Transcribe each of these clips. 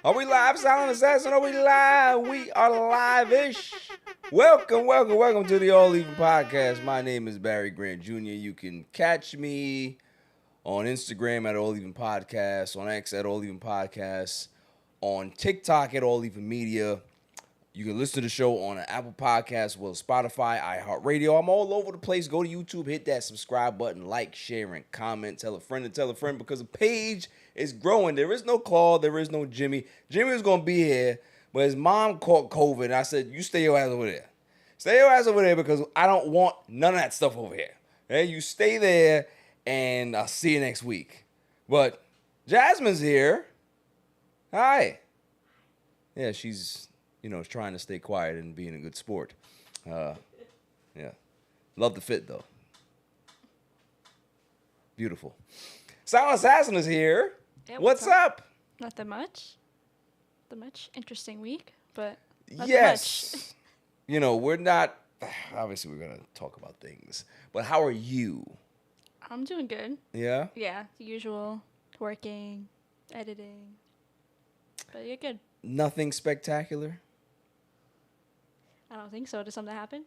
Are we live, Silent Assassin? Are we live? We are live-ish. Welcome to the All Even Podcast. My name is Barry Grant Jr. You can catch me on Instagram at All Even Podcast, on X at All Even Podcast, on TikTok at All Even Media. You can listen to the show on Apple Podcasts, well, Spotify, iHeartRadio. I'm all over the place. Go to YouTube, hit that subscribe button, like, share, and comment. Tell a friend and tell a friend because the page is growing. There is no Claude. There is no Jimmy. Jimmy was going to be here, but his mom caught COVID. And I said, you stay your ass over there. Stay your ass over there because I don't want none of that stuff over here. Okay? You stay there, and I'll see you next week. But Jasmine's here. Hi. Yeah, she's... trying to stay quiet and being a good sport. Yeah. Love the fit, though. Beautiful. Silent Assassin is here. Yeah, what's up? Not that much. Interesting week, but not yes. that much. We're not... Obviously, we're going to talk about things. But how are you? I'm doing good. Yeah? Yeah, the usual. Working, editing. But you're good. Nothing spectacular? I don't think so. Did something happen?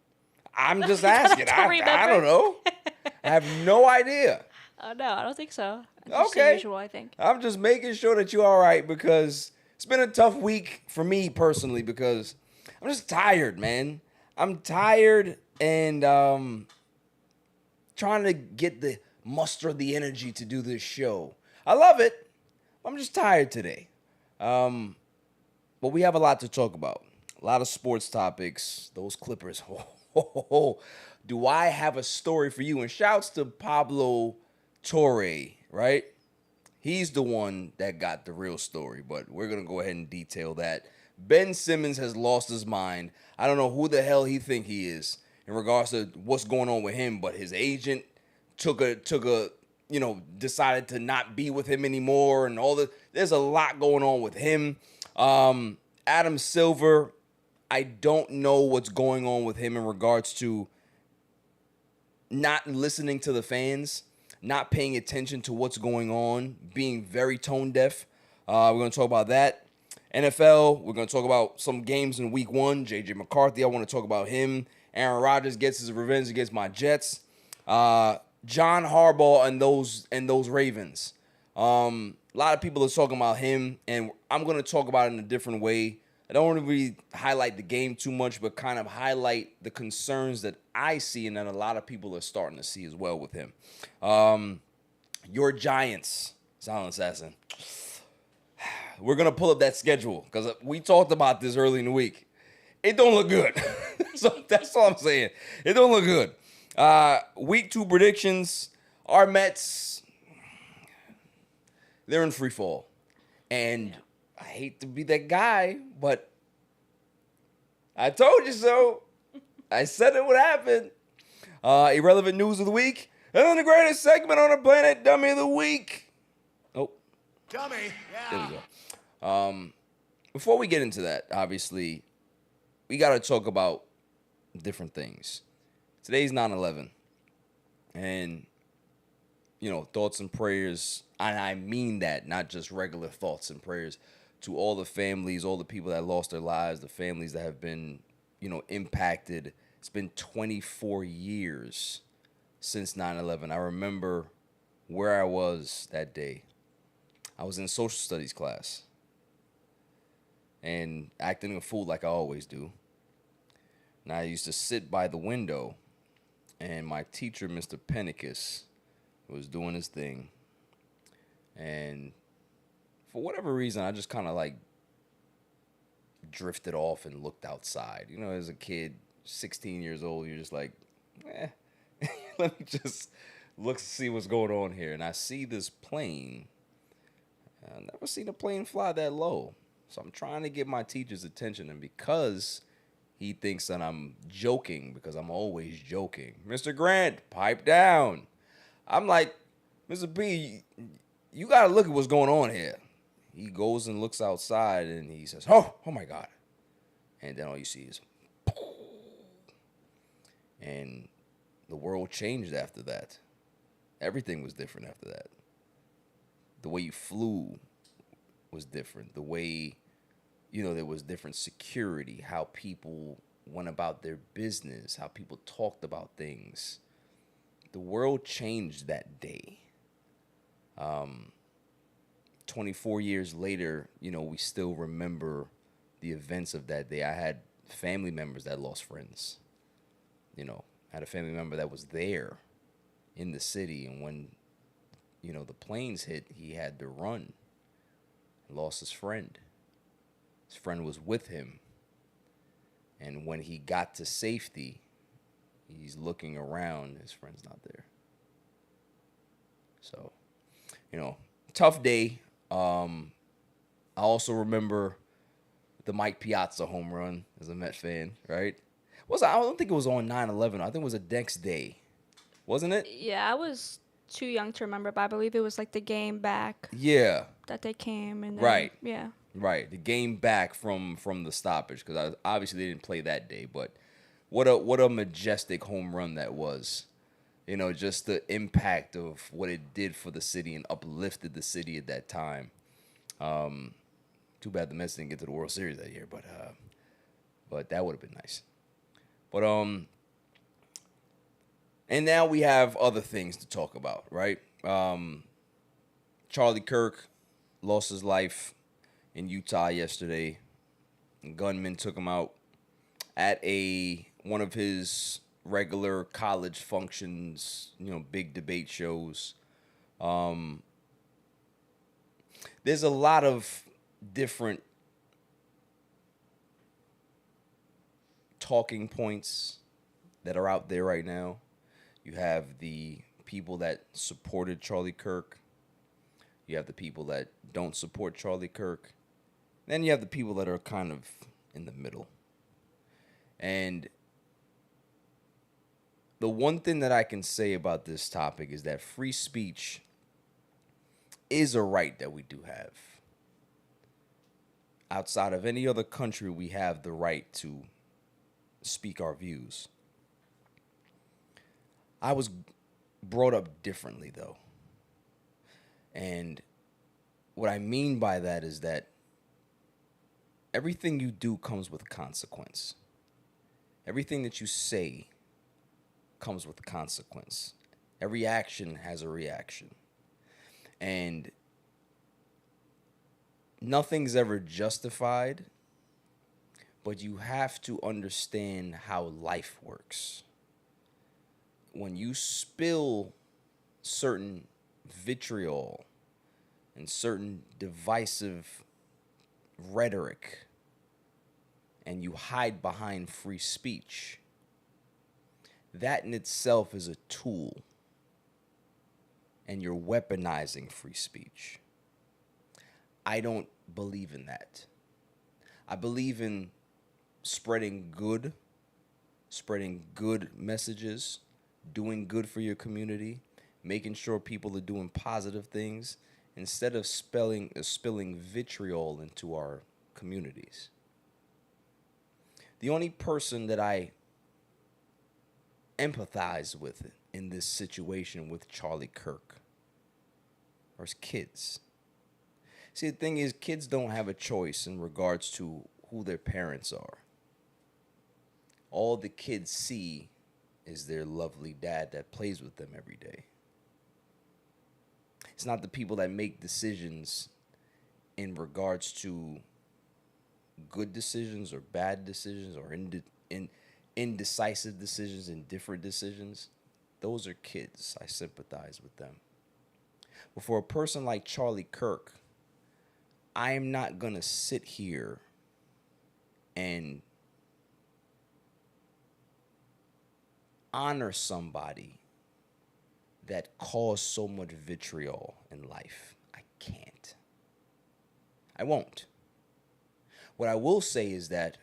I'm just asking. I don't know. I have no idea. Oh, no, I don't think so. Just Okay. the usual, I think. I'm just making sure that you're all right because it's been a tough week for me personally because I'm just tired, man. I'm tired and trying to muster the energy to do this show. I love it. I'm just tired today. But we have a lot to talk about. A lot of sports topics. Those Clippers. Do I have a story for you? And shouts to Pablo Torre, right? He's the one that got the real story, but we're going to go ahead and detail that. Ben Simmons has lost his mind. I don't know who the hell he think he is in regards to what's going on with him, but his agent decided to not be with him anymore and there's a lot going on with him. Adam Silver, I don't know what's going on with him in regards to not listening to the fans, not paying attention to what's going on, being very tone deaf. We're going to talk about that. NFL, we're going to talk about some games in week 1. J.J. McCarthy, I want to talk about him. Aaron Rodgers gets his revenge against my Jets. John Harbaugh and those Ravens. A lot of people are talking about him, and I'm going to talk about it in a different way. I don't want to really highlight the game too much, but kind of highlight the concerns that I see and that a lot of people are starting to see as well with him. Your Giants, Silent Assassin. We're going to pull up that schedule because we talked about this early in the week. It don't look good. So that's all I'm saying. It don't look good. Week 2 predictions. Our Mets, they're in free fall. And I hate to be that guy, but I told you so. I said it would happen. Irrelevant news of the week. And then the greatest segment on the planet, Dummy of the Week. Oh. Dummy. Yeah. There we go. Before we get into that, obviously, we got to talk about different things. Today's 9/11. And, thoughts and prayers, and I mean that, not just regular thoughts and prayers, to all the families, all the people that lost their lives, the families that have been, impacted. It's been 24 years since 9/11. I remember where I was that day. I was in social studies class and acting a fool like I always do. And I used to sit by the window, and my teacher, Mr. Pennicus, was doing his thing. And for whatever reason, I just kind of drifted off and looked outside. As a kid, 16 years old, you're just like, let me just look to see what's going on here. And I see this plane. I've never seen a plane fly that low. So I'm trying to get my teacher's attention. And because he thinks that I'm joking, because I'm always joking, Mr. Grant, pipe down. I'm like, Mr. B, you got to look at what's going on here. He goes and looks outside, and he says, oh my God. And then all you see is, and the world changed after that. Everything was different after that. The way you flew was different. The way there was different security, how people went about their business, how people talked about things. The world changed that day. 24 years later, we still remember the events of that day. I had family members that lost friends. I had a family member that was there in the city, and when, the planes hit, he had to run. Lost his friend. His friend was with him. And when he got to safety, he's looking around. His friend's not there. So, tough day. I also remember the Mike Piazza home run as a Met fan, right? I don't think it was on 9/11. I think it was a next day. Wasn't it? Yeah, I was too young to remember, but I believe it was like the game back. Yeah. That they came and then, right. Yeah. Right. The game back from the stoppage, because obviously they didn't play that day, but what a majestic home run that was. Just the impact of what it did for the city and uplifted the city at that time. Too bad the Mets didn't get to the World Series that year, but that would have been nice. But and now we have other things to talk about, right? Charlie Kirk lost his life in Utah yesterday. Gunmen took him out at one of his regular college functions, big debate shows. There's a lot of different talking points that are out there right now. You have the people that supported Charlie Kirk. You have the people that don't support Charlie Kirk. Then you have the people that are kind of in the middle. And the one thing that I can say about this topic is that free speech is a right that we do have. Outside of any other country, we have the right to speak our views. I was brought up differently, though. And what I mean by that is that everything you do comes with consequence. Everything that you say comes with consequence. Every action has a reaction. And nothing's ever justified, but you have to understand how life works. When you spill certain vitriol and certain divisive rhetoric and you hide behind free speech, that in itself is a tool, and you're weaponizing free speech. I don't believe in that. I believe in spreading good messages, doing good for your community, making sure people are doing positive things instead of spilling vitriol into our communities. The only person that I empathize with in this situation with Charlie Kirk are his kids. See, the thing is, kids don't have a choice in regards to who their parents are. All the kids see is their lovely dad that plays with them every day. It's not the people that make decisions in regards to good decisions or bad decisions or indecisive decisions, indifferent decisions. Those are kids. I sympathize with them. But for a person like Charlie Kirk, I am not going to sit here and honor somebody that caused so much vitriol in life. I can't. I won't. What I will say is that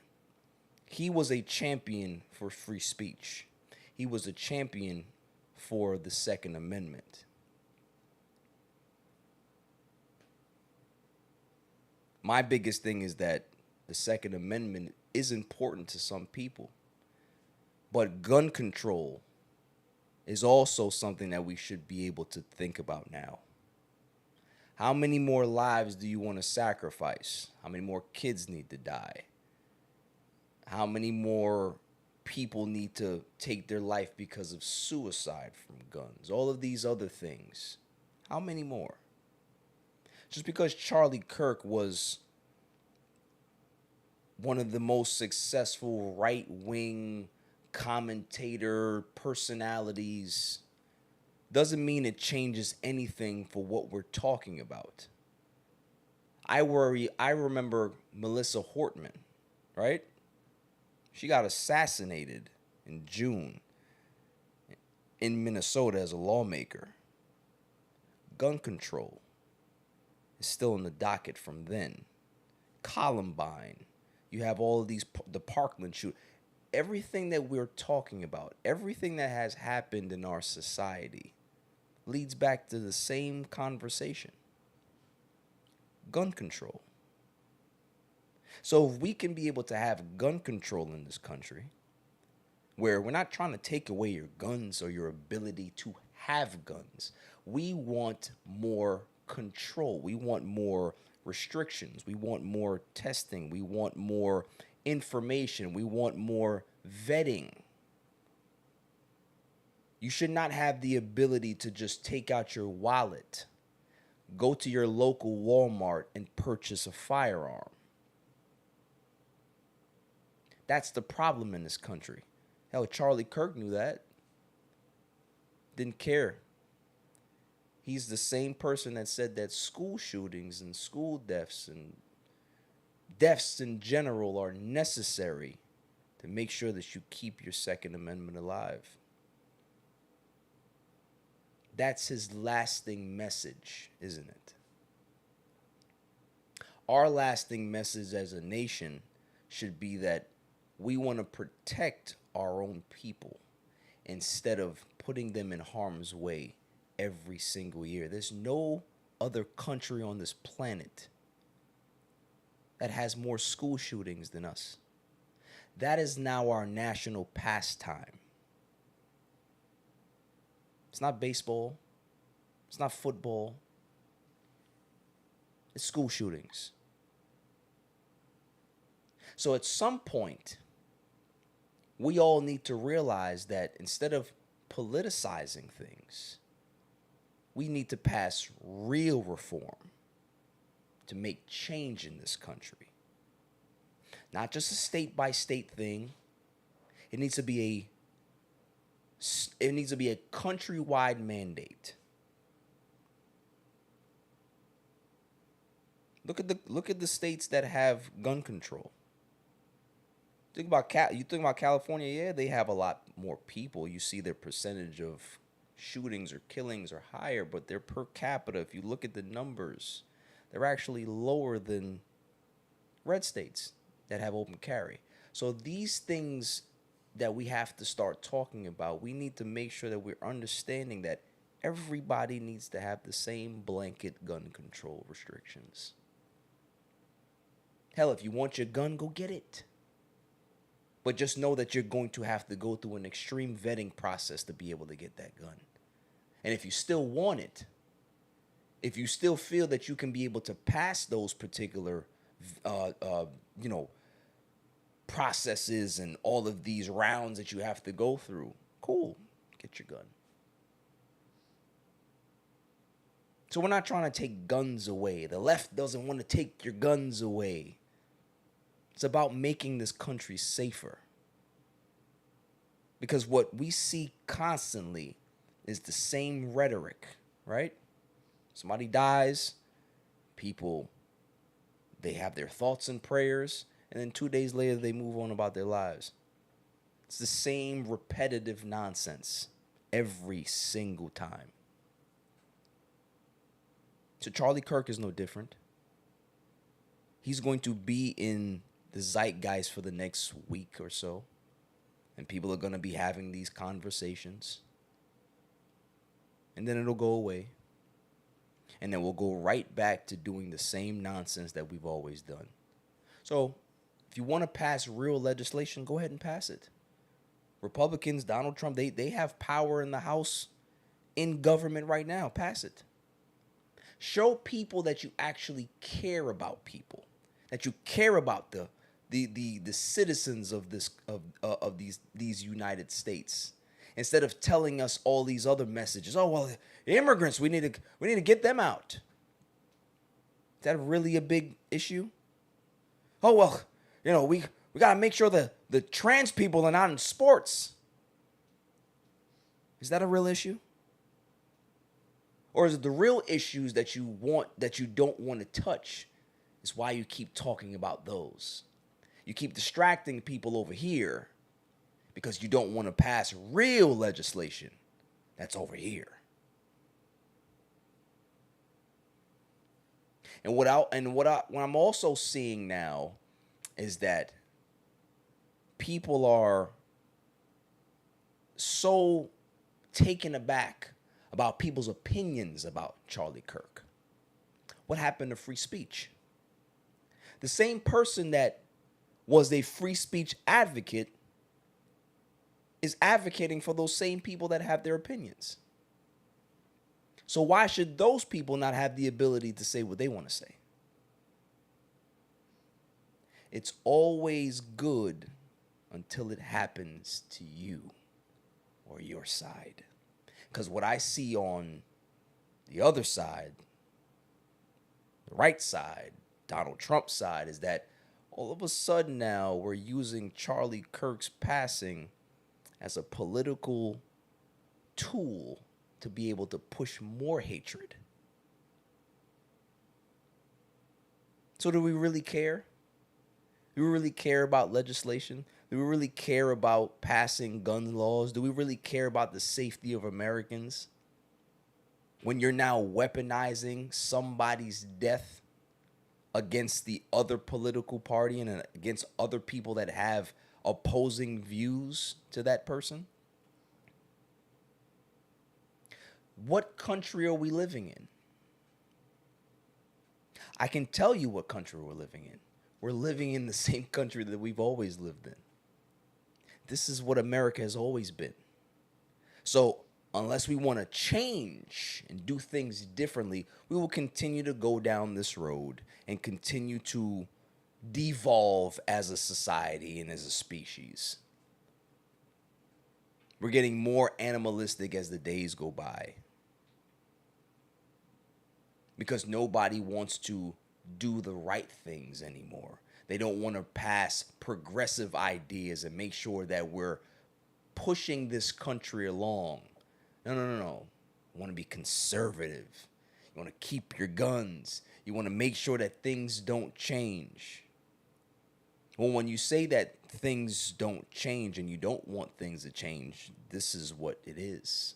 he was a champion for free speech. He was a champion for the Second Amendment. My biggest thing is that the Second Amendment is important to some people, but gun control is also something that we should be able to think about now. How many more lives do you want to sacrifice? How many more kids need to die? How many more people need to take their life because of suicide from guns? All of these other things. How many more? Just because Charlie Kirk was one of the most successful right-wing commentator personalities doesn't mean it changes anything for what we're talking about. I remember Melissa Hortman, right? She got assassinated in June in Minnesota as a lawmaker. Gun control is still in the docket from then. Columbine. You have all of these, the Parkland shoot. Everything that we're talking about, everything that has happened in our society leads back to the same conversation. Gun control. So if we can be able to have gun control in this country, where we're not trying to take away your guns or your ability to have guns, we want more control. We want more restrictions. We want more testing. We want more information. We want more vetting. You should not have the ability to just take out your wallet, go to your local Walmart, and purchase a firearm. That's the problem in this country. Hell, Charlie Kirk knew that. Didn't care. He's the same person that said that school shootings and school deaths and deaths in general are necessary to make sure that you keep your Second Amendment alive. That's his lasting message, isn't it? Our lasting message as a nation should be that we want to protect our own people instead of putting them in harm's way every single year. There's no other country on this planet that has more school shootings than us. That is now our national pastime. It's not baseball. It's not football. It's school shootings. So at some point, we all need to realize that instead of politicizing things, we need to pass real reform to make change in this country. Not just a state-by-state thing. It needs to be a countrywide mandate. Look at the states that have gun control. You think about California, yeah, they have a lot more people. You see their percentage of shootings or killings are higher, but their per capita, if you look at the numbers, they're actually lower than red states that have open carry. So these things that we have to start talking about, we need to make sure that we're understanding that everybody needs to have the same blanket gun control restrictions. Hell, if you want your gun, go get it. But just know that you're going to have to go through an extreme vetting process to be able to get that gun. And if you still want it, if you still feel that you can be able to pass those particular, processes and all of these rounds that you have to go through, cool, get your gun. So we're not trying to take guns away. The left doesn't want to take your guns away. It's about making this country safer. Because what we see constantly is the same rhetoric, right? Somebody dies, people, they have their thoughts and prayers, and then 2 days later they move on about their lives. It's the same repetitive nonsense every single time. So Charlie Kirk is no different. He's going to be in the zeitgeist for the next week or so. And people are going to be having these conversations. And then it'll go away. And then we'll go right back to doing the same nonsense that we've always done. So if you want to pass real legislation, go ahead and pass it. Republicans, Donald Trump, they have power in the House, in government right now. Pass it. Show people that you actually care about people, that you care about the citizens of these United States. Instead of telling us all these other messages, oh well, immigrants, we need to get them out. Is that really a big issue? Oh well, we gotta make sure the trans people are not in sports. Is that a real issue? Or is it the real issues that you don't want to touch? Is why you keep talking about those. You keep distracting people over here because you don't want to pass real legislation that's over here. And what I'm also seeing now is that people are so taken aback about people's opinions about Charlie Kirk. What happened to free speech? The same person that was a free speech advocate is advocating for those same people that have their opinions. So why should those people not have the ability to say what they want to say? It's always good until it happens to you or your side. Because what I see on the other side, the right side, Donald Trump's side, is that all of a sudden now we're using Charlie Kirk's passing as a political tool to be able to push more hatred. So do we really care? Do we really care about legislation? Do we really care about passing gun laws? Do we really care about the safety of Americans? When you're now weaponizing somebody's death against the other political party and against other people that have opposing views to that person? What country are we living in? I can tell you what country we're living in. We're living in the same country that we've always lived in. This is what America has always been. So unless we want to change and do things differently, we will continue to go down this road and continue to devolve as a society and as a species. We're getting more animalistic as the days go by, because nobody wants to do the right things anymore. They don't want to pass progressive ideas and make sure that we're pushing this country along. No. You want to be conservative. You want to keep your guns. You want to make sure that things don't change. Well, when you say that things don't change and you don't want things to change, this is what it is.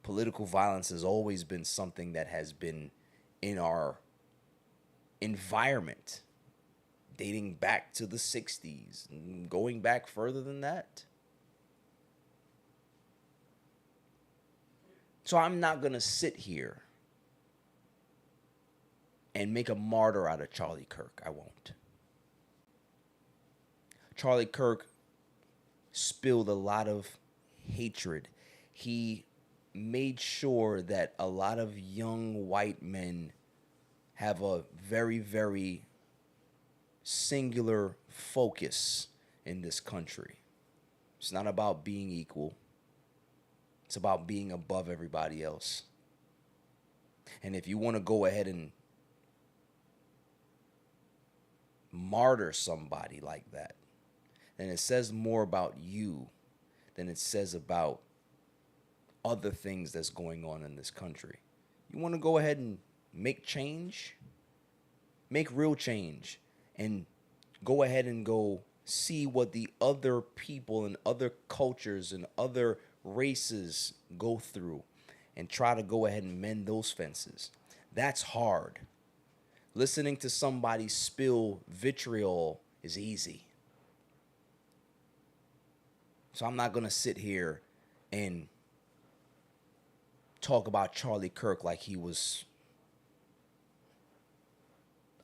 Political violence has always been something that has been in our environment, dating back to the 60s and going back further than that. So I'm not going to sit here and make a martyr out of Charlie Kirk. I won't. Charlie Kirk spilled a lot of hatred. He made sure that a lot of young white men have a very, very singular focus in this country. It's not about being equal. It's about being above everybody else. And if you want to go ahead and martyr somebody like that, then it says more about you than it says about other things that's going on in this country. You want to go ahead and make change? Make real change. And go ahead and go see what the other people and other cultures and other races go through and try to go ahead and mend those fences. That's hard. Listening to somebody spill vitriol is easy. So I'm not going to sit here and talk about Charlie Kirk like he was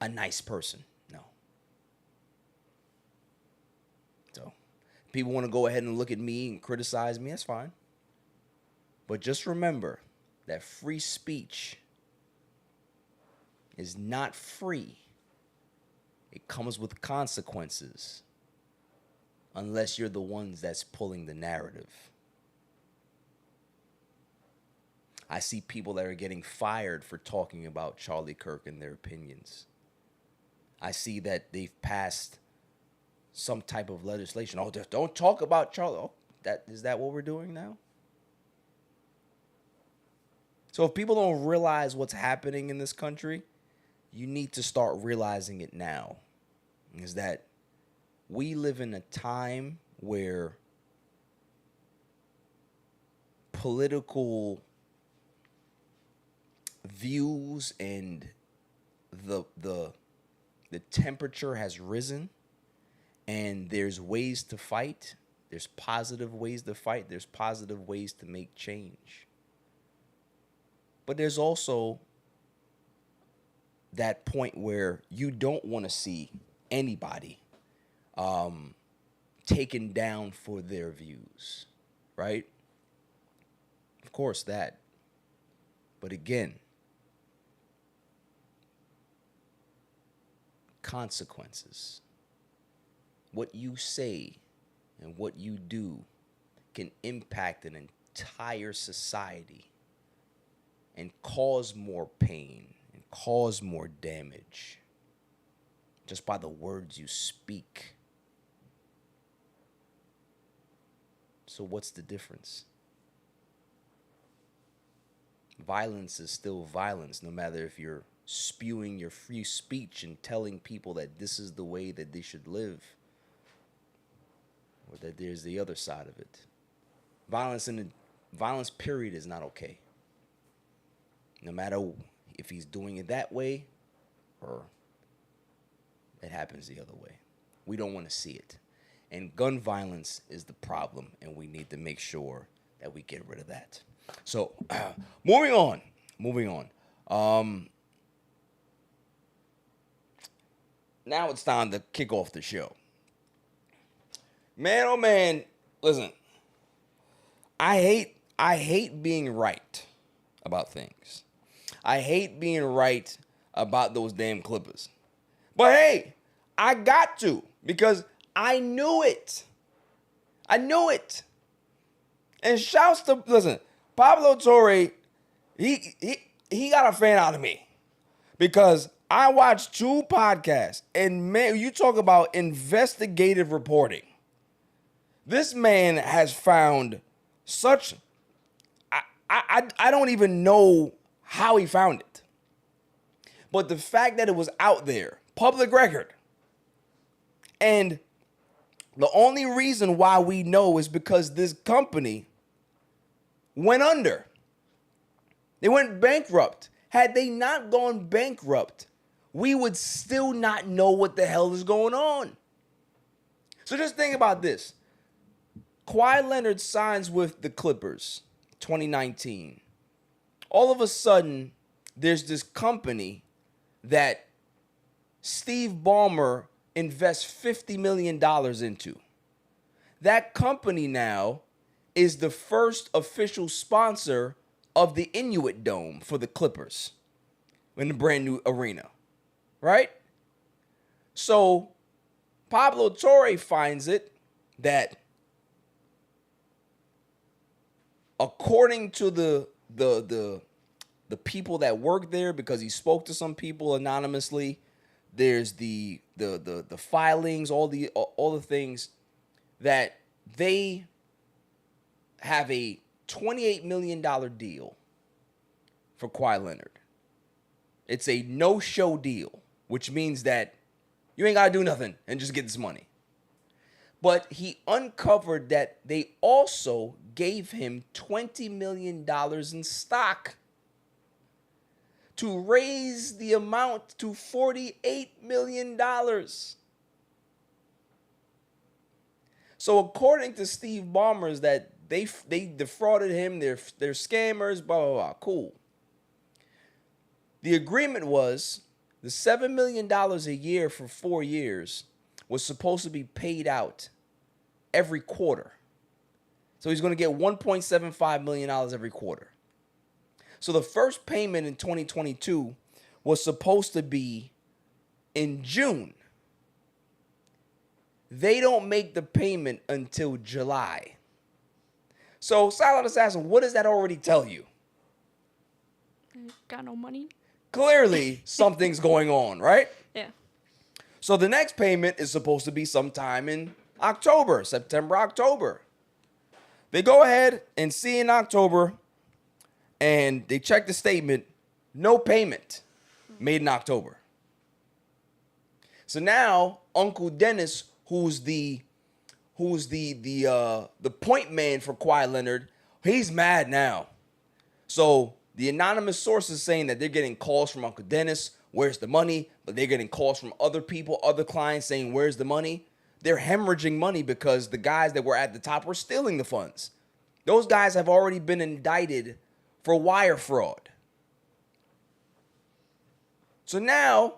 a nice person. No. So people want to go ahead and look at me and criticize me, that's fine. But just remember that free speech is not free. It comes with consequences. Unless you're the ones that's pulling the narrative. I see people that are getting fired for talking about Charlie Kirk and their opinions. I see that they've passed some type of legislation. Oh, don't talk about Charlie. Oh, is that what we're doing now? So if people don't realize what's happening in this country, you need to start realizing it now. Is that we live in a time where political views and the temperature has risen, and there's ways to fight. There's positive ways to fight. There's positive ways to make change. But there's also that point where you don't want to see anybody taken down for their views, right? Of course, that. But again, consequences. What you say and what you do can impact an entire society and cause more pain and cause more damage just by the words you speak. So what's the difference? Violence is still violence, no matter if you're spewing your free speech and telling people that this is the way that they should live, or that there's the other side of it. Violence period is not okay. No matter if he's doing it that way or it happens the other way. We don't want to see it. And gun violence is the problem, and we need to make sure that we get rid of that. So, moving on. Now it's time to kick off the show. Man, oh man, listen. I hate being right about things. I hate being right about those damn Clippers. But hey, I got to, because I knew it. And shouts to, listen, Pablo Torre, he got a fan out of me, because I watched 2 podcasts, and man, you talk about investigative reporting. This man has found such, I don't even know how he found it. But the fact that it was out there, public record, and the only reason why we know is because this company went under. They went bankrupt. Had they not gone bankrupt, we would still not know what the hell is going on. So just think about this. Kawhi Leonard signs with the Clippers, 2019. All of a sudden, there's this company that Steve Ballmer invests $50 million into. That company now is the first official sponsor of the Inuit Dome for the Clippers in the brand new arena, right? So Pablo Torre finds it that, according to the people that work there, because he spoke to some people anonymously, there's the filings, all the things, that they have a $28 million deal for Kawhi Leonard. It's a no-show deal, which means that you ain't got to do nothing and just get this money. But he uncovered that they also gave him $20 million in stock to raise the amount to $48 million. So according to Steve Ballmer, is that they defrauded him, they're scammers, blah, blah, blah. Cool. The agreement was the $7 million a year for 4 years was supposed to be paid out every quarter. So he's going to get $1.75 million every quarter. So the first payment in 2022 was supposed to be in June. They don't make the payment until July. So, Silent Assassin, what does that already tell you? Got no money. Clearly, something's going on, right? Yeah. So the next payment is supposed to be sometime in October, September, October. They go ahead and see in October, and they check the statement, no payment made in October. So now Uncle Dennis, who's the point man for Kawhi Leonard, he's mad now. So the anonymous sources saying that they're getting calls from Uncle Dennis, where's the money? But they're getting calls from other people, other clients saying, where's the money? They're hemorrhaging money because the guys that were at the top were stealing the funds. Those guys have already been indicted for wire fraud. So now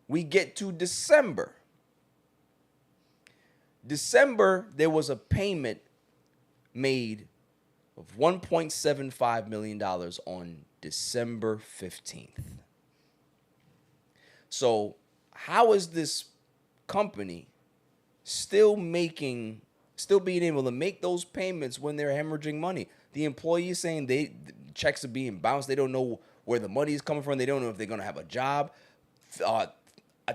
we get to December. December, there was a payment made of $1.75 million on December 15th. So how is this company still being able to make those payments when they're hemorrhaging money? The employee is saying the checks are being bounced. They don't know where the money is coming from. They don't know if they're going to have a job. I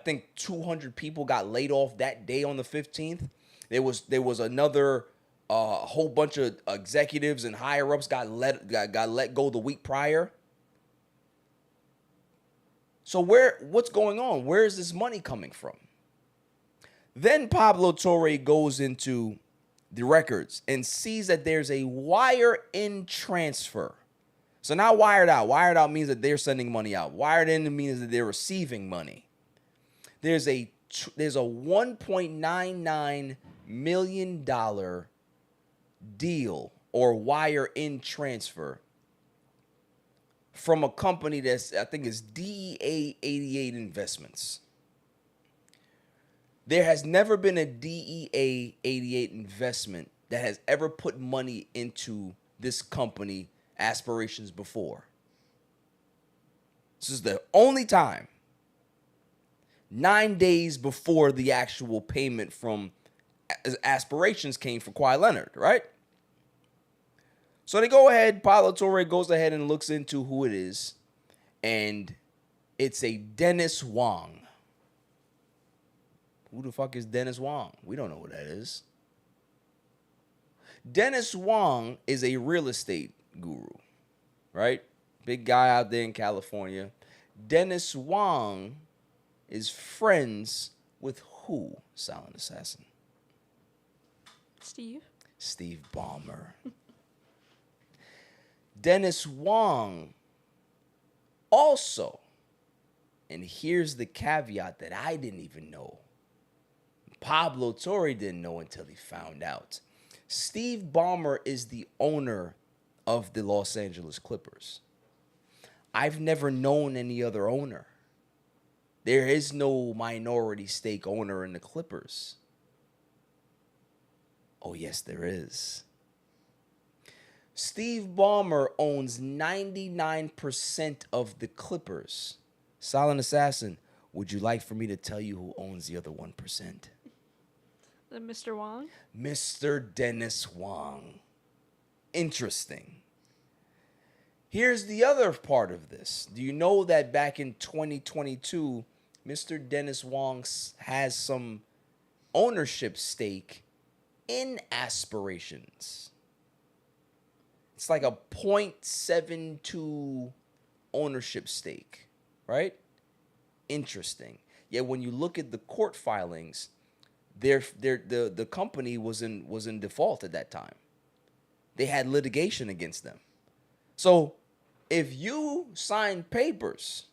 think 200 people got laid off that day on the 15th. There was another whole bunch of executives and higher ups got let go the week prior. So what's going on? Where is this money coming from? Then Pablo Torre goes into the records and sees that there's a wire in transfer. So not wired out. Wired out means that they're sending money out. Wired in means that they're receiving money. There's a $1.99 million deal or wire in transfer from a company that's, I think is DEA 88 Investments. There has never been a DEA 88 investment that has ever put money into this company, Aspirations, before. This is the only time. 9 days before the actual payment from Aspirations came for Kawhi Leonard, right? So they go ahead, Pablo Torre goes ahead and looks into who it is, and it's a Dennis Wong. Who the fuck is Dennis Wong? We don't know who that is. Dennis Wong is a real estate guru, right? Big guy out there in California. Dennis Wong is friends with who, Silent Assassin? Steve Ballmer. Dennis Wong also, and here's the caveat that I didn't even know, Pablo Torre didn't know until he found out. Steve Ballmer is the owner of the Los Angeles Clippers. I've never known any other owner. There is no minority stake owner in the Clippers. Oh, yes, there is. Steve Ballmer owns 99% of the Clippers. Silent Assassin, would you like for me to tell you who owns the other 1%? Mr. Wong? Mr. Dennis Wong. Interesting. Here's the other part of this. Do you know that back in 2022, Mr. Dennis Wong has some ownership stake in Aspirations? It's like a 0.72 ownership stake, right? Interesting. Yet when you look at the court filings, the company was in default at that time. They had litigation against them. So if you sign papers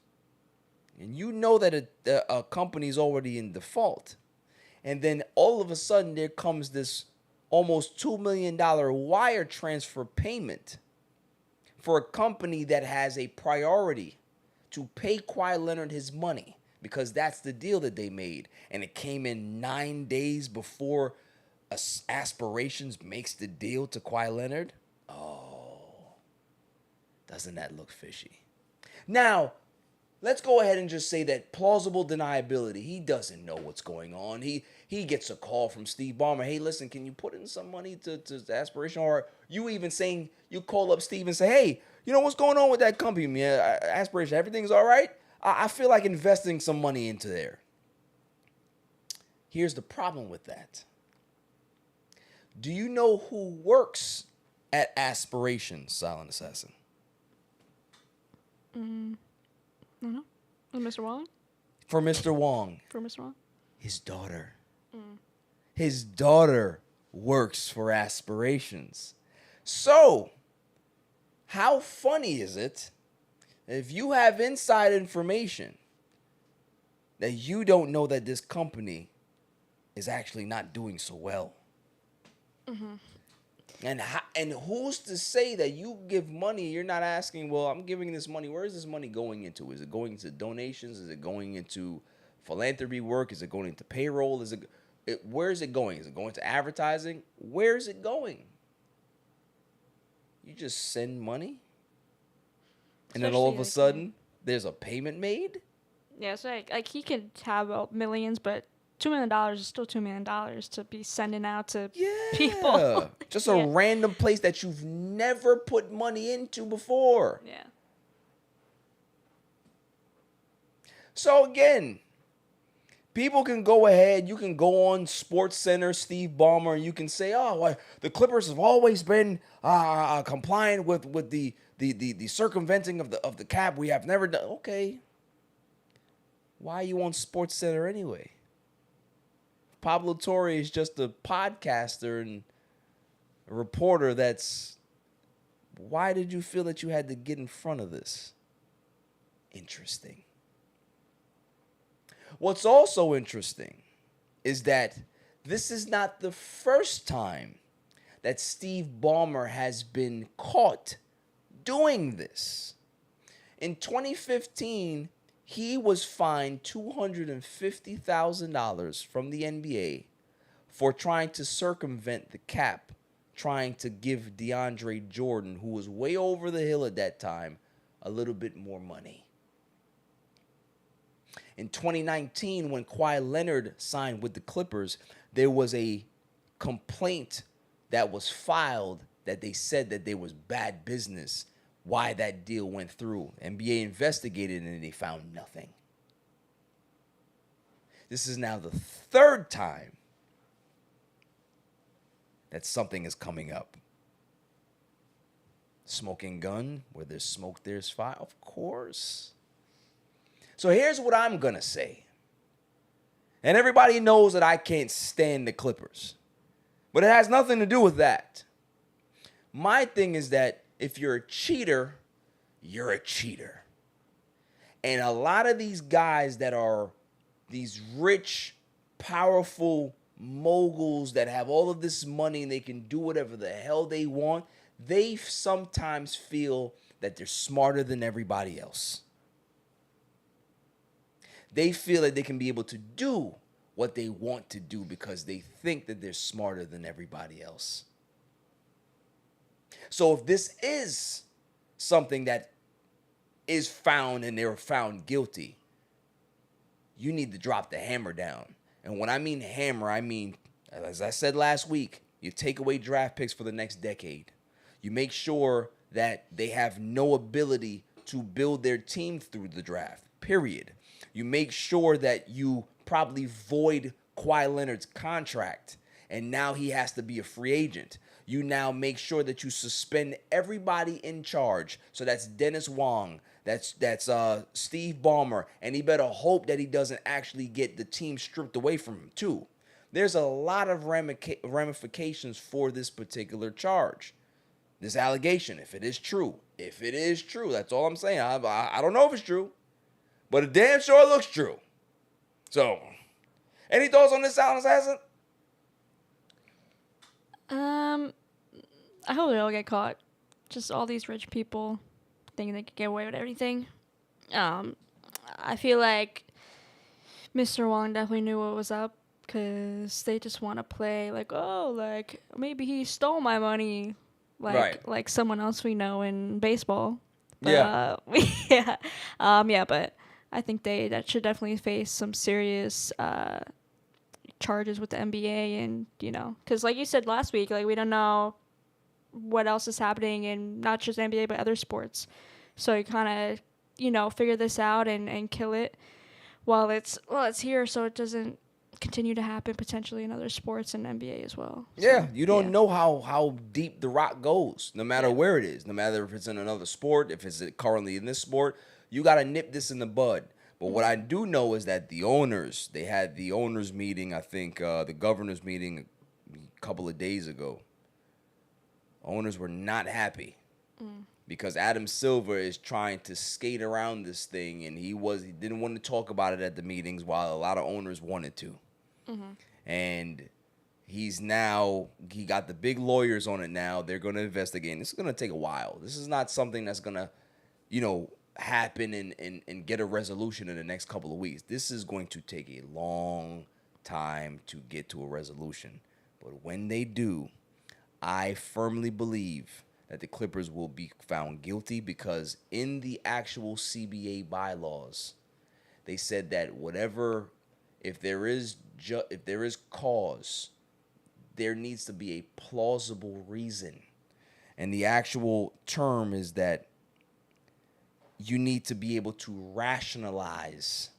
and you know that a company is already in default, and then all of a sudden there comes this almost $2 million wire transfer payment for a company that has a priority to pay Kawhi Leonard his money, because that's the deal that they made, and it came in 9 days before Aspirations makes the deal to Kawhi Leonard. Oh, doesn't that look fishy? Now, let's go ahead and just say that plausible deniability. He doesn't know what's going on. He gets a call from Steve Ballmer. Hey, listen, can you put in some money to Aspiration? Or you even saying, you call up Steve and say, hey, you know what's going on with that company, man? Aspiration, everything's all right? I feel like investing some money into there. Here's the problem with that. Do you know who works at Aspiration, Silent Assassin? I don't know. Mr. Wong? For Mr. Wong. For Mr. Wong? His daughter. His daughter works for Aspirations. So, how funny is it if you have inside information that you don't know that this company is actually not doing so well? And who's to say that you give money, you're not asking, well, I'm giving this money, where is this money going into? Is it going into donations? Is it going into philanthropy work? Is it going into payroll? Where is it going? Is it going to advertising? Where is it going? You just send money, and then all of a sudden, there's a payment made? Yeah, it's like he could have millions, but $2 million is still $2 million to be sending out to people. Just a random place that you've never put money into before. Yeah. So again, people can go ahead. You can go on SportsCenter, Steve Ballmer, and you can say, "Oh, well, the Clippers have always been compliant with the circumventing of the cap. We have never done." Okay, why are you on SportsCenter anyway? Pablo Torre is just a podcaster and a reporter. Why did you feel that you had to get in front of this? Interesting. What's also interesting is that this is not the first time that Steve Ballmer has been caught doing this. In 2015, he was fined $250,000 from the NBA for trying to circumvent the cap, trying to give DeAndre Jordan, who was way over the hill at that time, a little bit more money. In 2019, when Kawhi Leonard signed with the Clippers, there was a complaint that was filed that they said that there was bad business, why that deal went through. NBA investigated and they found nothing. This is now the third time that something is coming up. Smoking gun, where there's smoke, there's fire. Of course. So here's what I'm going to say. And everybody knows that I can't stand the Clippers. But it has nothing to do with that. My thing is that if you're a cheater, you're a cheater. And a lot of these guys that are these rich, powerful moguls that have all of this money and they can do whatever the hell they want, they sometimes feel that they're smarter than everybody else. They feel that they can be able to do what they want to do because they think that they're smarter than everybody else. So if this is something that is found and they're found guilty, you need to drop the hammer down. And when I mean hammer, I mean, as I said last week, you take away draft picks for the next decade. You make sure that they have no ability to build their team through the draft, period. You make sure that you probably void Kawhi Leonard's contract, and now he has to be a free agent. You now make sure that you suspend everybody in charge. So that's Dennis Wong, that's Steve Ballmer, and he better hope that he doesn't actually get the team stripped away from him too. There's a lot of ramifications for this particular charge, this allegation, if it is true. If it is true, that's all I'm saying. I don't know if it's true. But it damn sure looks true. So, any thoughts on this, Silent Assassin? I hope they all get caught. Just all these rich people thinking they could get away with everything. I feel like Mr. Wong definitely knew what was up because they just want to play like, oh, like maybe he stole my money, like someone else we know in baseball. But, yeah. Yeah, but. I think that should definitely face some serious charges with the NBA, and because like you said last week, like we don't know what else is happening in not just NBA but other sports. So you kind of figure this out and kill it while it's here, so it doesn't continue to happen potentially in other sports and NBA as well. Yeah, So, you don't know how deep the rock goes, no matter where it is, no matter if it's in another sport, if it's currently in this sport, you got to nip this in the bud. But what I do know is that the owners, they had the owners meeting, I think the governors meeting a couple of days ago. Owners were not happy because Adam Silver is trying to skate around this thing, and he didn't want to talk about it at the meetings while a lot of owners wanted to. And he got the big lawyers on it now. They're going to investigate. This is going to take a while. This is not something that's going to, happen and get a resolution in the next couple of weeks. This is going to take a long time to get to a resolution. But when they do, I firmly believe that the Clippers will be found guilty, because in the actual CBA bylaws, they said that if there is cause, there needs to be a plausible reason. And the actual term is that you need to be able to rationalize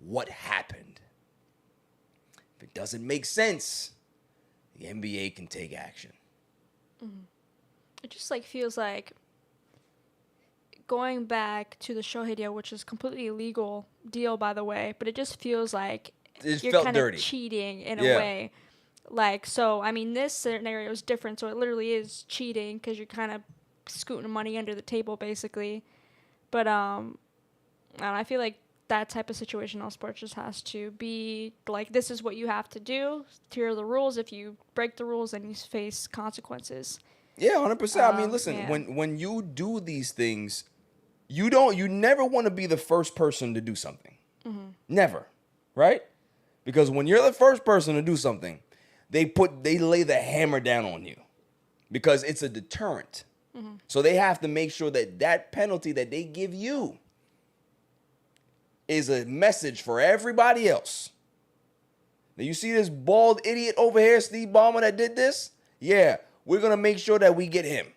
what happened. If it doesn't make sense, the NBA can take action. It just feels like going back to the Shohei deal, which is completely illegal deal, by the way, but it just feels like you're kind of cheating in a way. So, I mean, this scenario is different, so it literally is cheating because you're kind of scooting money under the table, basically. But I feel like that type of situation in sports just has to be this is what you have to do. Here are the rules. If you break the rules, then you face consequences. Yeah, 100%. I mean, listen, when you do these things, you never want to be the first person to do something. Never, right? Because when you're the first person to do something, they lay the hammer down on you because it's a deterrent. So they have to make sure that penalty that they give you is a message for everybody else. Now, you see this bald idiot over here, Steve Ballmer, that did this? Yeah, we're going to make sure that we get him.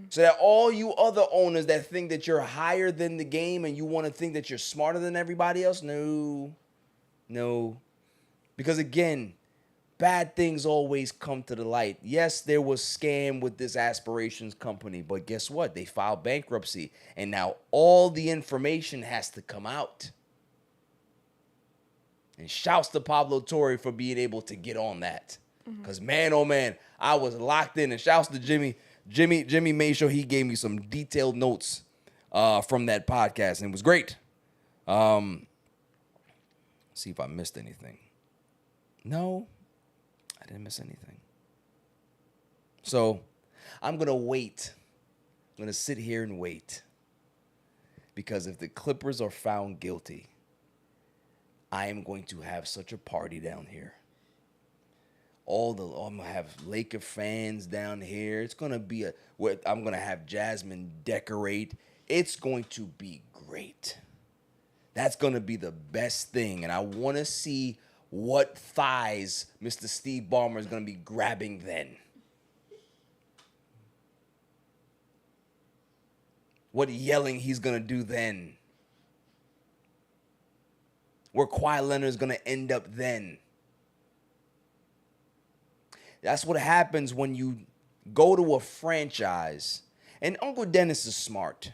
So that all you other owners that think that you're higher than the game and you want to think that you're smarter than everybody else, no. Because again, bad things always come to the light. Yes, there was scam with this aspirations company, but guess what? They filed bankruptcy, and now all the information has to come out. And shouts to Pablo Torre for being able to get on that. Because man, oh man, I was locked in. And shouts to Jimmy. Jimmy made sure he gave me some detailed notes from that podcast, and it was great. See if I missed anything. No, I didn't miss anything. So I'm going to wait. I'm going to sit here and wait. Because if the Clippers are found guilty, I am going to have such a party down here. I'm going to have Laker fans down here. It's going to be I'm going to have Jasmine decorate. It's going to be great. That's going to be the best thing. And I want to see what thighs Mr. Steve Ballmer is going to be grabbing then. What yelling he's going to do then. Where Kawhi Leonard is going to end up then. That's what happens when you go to a franchise. And Uncle Dennis is smart.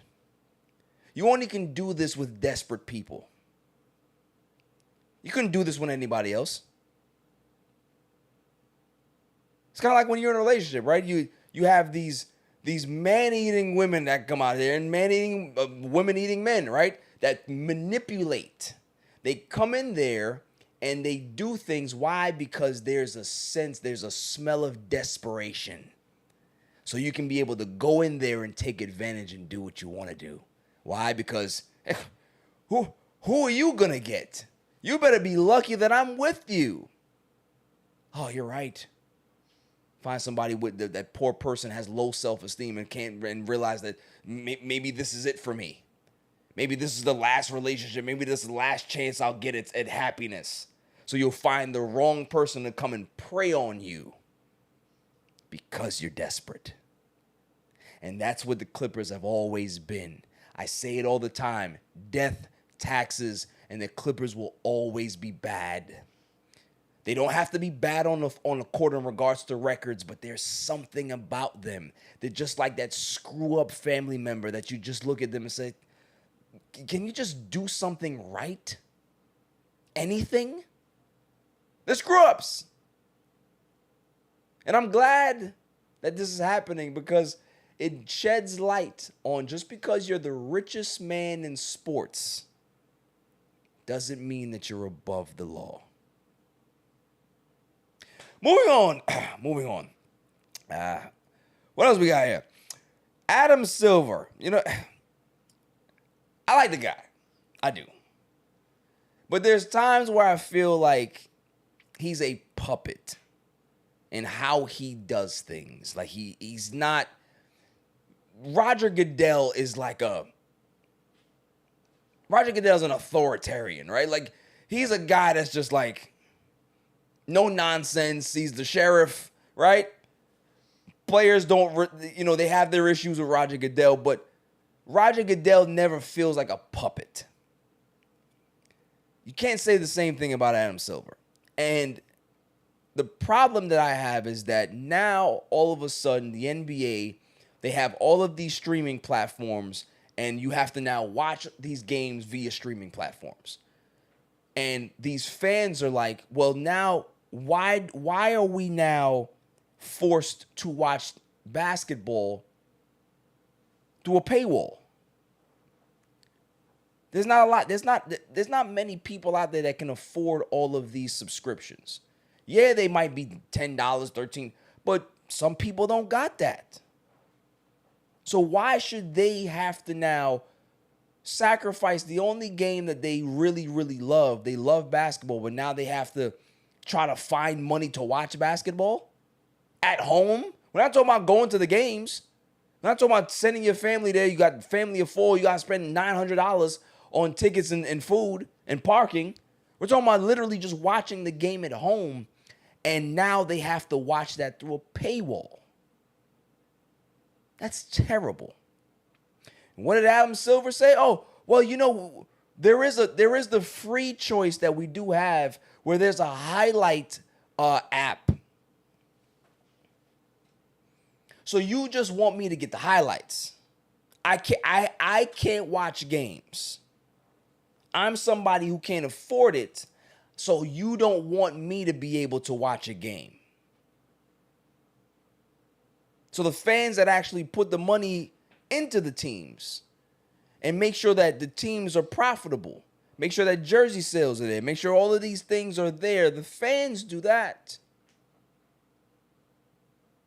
You only can do this with desperate people. You couldn't do this with anybody else. It's kind of like when you're in a relationship, right? You have these man-eating women that come out here and man-eating women-eating men, right? That manipulate. They come in there and they do things. Why? Because there's a smell of desperation. So you can be able to go in there and take advantage and do what you want to do. Why? Because who are you going to get? You better be lucky that I'm with you. Oh, you're right. Find somebody with that poor person has low self-esteem and can't realize that maybe this is it for me. Maybe this is the last relationship. Maybe this is the last chance I'll get at happiness. So you'll find the wrong person to come and prey on you because you're desperate. And that's what the Clippers have always been. I say it all the time. Death, taxes, and the Clippers will always be bad. They don't have to be bad on the court in regards to records, but there's something about them. They're just like that screw-up family member that you just look at them and say, can you just do something right? Anything? They're screw-ups. And I'm glad that this is happening because it sheds light on just because you're the richest man in sports doesn't mean that you're above the law. Moving on. What else we got here? Adam Silver. You know, I like the guy. I do. But there's times where I feel like he's a puppet in how he does things. Like he's not. Rodger Goodell's an authoritarian, right? Like he's a guy that's just like no nonsense. He's the sheriff, right? Players don't, they have their issues with Rodger Goodell, but Rodger Goodell never feels like a puppet. You can't say the same thing about Adam Silver. And the problem that I have is that now, all of a sudden, the NBA, they have all of these streaming platforms, and you have to now watch these games via streaming platforms. And these fans are like, well, now, why are we now forced to watch basketball through a paywall? There's not many people out there that can afford all of these subscriptions. Yeah, they might be $10, $13, but some people don't got that. So why should they have to now sacrifice the only game that they really, really love? They love basketball, but now they have to try to find money to watch basketball at home. We're not talking about going to the games. We're not talking about sending your family there. You got family of four. You got to spend $900 on tickets and food and parking. We're talking about literally just watching the game at home. And now they have to watch that through a paywall. That's terrible. What did Adam Silver say? Oh, well, there is the free choice that we do have where there's a highlight app. So you just want me to get the highlights. I can't watch games. I'm somebody who can't afford it, so you don't want me to be able to watch a game. So the fans that actually put the money into the teams and make sure that the teams are profitable, make sure that jersey sales are there, make sure all of these things are there, the fans do that.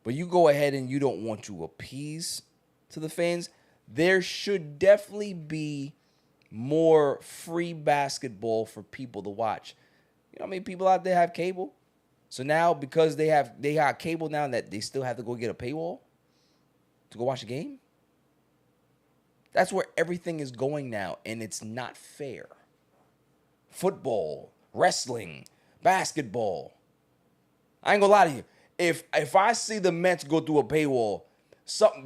But you go ahead and you don't want to appease to the fans. There should definitely be more free basketball for people to watch. You know how many people out there have cable? So now, because they got cable now, that they still have to go get a paywall to go watch a game? That's where everything is going now, and it's not fair. Football, wrestling, basketball. I ain't gonna lie to you. If I see the Mets go through a paywall,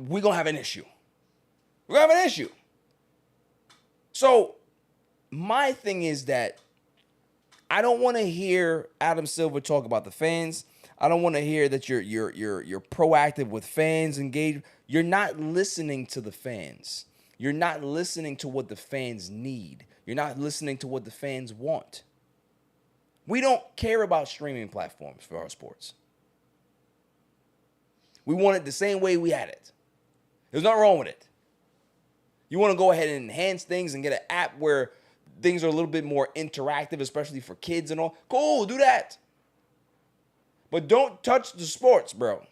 we're gonna have an issue. We're gonna have an issue. So my thing is that I don't want to hear Adam Silver talk about the fans. I don't want to hear that you're proactive with fans, engaged. You're not listening to the fans. You're not listening to what the fans need. You're not listening to what the fans want. We don't care about streaming platforms for our sports. We want it the same way we had it. There's nothing wrong with it. You want to go ahead and enhance things and get an app where things are a little bit more interactive, especially for kids and all. Cool, do that. But don't touch the sports, bro.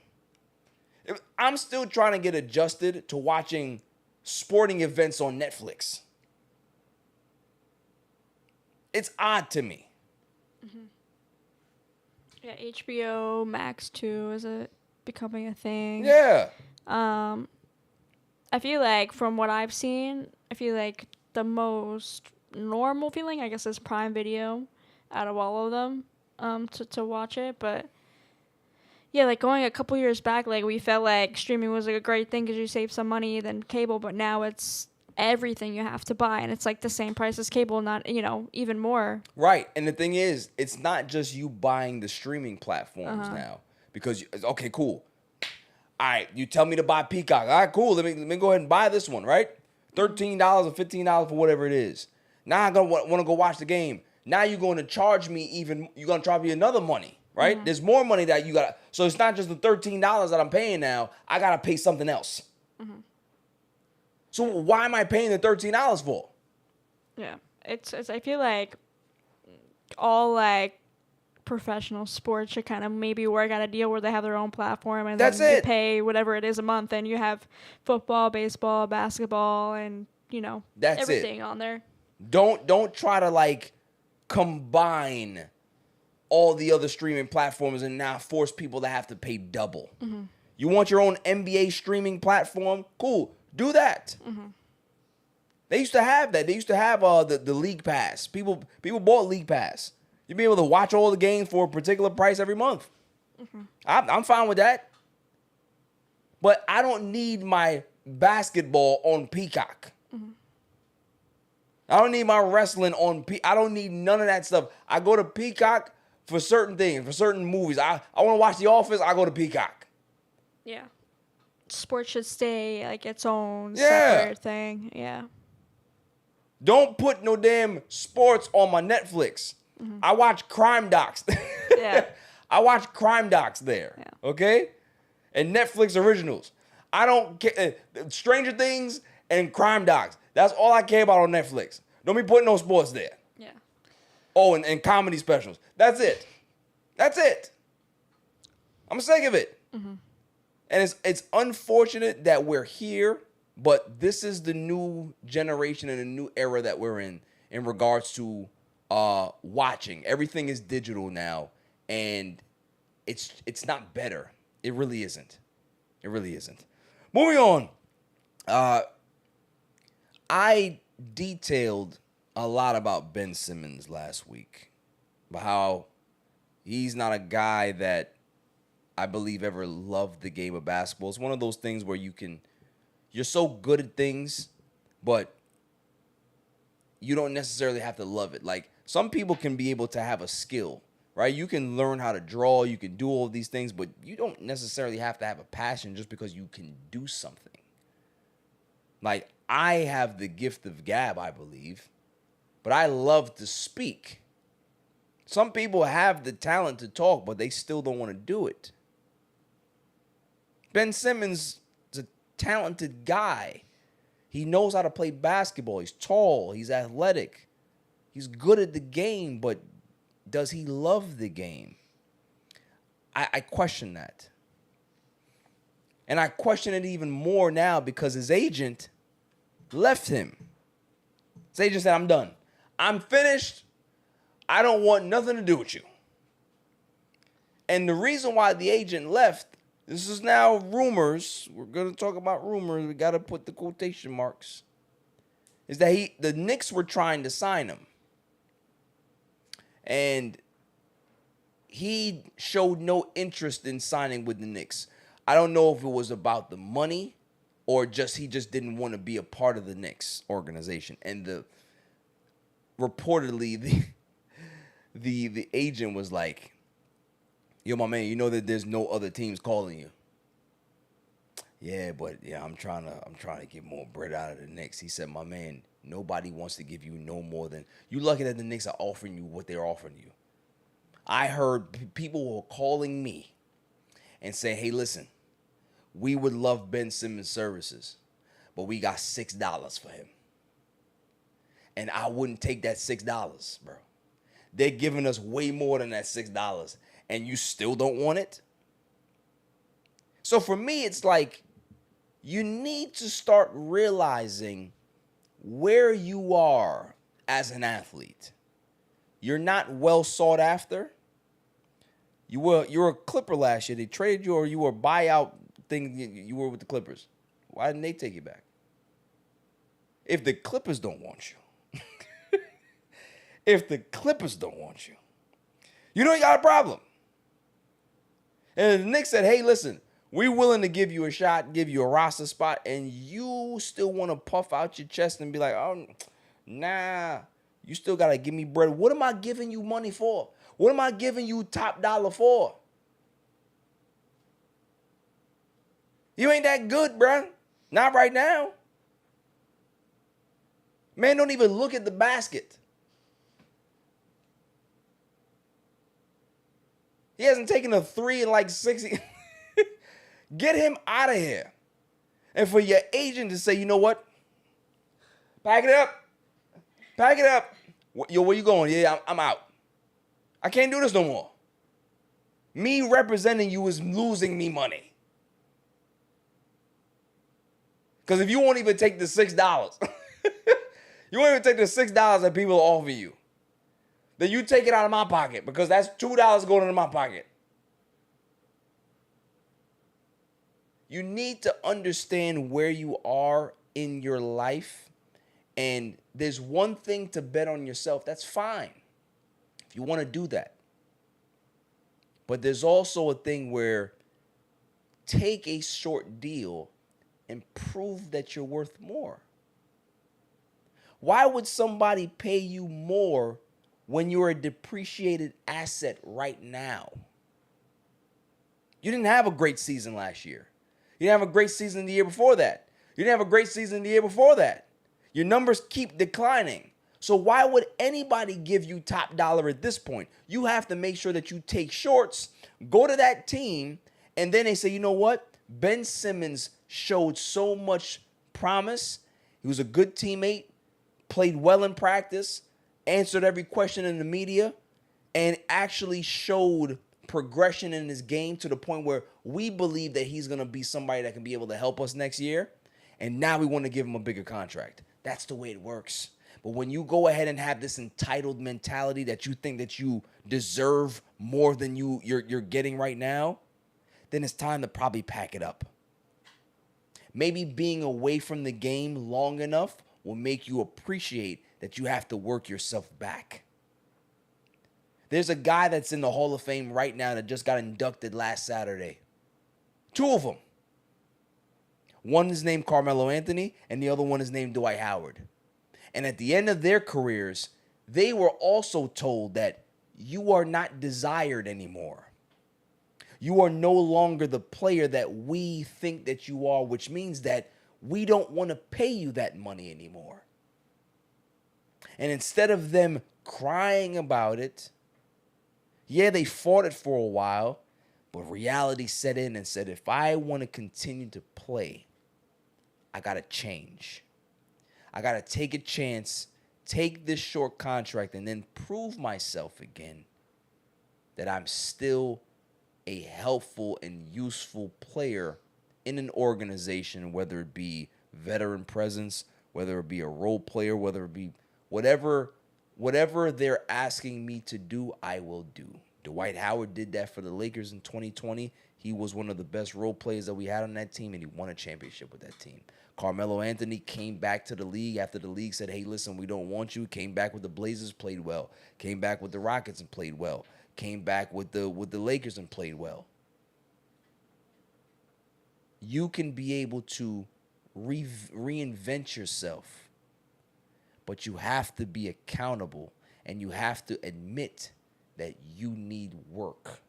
I'm still trying to get adjusted to watching sporting events on Netflix. It's odd to me. Mm-hmm. Yeah, HBO Max 2 is becoming a thing. Yeah. I feel like from what I've seen, I feel like the most normal feeling, I guess, is Prime Video out of all of them, to watch it. But yeah, like going a couple years back, like we felt like streaming was like a great thing because you save some money than cable, but now it's everything you have to buy, and it's like the same price as cable, not, even more. Right. And the thing is, it's not just you buying the streaming platforms now. Because, okay, cool. All right, you tell me to buy Peacock. All right, cool. Let me go ahead and buy this one, right? $13 or $15 for whatever it is. Now I'm going to want to go watch the game. Now you're going to charge me you're going to charge me another money, right? There's more money that you got to, so it's not just the $13 that I'm paying now. I got to pay something else. So why am I paying the $13 for? Yeah, it's I feel like all like professional sports should kind of maybe work out a deal where they have their own platform and That's then you it. pay whatever it is a month, and you have football, baseball, basketball, and That's everything on there. Don't try to like combine all the other streaming platforms and now force people to have to pay double. You want your own NBA streaming platform? Cool. Do that. They used to have that. They used to have the League Pass. People bought League Pass. You'd be able to watch all the games for a particular price every month. I'm fine with that. But I don't need my basketball on Peacock. I don't need my wrestling on I don't need none of that stuff. I go to Peacock for certain things, for certain movies. I want to watch The Office, I go to Peacock. Yeah. Sports should stay like its own Yeah. separate thing. Yeah. Don't put no damn sports on my Netflix. I watch crime docs. Yeah. I watch crime docs there. Yeah. Okay? And Netflix originals. I don't care. Stranger Things and crime docs. That's all I care about on Netflix. Don't be putting no sports there. Yeah. Oh, and comedy specials. That's it. That's it. I'm sick of it. And it's unfortunate that we're here, but this is the new generation and a new era that we're in regards to watching. Everything is digital now, and it's not better. It really isn't. It really isn't. Moving on. I detailed a lot about Ben Simmons last week, about how he's not a guy that I believe ever loved the game of basketball. It's one of those things where you're so good at things, but you don't necessarily have to love it. Like, some people can be able to have a skill, right? You can learn how to draw, you can do all of these things, but you don't necessarily have to have a passion just because you can do something. Like, I have the gift of gab, I believe, but I love to speak. Some people have the talent to talk, but they still don't want to do it. Ben Simmons is a talented guy. He knows how to play basketball. He's tall. He's athletic. He's good at the game, but does he love the game? I question that. And I question it even more now because his agent left him. His agent said, I'm done. I'm finished. I don't want nothing to do with you. And the reason why the agent left, this is now rumors. We're going to talk about rumors. We got to put the quotation marks. Is that the Knicks were trying to sign him. And he showed no interest in signing with the Knicks. I don't know if it was about the money or he just didn't want to be a part of the Knicks organization. And reportedly the agent was like, yo, my man, you know that there's no other teams calling you. Yeah, but I'm trying to get more bread out of the Knicks. He said, my man, nobody wants to give you no more than, you lucky that the Knicks are offering you what they're offering you. I heard people were calling me and saying, hey, listen, we would love Ben Simmons' services, but we got $6 for him. And I wouldn't take that $6, bro. They're giving us way more than that $6, and you still don't want it? So for me, it's like, you need to start realizing where you are as an athlete. You're not well sought after. You were a Clipper last year. They traded you, or you were a buyout thing. You were with the Clippers. Why didn't they take you back? if the Clippers don't want you, if the Clippers don't want you, you know you got a problem. And the Knicks said, hey, listen, we're willing to give you a shot, give you a roster spot, and you still want to puff out your chest and be like, oh, nah, you still got to give me bread. What am I giving you money for? What am I giving you top dollar for? You ain't that good, bruh. Not right now. Man, don't even look at the basket. He hasn't taken a three in like 60. Get him out of here. And for your agent to say, you know what? Pack it up. Pack it up. Yo, where you going? Yeah, I'm out. I can't do this no more. Me representing you is losing me money. Because if you won't even take the $6, you won't even take the $6 that people offer you, then you take it out of my pocket because that's $2 going into my pocket. You need to understand where you are in your life. And there's one thing to bet on yourself. That's fine if you want to do that. But there's also a thing where take a short deal and prove that you're worth more. Why would somebody pay you more when you're a depreciated asset right now? You didn't have a great season last year. You didn't have a great season the year before that. You didn't have a great season the year before that. Your numbers keep declining. So why would anybody give you top dollar at this point? You have to make sure that you take shorts, go to that team, and then they say, you know what? Ben Simmons showed so much promise. He was a good teammate, played well in practice, answered every question in the media, and actually showed progression in his game to the point where we believe that he's going to be somebody that can be able to help us next year. And now we want to give him a bigger contract. That's the way it works. But when you go ahead and have this entitled mentality that you think that you deserve more than you're getting right now, then it's time to probably pack it up. Maybe being away from the game long enough will make you appreciate that you have to work yourself back. There's a guy that's in the Hall of Fame right now that just got inducted last Saturday. Two of them. One is named Carmelo Anthony, and the other one is named Dwight Howard. And at the end of their careers, they were also told that you are not desired anymore. You are no longer the player that we think that you are, which means that we don't want to pay you that money anymore. And instead of them crying about it, yeah, they fought it for a while, but reality set in and said, if I want to continue to play, I got to change. I got to take a chance, take this short contract, and then prove myself again that I'm still a helpful and useful player in an organization, whether it be veteran presence, whether it be a role player, whether it be whatever they're asking me to do, I will do. Dwight Howard did that for the Lakers in 2020. He was one of the best role players that we had on that team, and he won a championship with that team. Carmelo Anthony came back to the league after the league said, hey, listen, we don't want you. Came back with the Blazers, played well. Came back with the Rockets and played well. Came back with the Lakers and played well. You can be able to reinvent yourself, but you have to be accountable, and you have to admit that you need work.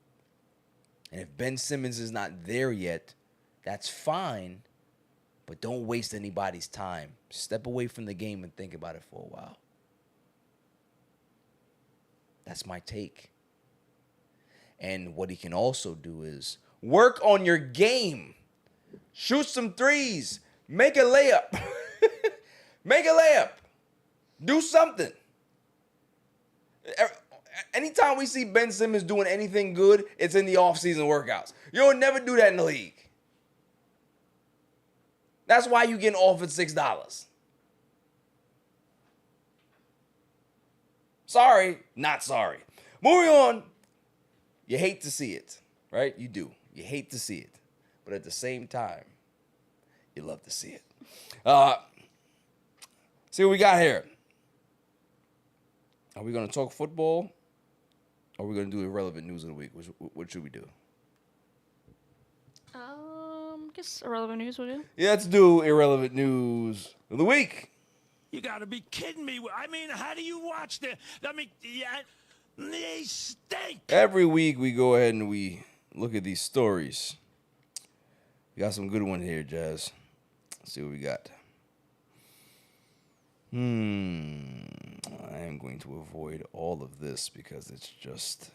And if Ben Simmons is not there yet, that's fine, but don't waste anybody's time. Step away from the game and think about it for a while. That's my take. And what he can also do is work on your game. Shoot some threes. Make a layup. Make a layup. Do something. Anytime we see Ben Simmons doing anything good, it's in the offseason workouts. You'll never do that in the league. That's why you getting offered $6. Sorry, not sorry. Moving on. You hate to see it, right? You do. You hate to see it. But at the same time, you love to see it. See what we got here. Are we going to talk football? Or are we going to do irrelevant news of the week? What should we do? Guess irrelevant news will do. Yeah, let's do irrelevant news of the week. You got to be kidding me. I mean, how do you watch them? I mean, yeah, they stink. Every week we go ahead and we look at these stories. We got some good ones here, Jazz. Let's see what we got. I am going to avoid all of this because it's just...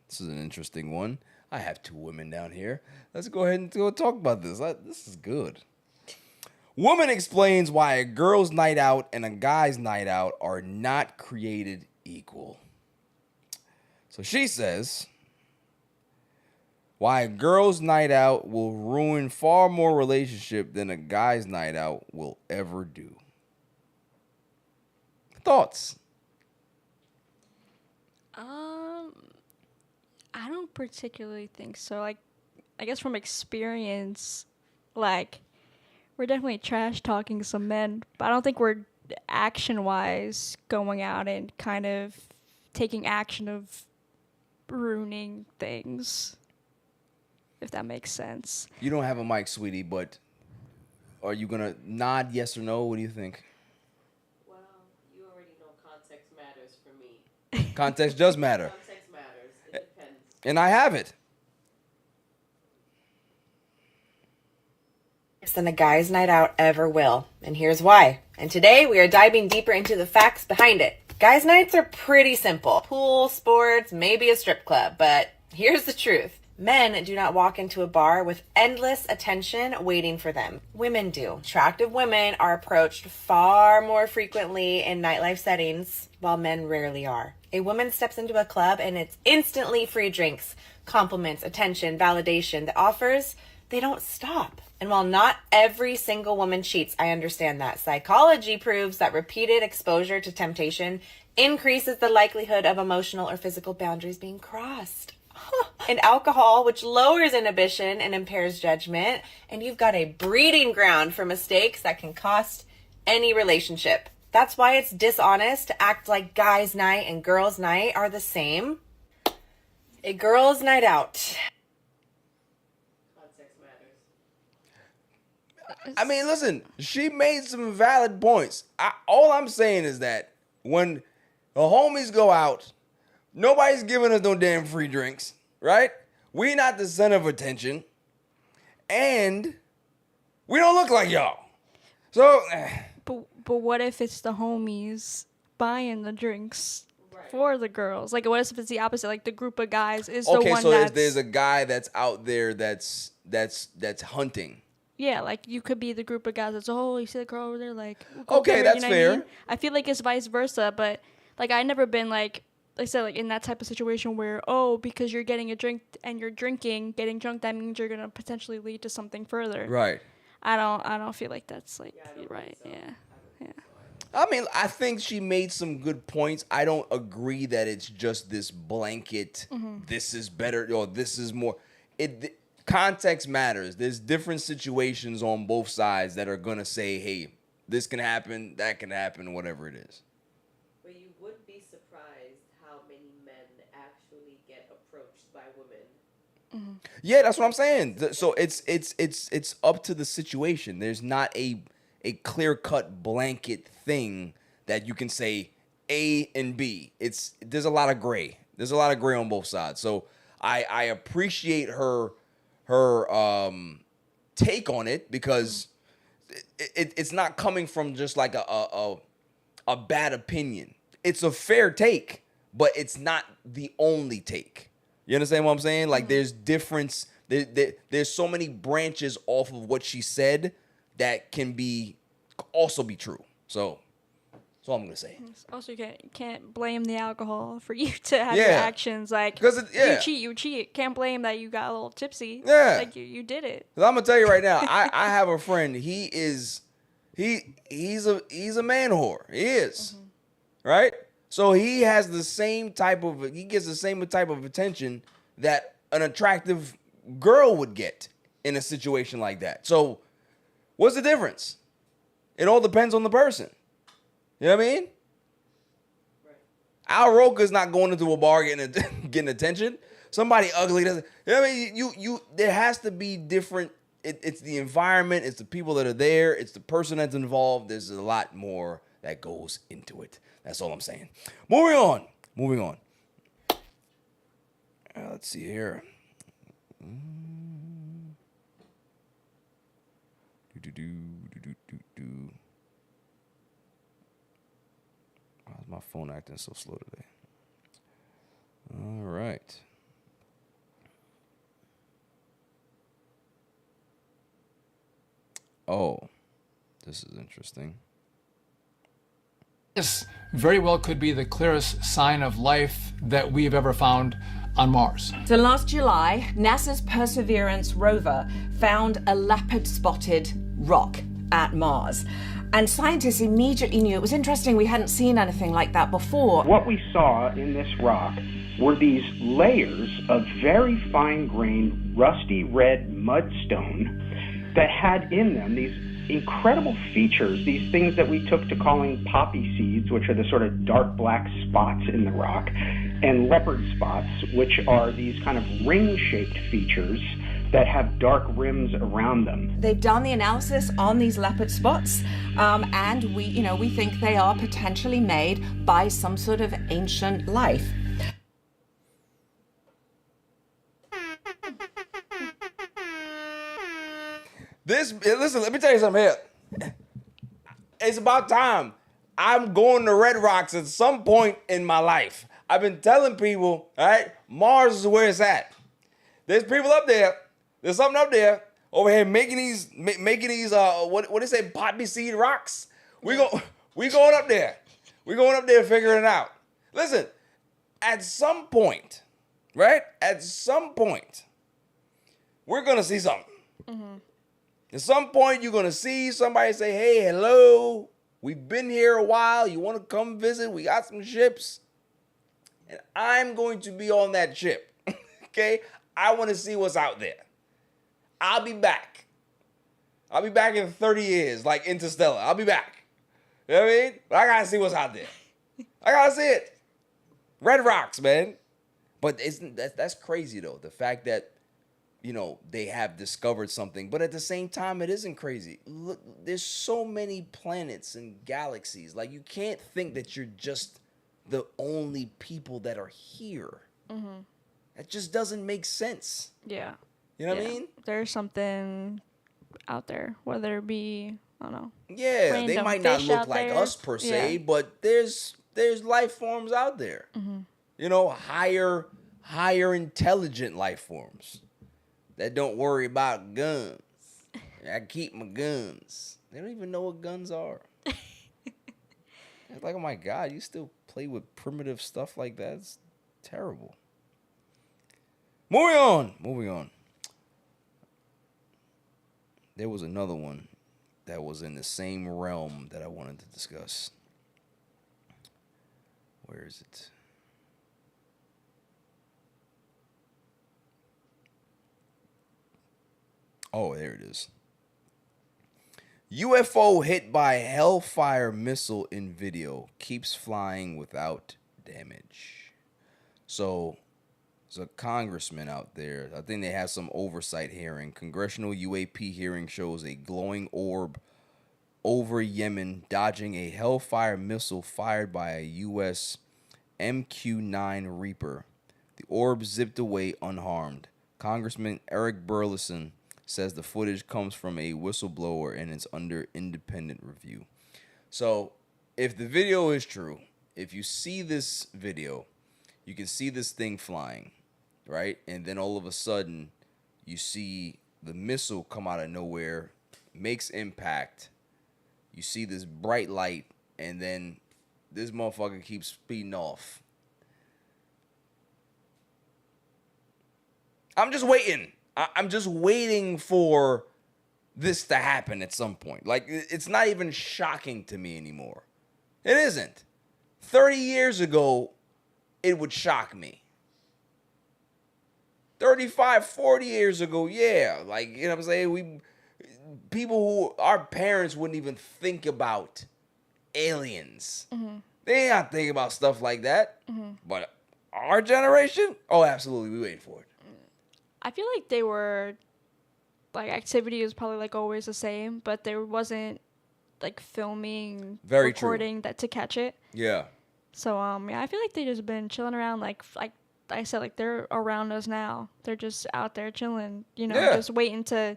this is an interesting one. I have two women down here. Let's go ahead and go talk about this. This is good. Woman explains why a girl's night out and a guy's night out are not created equal. So she says why a girl's night out will ruin far more relationship than a guy's night out will ever do. Thoughts? I don't particularly think so. Like, I guess from experience, like, we're definitely trash talking some men, but I don't think we're action-wise going out and kind of taking action of ruining things, if that makes sense. You don't have a mic, sweetie, but are you going to nod yes or no? What do you think? Well, you already know context matters for me. Context does matter. Context matters. It depends. And I have it. Than a guy's night out ever will. And here's why. And today we are diving deeper into the facts behind it. Guys' nights are pretty simple. Pool, sports, maybe a strip club. But here's the truth. Men do not walk into a bar with endless attention waiting for them. Women do. Attractive women are approached far more frequently in nightlife settings, while men rarely are. A woman steps into a club and it's instantly free drinks, compliments, attention, validation. The offers, they don't stop. And while not every single woman cheats, I understand that. Psychology proves that repeated exposure to temptation increases the likelihood of emotional or physical boundaries being crossed. And alcohol, which lowers inhibition and impairs judgment, and you've got a breeding ground for mistakes that can cost any relationship. That's why it's dishonest to act like guys' night and girls' night are the same. A girls' night out. Context matters. I mean, listen, she made some valid points. All I'm saying is that when the homies go out, nobody's giving us no damn free drinks, right? We not the center of attention, and we don't look like y'all. So, But what if it's the homies buying the drinks for the girls? Like, what if it's the opposite? Like, the group of guys is the one so that's... there's a guy that's out there that's hunting. Yeah, like, you could be the group of guys that's, oh, you see the girl over there? Like, Okay, that's what I fair. mean? I feel like it's vice versa, but, like, I've never been, like I said, like, in that type of situation where, oh, because you're getting a drink and you're drinking, getting drunk, that means you're going to potentially lead to something further. Right. I don't feel like that's, like, right. So. Yeah. I mean, I think she made some good points. I don't agree that it's just this blanket, this is better, or this is more. Context matters. There's different situations on both sides that are going to say, hey, this can happen, that can happen, whatever it is. But you would be surprised how many men actually get approached by women. Yeah, that's what I'm saying. So it's up to the situation. There's not a clear-cut blanket thing that you can say A and B. There's a lot of gray. There's a lot of gray on both sides. So I appreciate her take on it because it's not coming from just like a bad opinion. It's a fair take, but it's not the only take. You understand what I'm saying? Like there's difference. There's so many branches off of what she said that can also be true. So that's all I'm gonna say. Also, you can't blame the alcohol for you to have your actions. Like, you cheat. Can't blame that you got a little tipsy. Yeah. Like, you did it. 'Cause I'm gonna tell you right now, I have a friend. He's a man whore. He is. Right? So he gets the same type of attention that an attractive girl would get in a situation like that. So what's the difference? It all depends on the person. You know what I mean? Al Roker's not going into a bar getting attention. Somebody ugly doesn't. You know what I mean? You there has to be different. It's the environment. It's the people that are there. It's the person that's involved. There's a lot more that goes into it. That's all I'm saying. Moving on. Let's see here. Why is my phone acting so slow today? All right. Oh, this is interesting. This very well could be the clearest sign of life that we've ever found on Mars. So last July, NASA's Perseverance rover found a leopard-spotted rock at Mars. And scientists immediately knew. It was interesting, we hadn't seen anything like that before. What we saw in this rock were these layers of very fine-grained, rusty red mudstone that had in them these incredible features, these things that we took to calling poppy seeds, which are the sort of dark black spots in the rock, and leopard spots, which are these kind of ring-shaped features that have dark rims around them. They've done the analysis on these leopard spots, and we think they are potentially made by some sort of ancient life. Listen, let me tell you something here. It's about time. I'm going to Red Rocks at some point in my life. I've been telling people, all right, Mars is where it's at. There's people up there. There's something up there over here making these what they say, poppy seed rocks. We going up there. We going up there figuring it out. Listen, at some point, right? At some point, we're gonna see something. Mm-hmm. At some point, you're going to see somebody say, hey, hello, we've been here a while. You want to come visit? We got some ships. And I'm going to be on that ship, okay? I want to see what's out there. I'll be back. I'll be back in 30 years, like Interstellar. I'll be back. You know what I mean? But I got to see what's out there. I got to see it. Red Rocks, man. But that's crazy, though, the fact that, they have discovered something, but at the same time, it isn't crazy. Look, there's so many planets and galaxies. Like, you can't think that you're just the only people that are here. Mm-hmm. That just doesn't make sense. Yeah. You know what I mean? There's something out there, whether it be, I don't know. Yeah, they might not look like us per se, but there's life forms out there. Mm-hmm. Higher intelligent life forms. That don't worry about guns. I keep my guns. They don't even know what guns are. It's like, oh my God, you still play with primitive stuff like that? It's terrible. Moving on. There was another one that was in the same realm that I wanted to discuss. Where is it? Oh, there it is. UFO hit by Hellfire missile in video keeps flying without damage. So, there's a congressman out there. I think they have some oversight hearing. Congressional UAP hearing shows a glowing orb over Yemen dodging a Hellfire missile fired by a U.S. MQ-9 Reaper. The orb zipped away unharmed. Congressman Eric Burleson says the footage comes from a whistleblower and it's under independent review. So, if the video is true, if you see this video, you can see this thing flying, right? And then all of a sudden, you see the missile come out of nowhere, makes impact. You see this bright light, and then this motherfucker keeps speeding off. I'm just waiting. I'm just waiting for this to happen at some point. Like, it's not even shocking to me anymore. It isn't. 30 years ago, it would shock me. 35, 40 years ago, yeah. Like, you know what I'm saying? People who our parents wouldn't even think about aliens. They not thinking about stuff like that. But our generation, oh, absolutely, we waiting for it. I feel like they were, like, activity was probably, like, always the same, but there wasn't, like, filming, recording that to catch it. Yeah. So, yeah, I feel like they just been chilling around, like I said, like, they're around us now. They're just out there chilling, you know, just waiting to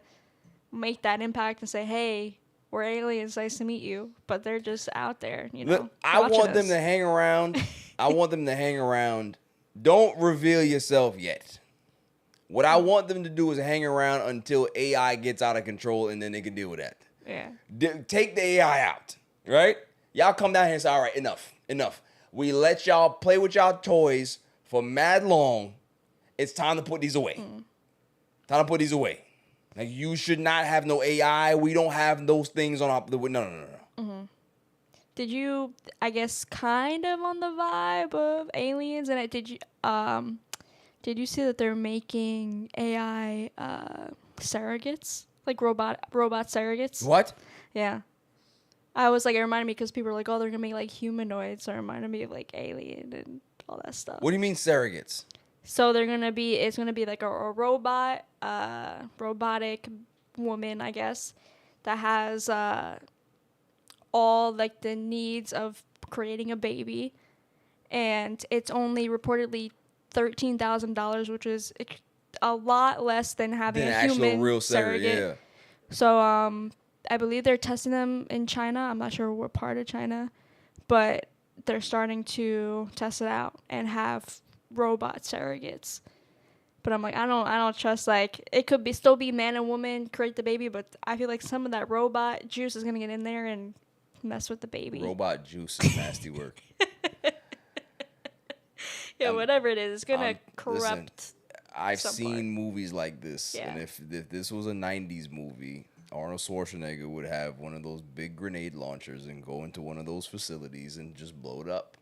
make that impact and say, hey, we're aliens, nice to meet you. But they're just out there, you know. Look, I want them to hang around. I want them to hang around. Don't reveal yourself yet. What I want them to do is hang around until AI gets out of control, and then they can deal with that. Yeah. Take the AI out, right? Y'all come down here and say, all right, enough. We let y'all play with y'all toys for mad long. It's time to put these away. Time to put these away. Like, you should not have no AI. We don't have those things on our... No. Did you, I guess, kind of on the vibe of aliens? And did you see that they're making AI surrogates? Like robot surrogates? What? Yeah. I was like, it reminded me because people were like, oh, they're going to make like humanoids. So it reminded me of like Alien and all that stuff. What do you mean surrogates? So it's going to be like a robot, robotic woman, I guess, that has all like the needs of creating a baby. And it's only reportedly $13,000, which is a lot less than having a human real surrogate. Yeah. So I believe they're testing them in China. I'm not sure what part of China, but they're starting to test it out and have robot surrogates. But I'm like, I don't trust, like, it could still be man and woman create the baby, but I feel like some of that robot juice is gonna get in there and mess with the baby. Robot juice is nasty work. Yeah, whatever it is, it's gonna corrupt. Listen, I've seen movies like this, and if this was a 90s movie, Arnold Schwarzenegger would have one of those big grenade launchers and go into one of those facilities and just blow it up.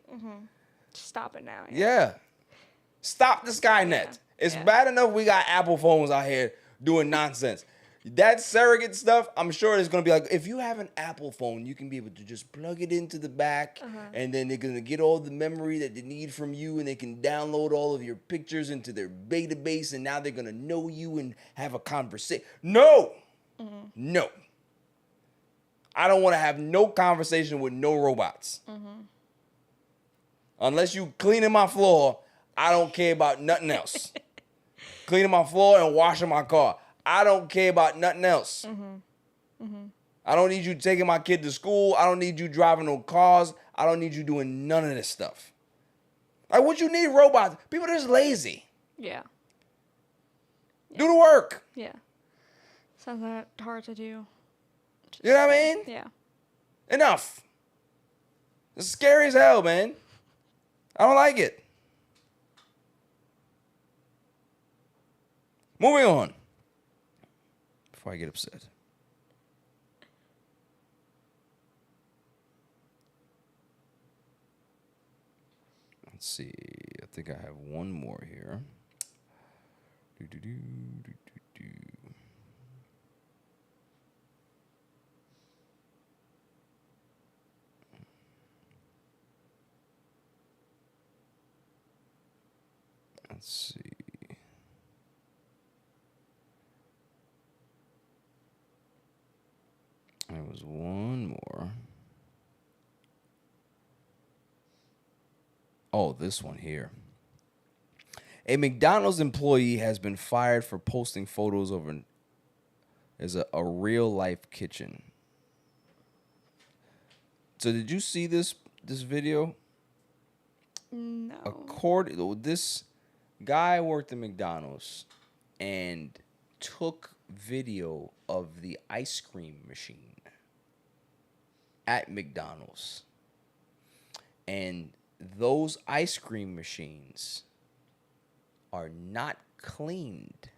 Stop it now. Yeah. Stop the Skynet. It's bad enough we got Apple phones out here doing nonsense. That surrogate stuff, I'm sure it's going to be like, if you have an Apple phone, you can be able to just plug it into the back, and then they're going to get all the memory that they need from you, and they can download all of your pictures into their database, and now they're going to know you and have a conversation. No! No. I don't want to have no conversation with no robots. Unless you cleaning my floor, I don't care about nothing else. Cleaning my floor and washing my car. I don't care about nothing else. I don't need you taking my kid to school. I don't need you driving no cars. I don't need you doing none of this stuff. Like, what you need robots? People are just lazy. Yeah. Do the work. Yeah. Sounds not hard to do. You know what I mean? Yeah. Enough. It's scary as hell, man. I don't like it. Moving on. Before I get upset. Let's see. I think I have one more here. Let's see. There was one more. Oh, this one here. A McDonald's employee has been fired for posting photos of a real-life kitchen. So did you see this video? No. This guy worked at McDonald's and took video of the ice cream machine at McDonald's. And those ice cream machines are not cleaned.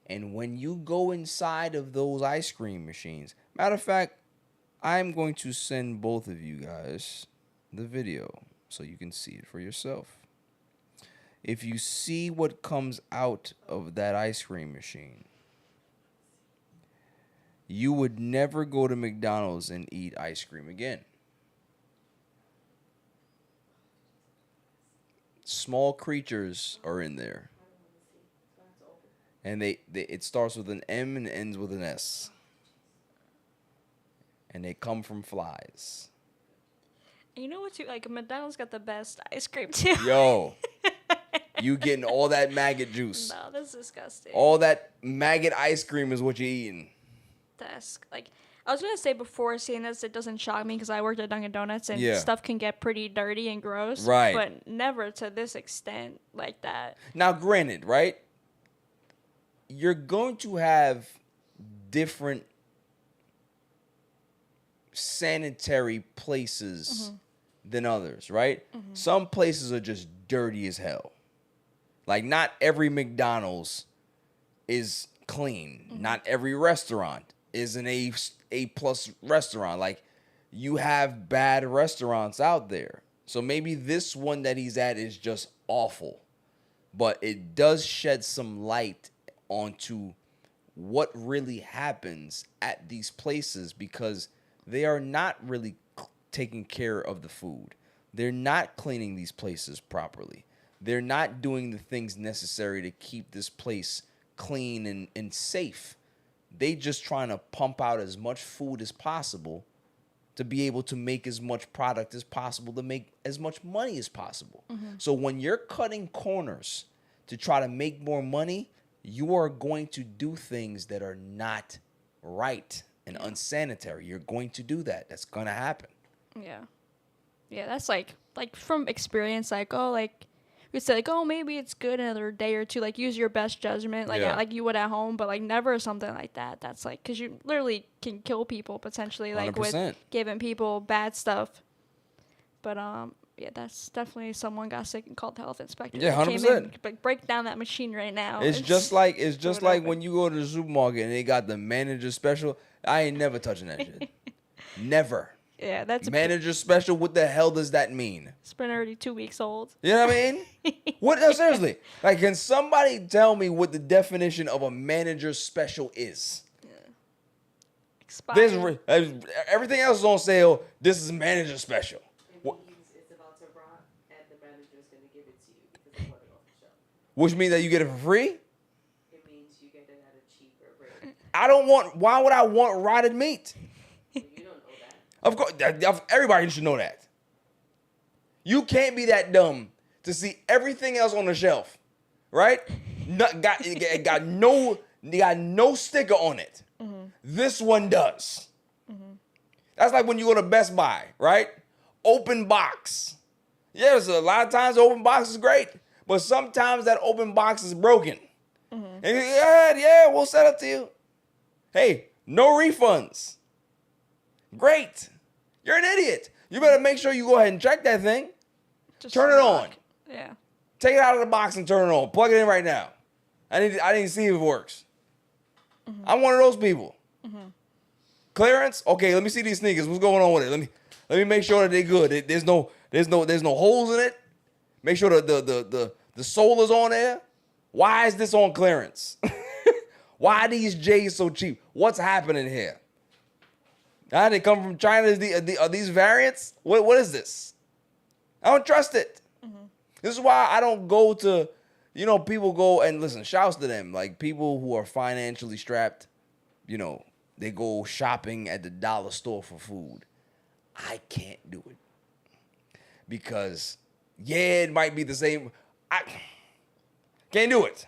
And when you go inside of those ice cream machines, matter of fact, I'm going to send both of you guys the video so you can see it for yourself. If you see what comes out of that ice cream machine, you would never go to McDonald's and eat ice cream again. Small creatures are in there. And it starts with an M and ends with an S. And they come from flies. You know what, too? Like, McDonald's got the best ice cream, too. Yo, you getting all that maggot juice. No, that's disgusting. All that maggot ice cream is what you're eating. That's, like, I was going to say before seeing this, it doesn't shock me because I worked at Dunkin' Donuts and stuff can get pretty dirty and gross. Right. But never to this extent like that. Now, granted, right? You're going to have different sanitary places than others, right? Some places are just dirty as hell. Like, not every McDonald's is clean. Not every restaurant is an A plus restaurant. Like, you have bad restaurants out there. So maybe this one that he's at is just awful. But it does shed some light onto what really happens at these places because they are not really taking care of the food. They're not cleaning these places properly. They're not doing the things necessary to keep this place clean and safe. They just trying to pump out as much food as possible to be able to make as much product as possible to make as much money as possible. So when you're cutting corners to try to make more money, you are going to do things that are not right and unsanitary. You're going to do that. That's going to happen. Yeah. Yeah, that's like from experience, like, oh, like, we say, like, oh, maybe it's good another day or two. Like, use your best judgment, like, like you would at home, but, like, never something like that. That's, like, because you literally can kill people, potentially, like, 100%. with giving people bad stuff. But, yeah, that's definitely someone got sick and called the health inspector. Yeah, They came 100%. in, like, break down that machine right now. It's just like when you go to the supermarket and they got the manager special. I ain't never touching that shit. Never. Yeah, that's Manager special, what the hell does that mean? It's been already 2 weeks old. You know what I mean? What? No, seriously. Like, can somebody tell me what the definition of a manager special is? Expired. Everything else is on sale. This is manager special. It means it's about to rot and the manager's going to give it to you because they want it off the shelf. Which means that you get it for free? It means you get it at a cheaper rate. Why would I want rotted meat? You don't know that. Of course, everybody should know that. You can't be that dumb to see everything else on the shelf, right? It got no sticker on it. This one does. That's like when you go to Best Buy, right? Open box. Yes, a lot of times open box is great, but sometimes that open box is broken. And yeah, we'll sell it to you. Hey, no refunds. Great. You're an idiot. You better make sure you go ahead and check that thing. Just Turn it on. Yeah. Take it out of the box and turn it on. Plug it in right now. I need to see if it works. I'm one of those people. Clearance? Okay, let me see these sneakers. What's going on with it? Let me make sure that they're good. There's no holes in it. Make sure the sole is on there. Why is this on clearance? Why are these J's so cheap? What's happening here? They come from China. Are these variants? What is this? I don't trust it. This is why I don't go to, people go and listen, shouts to them. Like people who are financially strapped, they go shopping at the dollar store for food. I can't do it. Because, it might be the same. I can't do it.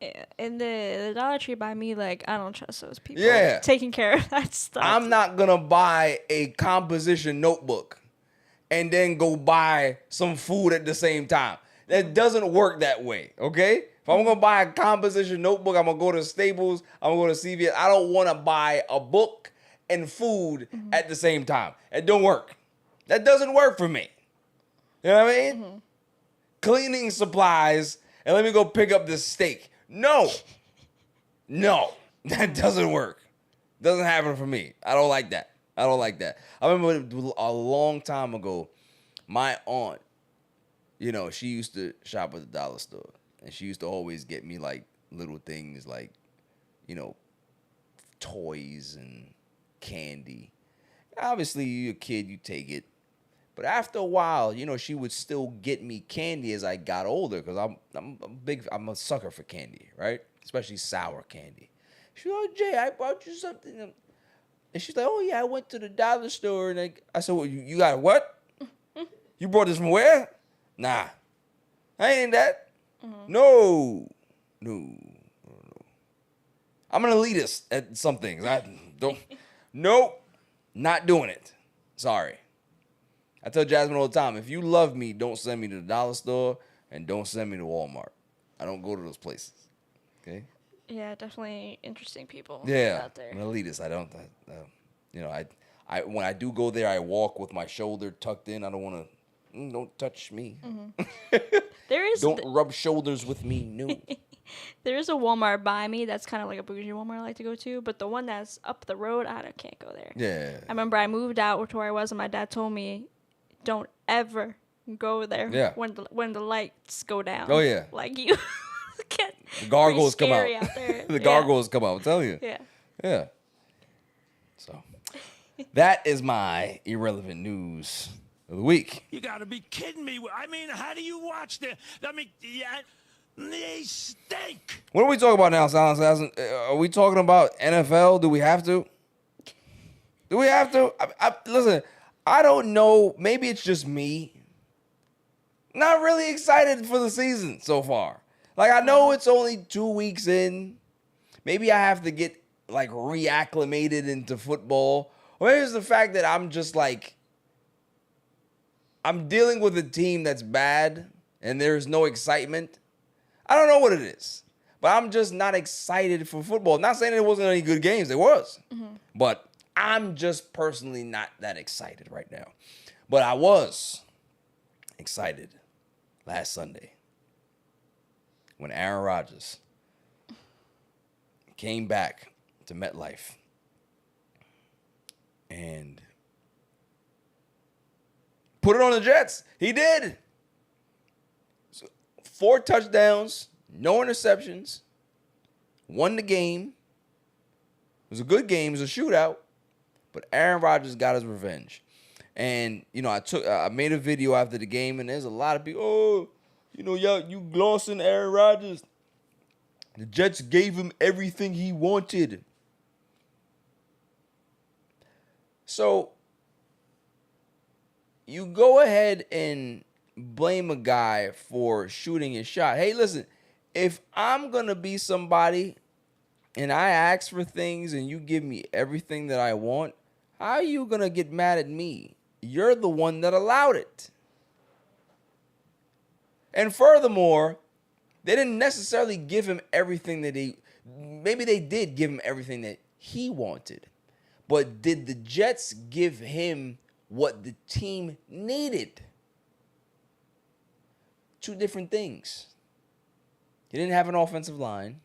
Yeah, and the Dollar Tree by me, like, I don't trust those people. Yeah. Taking care of that stuff. I'm not going to buy a composition notebook and then go buy some food at the same time. That doesn't work that way, okay? If I'm going to buy a composition notebook, I'm going to go to Staples, I'm going to go to CVS. I don't want to buy a book and food at the same time. It don't work. That doesn't work for me. You know what I mean? Cleaning supplies, and let me go pick up this steak. No, that doesn't work. Doesn't happen for me. I don't like that. I remember a long time ago, my aunt, she used to shop at the dollar store. And she used to always get me, like, little things like, toys and candy. Obviously, you're a kid, you take it. But after a while, you know, she would still get me candy as I got older because I'm a sucker for candy, right? Especially sour candy. She's like, oh, Jay, I bought you something. And she's like, oh, yeah, I went to the dollar store. And I said, well, you got what? You brought this from where? Nah, I ain't that. No. I'm an elitist at some things. Nope, not doing it. Sorry. I tell Jasmine all the time, if you love me, don't send me to the dollar store and don't send me to Walmart. I don't go to those places. Okay? Yeah, definitely interesting people Yeah, out there. I'm an elitist. I don't, I when I do go there, I walk with my shoulder tucked in. I don't want to, don't touch me. Don't rub shoulders with me, no. There is a Walmart by me that's kind of like a bougie Walmart I like to go to, but the one that's up the road, I can't go there. Yeah. I remember I moved out to where I was, and my dad told me, don't ever go there when the lights go down. Oh, yeah. Like, you get The gargoyles come out. out there. The gargoyles come out, I'm telling you. Yeah. Yeah. So, that is my irrelevant news of the week. You gotta be kidding me. I mean, how do you watch the... I mean, yeah, they stink. What are we talking about now, Silence Assassin? Are we talking about NFL? Do we have to? Do we have to? Listen, I don't know. Maybe it's just me. Not really excited for the season so far. Like, I know it's only 2 weeks in. Maybe I have to get, like, reacclimated into football. Or maybe it's the fact that I'm just, like, I'm dealing with a team that's bad and there's no excitement. I don't know what it is. But I'm just not excited for football. Not saying there wasn't any good games. There was. But I'm just personally not that excited right now. But I was excited last Sunday when Aaron Rodgers came back to MetLife and put it on the Jets. He did. 4 touchdowns, no interceptions, won the game. It was a good game. It was a shootout. But Aaron Rodgers got his revenge. And, you know, I made a video after the game, and there's a lot of people, oh, you know, you glossing Aaron Rodgers. The Jets gave him everything he wanted. So, you go ahead and blame a guy for shooting his shot. Hey, listen, if I'm going to be somebody and I ask for things and you give me everything that I want, how are you going to get mad at me? You're the one that allowed it. And furthermore, they didn't necessarily give him everything that maybe they did give him everything that he wanted. But did the Jets give him what the team needed? 2 different things. He didn't have an offensive line.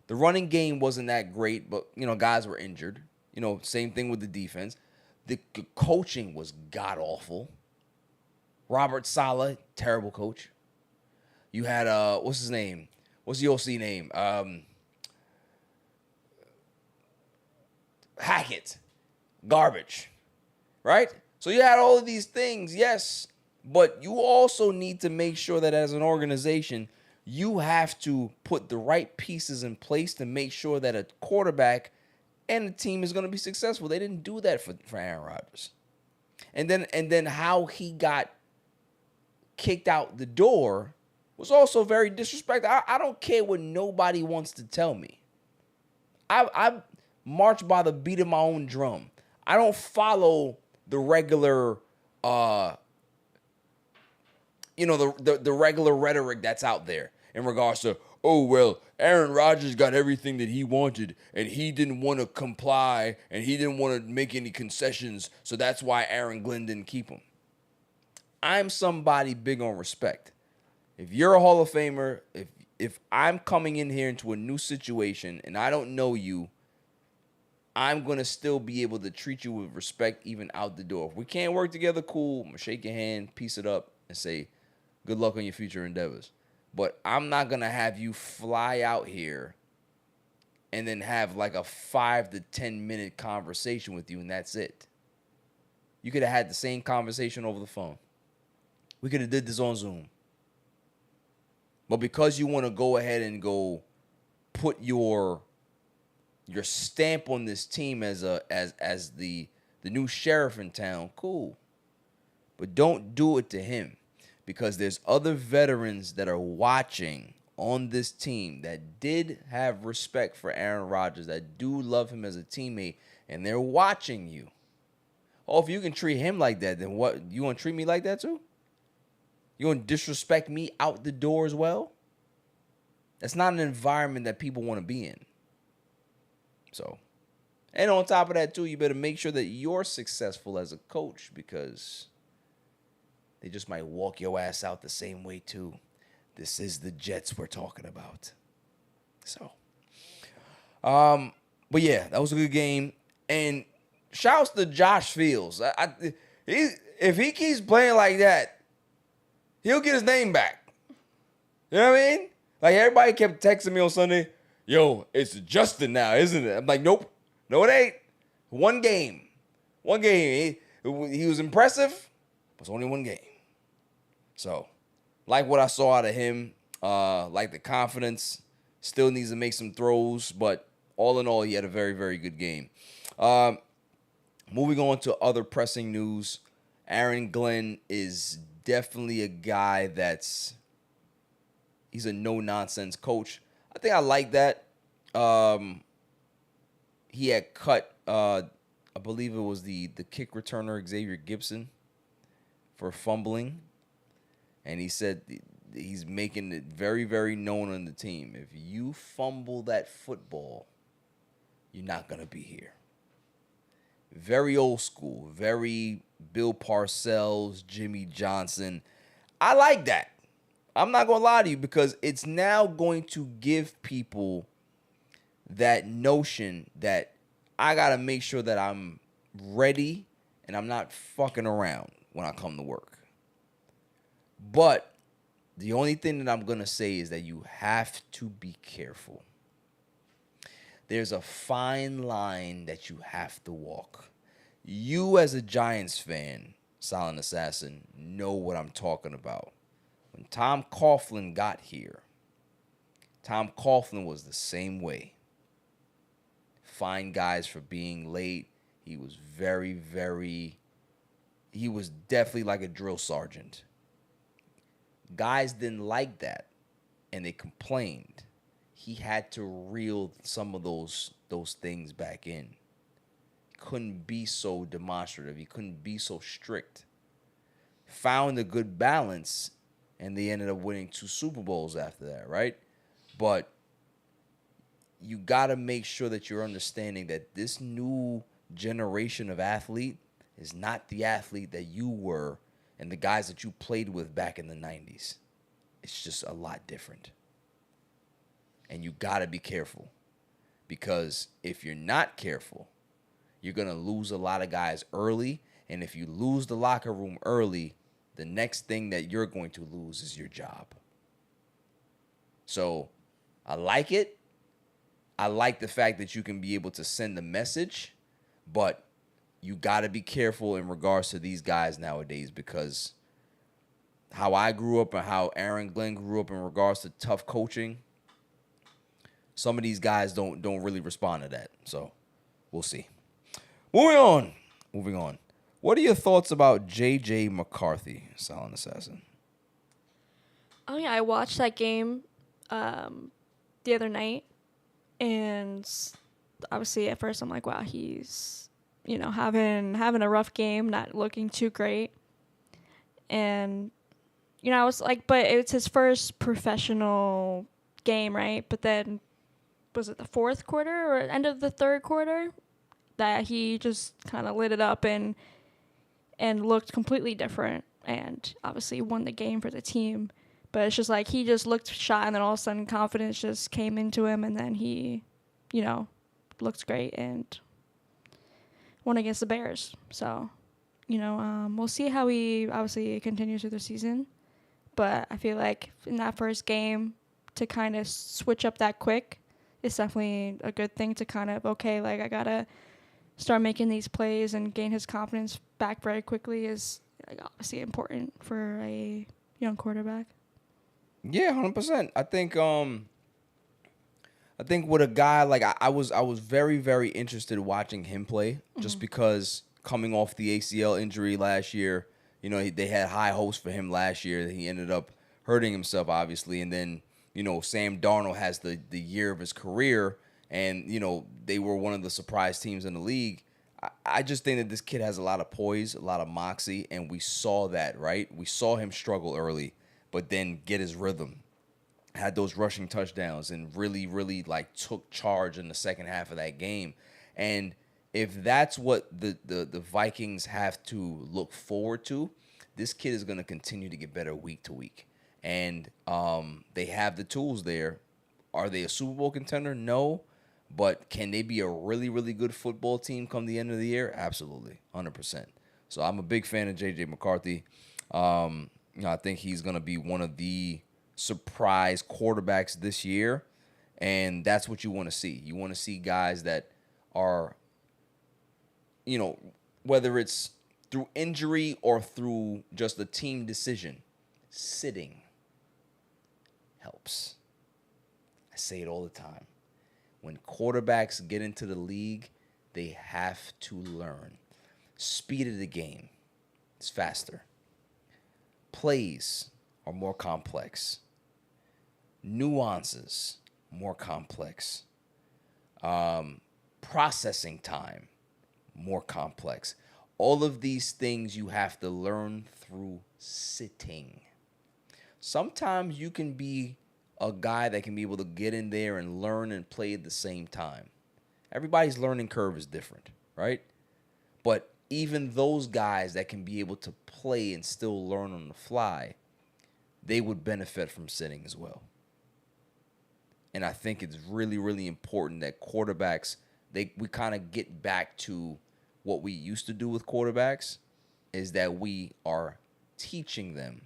The running game wasn't that great, but, you know, guys were injured. You know, same thing with the defense. The coaching was god-awful. Robert Saleh, terrible coach. You had, what's his name? What's the OC name? Hackett. Garbage. Right? So you had all of these things, yes. But you also need to make sure that as an organization, you have to put the right pieces in place to make sure that a quarterback and the team is going to be successful. They didn't do that for Aaron Rodgers. And then how he got kicked out the door was also very disrespectful. I don't care what nobody wants to tell me. I march by the beat of my own drum. I don't follow the regular the regular rhetoric that's out there in regards to, oh, well, Aaron Rodgers got everything that he wanted, and he didn't want to comply, and he didn't want to make any concessions, so that's why Aaron Glenn didn't keep him. I'm somebody big on respect. If you're a Hall of Famer, if I'm coming in here into a new situation and I don't know you, I'm going to still be able to treat you with respect even out the door. If we can't work together, cool. I'm going to shake your hand, piece it up, and say, good luck on your future endeavors. But I'm not going to have you fly out here and then have like a 5 to 10 minute conversation with you, and that's it. You could have had the same conversation over the phone. We could have did this on Zoom. But because you want to go ahead and go put your stamp on this team as the new sheriff in town, cool. But don't do it to him, because there's other veterans that are watching on this team that did have respect for Aaron Rodgers, that do love him as a teammate, and they're watching you. Oh, if you can treat him like that, then what? You want to treat me like that too? You want to disrespect me out the door as well? That's not an environment that people want to be in. So, and on top of that too, you better make sure that you're successful as a coach, because they just might walk your ass out the same way too. This is the Jets we're talking about. So, but yeah, that was a good game. And shouts to Josh Fields. If he keeps playing like that, he'll get his name back. You know what I mean? Like, everybody kept texting me on Sunday, yo, it's Justin now, isn't it? I'm like, nope. No, it ain't. One game. He was impressive, but it's only one game. So, like what I saw out of him, like the confidence, still needs to make some throws, but all in all, he had a very, very good game. Moving on to other pressing news, Aaron Glenn is definitely a guy he's a no-nonsense coach. I think I like that. He had cut, I believe it was the kick returner, Xavier Gibson, for fumbling. And he said he's making it very, very known on the team. If you fumble that football, you're not going to be here. Very old school, very Bill Parcells, Jimmy Johnson. I like that. I'm not going to lie to you, because it's now going to give people that notion that I got to make sure that I'm ready and I'm not fucking around when I come to work. But the only thing that I'm going to say is that you have to be careful. There's a fine line that you have to walk. You, as a Giants fan, Silent Assassin, know what I'm talking about. When Tom Coughlin got here, Tom Coughlin was the same way. Fine guys for being late. He was he was definitely like a drill sergeant. Guys didn't like that, and they complained. He had to reel some of those things back in. He couldn't be so demonstrative. He couldn't be so strict. Found a good balance, and they ended up winning 2 Super Bowls after that, right? But you got to make sure that you're understanding that this new generation of athlete is not the athlete that you were and the guys that you played with back in the 90s. It's just a lot different. And you got to be careful, because if you're not careful, you're going to lose a lot of guys early. And if you lose the locker room early, the next thing that you're going to lose is your job. So I like it. I like the fact that you can be able to send a message, but you got to be careful in regards to these guys nowadays, because how I grew up and how Aaron Glenn grew up in regards to tough coaching, some of these guys don't really respond to that. So we'll see. Moving on. What are your thoughts about J.J. McCarthy, Silent Assassin? Oh, yeah, I watched that game the other night, and obviously at first I'm like, wow, he's, having a rough game, not looking too great. And, I was like, but it's his first professional game, right? But then, was it the fourth quarter or end of the third quarter that he just kind of lit it up and looked completely different, and obviously won the game for the team. But it's just like he just looked shy, and then all of a sudden confidence just came into him, and then he, looked great and won against the Bears. So, we'll see how he obviously continues through the season. But I feel like in that first game, to kind of switch up that quick it's definitely a good thing to kind of, okay, like I gotta start making these plays and gain his confidence back very quickly is like, obviously important for a young quarterback. Yeah, 100%. I think with a guy like I was very, very interested in watching him play just because coming off the ACL injury last year, you know, they had high hopes for him last year. He ended up hurting himself, obviously, and then, you know, Sam Darnold has the year of his career, and, you know, they were one of the surprise teams in the league. I just think that this kid has a lot of poise, a lot of moxie, and we saw that, right? We saw him struggle early, but then get his rhythm. Had those rushing touchdowns and really, really like took charge in the second half of that game. And if that's what the Vikings have to look forward to, this kid is going to continue to get better week to week. And they have the tools there. Are they a Super Bowl contender? No. But can they be a really, really good football team come the end of the year? Absolutely, 100%. So I'm a big fan of J.J. McCarthy. You know, I think he's going to be one of the surprise quarterbacks this year, and that's what you want to see. You want to see guys that are, you know, whether it's through injury or through just a team decision, sitting helps. I say it all the time. When quarterbacks get into the league, they have to learn. Speed of the game is faster. Plays are more complex. Nuances, more complex. Processing time, more complex. All of these things you have to learn through sitting. Sometimes you can be a guy that can be able to get in there and learn and play at the same time. Everybody's learning curve is different, right? But even those guys that can be able to play and still learn on the fly, they would benefit from sitting as well. And I think it's really, really important that quarterbacks, we kind of get back to what we used to do with quarterbacks, is that we are teaching them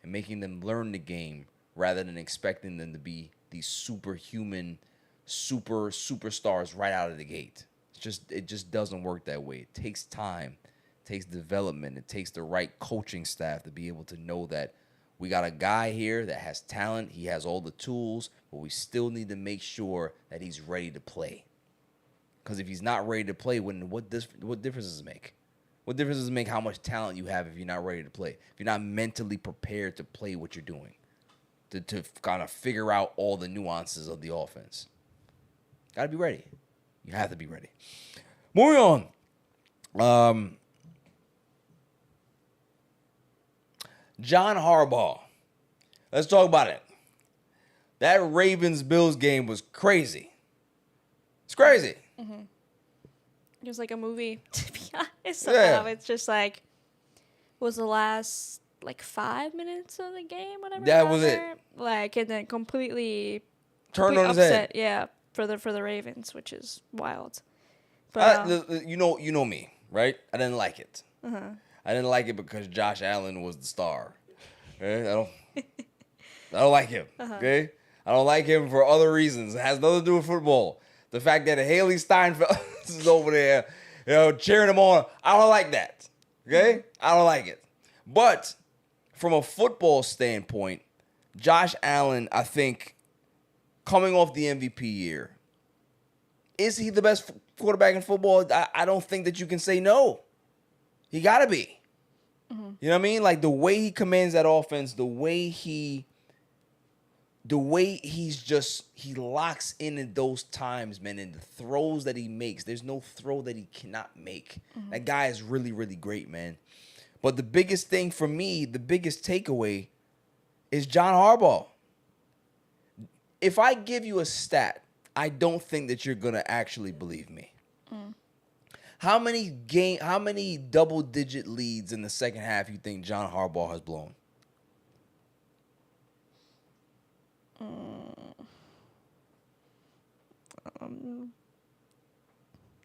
and making them learn the game rather than expecting them to be these superhuman, superstars right out of the gate. It just doesn't work that way. It takes time, it takes development, it takes the right coaching staff to be able to know that we got a guy here that has talent, he has all the tools, but we still need to make sure that he's ready to play. Because if he's not ready to play, what difference does it make? What difference does it make how much talent you have if you're not ready to play? If you're not mentally prepared to play what you're doing, to kind of figure out all the nuances of the offense. Got to be ready. You have to be ready. Moving on. John Harbaugh. Let's talk about it. That Ravens-Bills game was crazy. It's crazy. Mm-hmm. It was like a movie, to be honest. Yeah. It's just like, was the last, 5 minutes of the game, whatever. That was it. Like, and then completely Turned on his upset, head. yeah, for the Ravens, which is wild. But you know me, right? I didn't like it. uh-huh. I didn't like it because Josh Allen was the star. Okay? I don't like him. Okay? I don't like him for other reasons. It has nothing to do with football. The fact that Haley Steinfeld is over there, cheering him on, I don't like that. Okay? I don't like it. But from a football standpoint, Josh Allen, I think, coming off the MVP year, is he the best quarterback in football? I don't think that you can say no. He got to be. Mm-hmm. You know what I mean? Like the way he commands that offense, the way he locks in at those times, man, and the throws that he makes. There's no throw that he cannot make. Mm-hmm. That guy is really, really great, man. But the biggest thing for me, the biggest takeaway is John Harbaugh. If I give you a stat, I don't think that you're going to actually believe me. Mm. How many double-digit leads in the second half you think John Harbaugh has blown?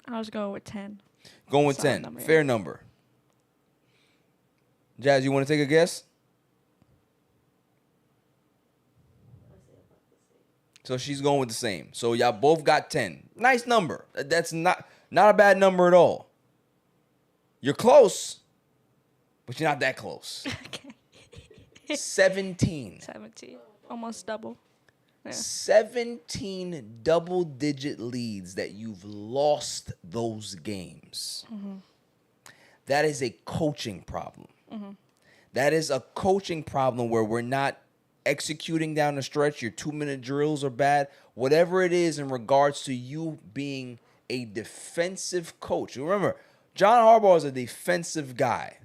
I was going with 10. Going with 10. Number, fair number. Jazz, you want to take a guess? So she's going with the same. So y'all both got 10. Nice number. That's not a bad number at all. You're close, but you're not that close. Okay. 17. 17. Almost double. Yeah. 17 double-digit leads that you've lost those games. Mm-hmm. That is a coaching problem. Mm-hmm. That is a coaching problem where we're not executing down the stretch. Your 2-minute drills are bad. Whatever it is in regards to you being a defensive coach. Remember, John Harbaugh is a defensive guy.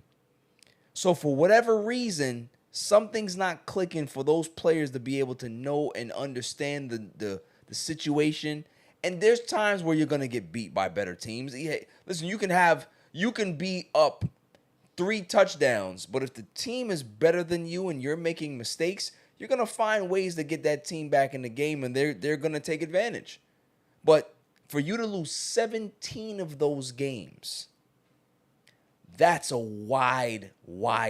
So for whatever reason, something's not clicking for those players to be able to know and understand the situation. And there's times where you're going to get beat by better teams. Listen, you can be up 3 touchdowns, but if the team is better than you and you're making mistakes, you're going to find ways to get that team back in the game, and they're going to take advantage. But for you to lose 17 of those games, that's a wide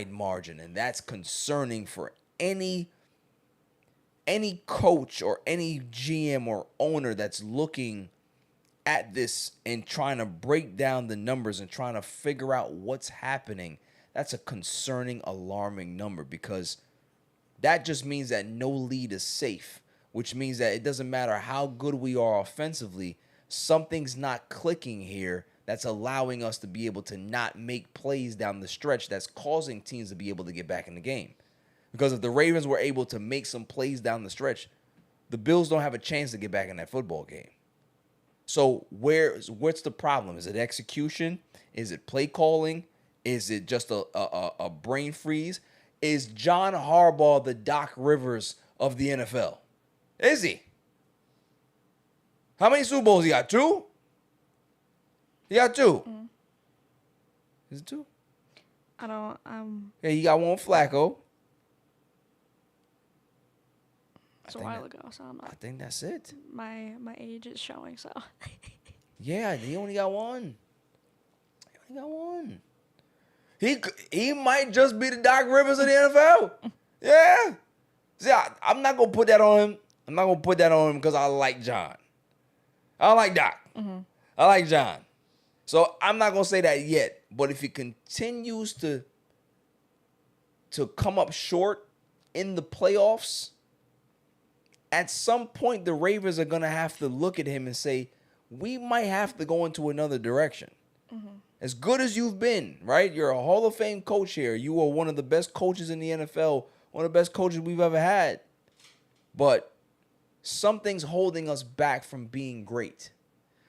margin, and that's concerning for any coach or any GM or owner that's looking at this and trying to break down the numbers and trying to figure out what's happening. That's a concerning, alarming number, because that just means that no lead is safe, which means that it doesn't matter how good we are offensively, something's not clicking here that's allowing us to be able to not make plays down the stretch that's causing teams to be able to get back in the game. Because if the Ravens were able to make some plays down the stretch, the Bills don't have a chance to get back in that football game. So what's the problem? Is it execution? Is it play calling? Is it just a brain freeze? Is John Harbaugh the Doc Rivers of the NFL? Is he? How many Super Bowls he got? 2? He got 2. Mm-hmm. Is it 2? I don't. Yeah, he got one with Flacco. It's a while ago, so I'm not. I think that's it. My age is showing, so. Yeah, he only got one. He only got one. He might just be the Doc Rivers of the NFL. Yeah. See, I'm not gonna put that on him. I'm not gonna put that on him because I like John. I like Doc. Mm-hmm. I like John. So I'm not gonna say that yet. But if he continues to come up short in the playoffs, at some point the Ravens are gonna have to look at him and say, we might have to go into another direction. Mm-hmm. As good as you've been, right? You're a Hall of Fame coach here. You are one of the best coaches in the NFL, one of the best coaches we've ever had. But something's holding us back from being great.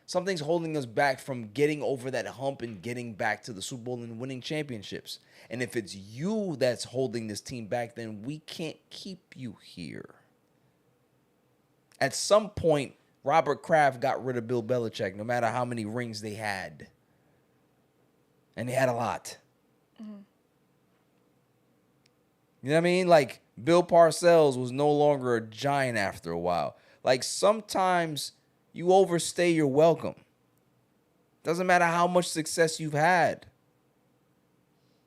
Something's holding us back from getting over that hump and getting back to the Super Bowl and winning championships. And if it's you that's holding this team back, then we can't keep you here. At some point, Robert Kraft got rid of Bill Belichick, no matter how many rings they had. And they had a lot. Mm-hmm. You know what I mean? Like, Bill Parcells was no longer a giant after a while. Like, sometimes you overstay your welcome. Doesn't matter how much success you've had.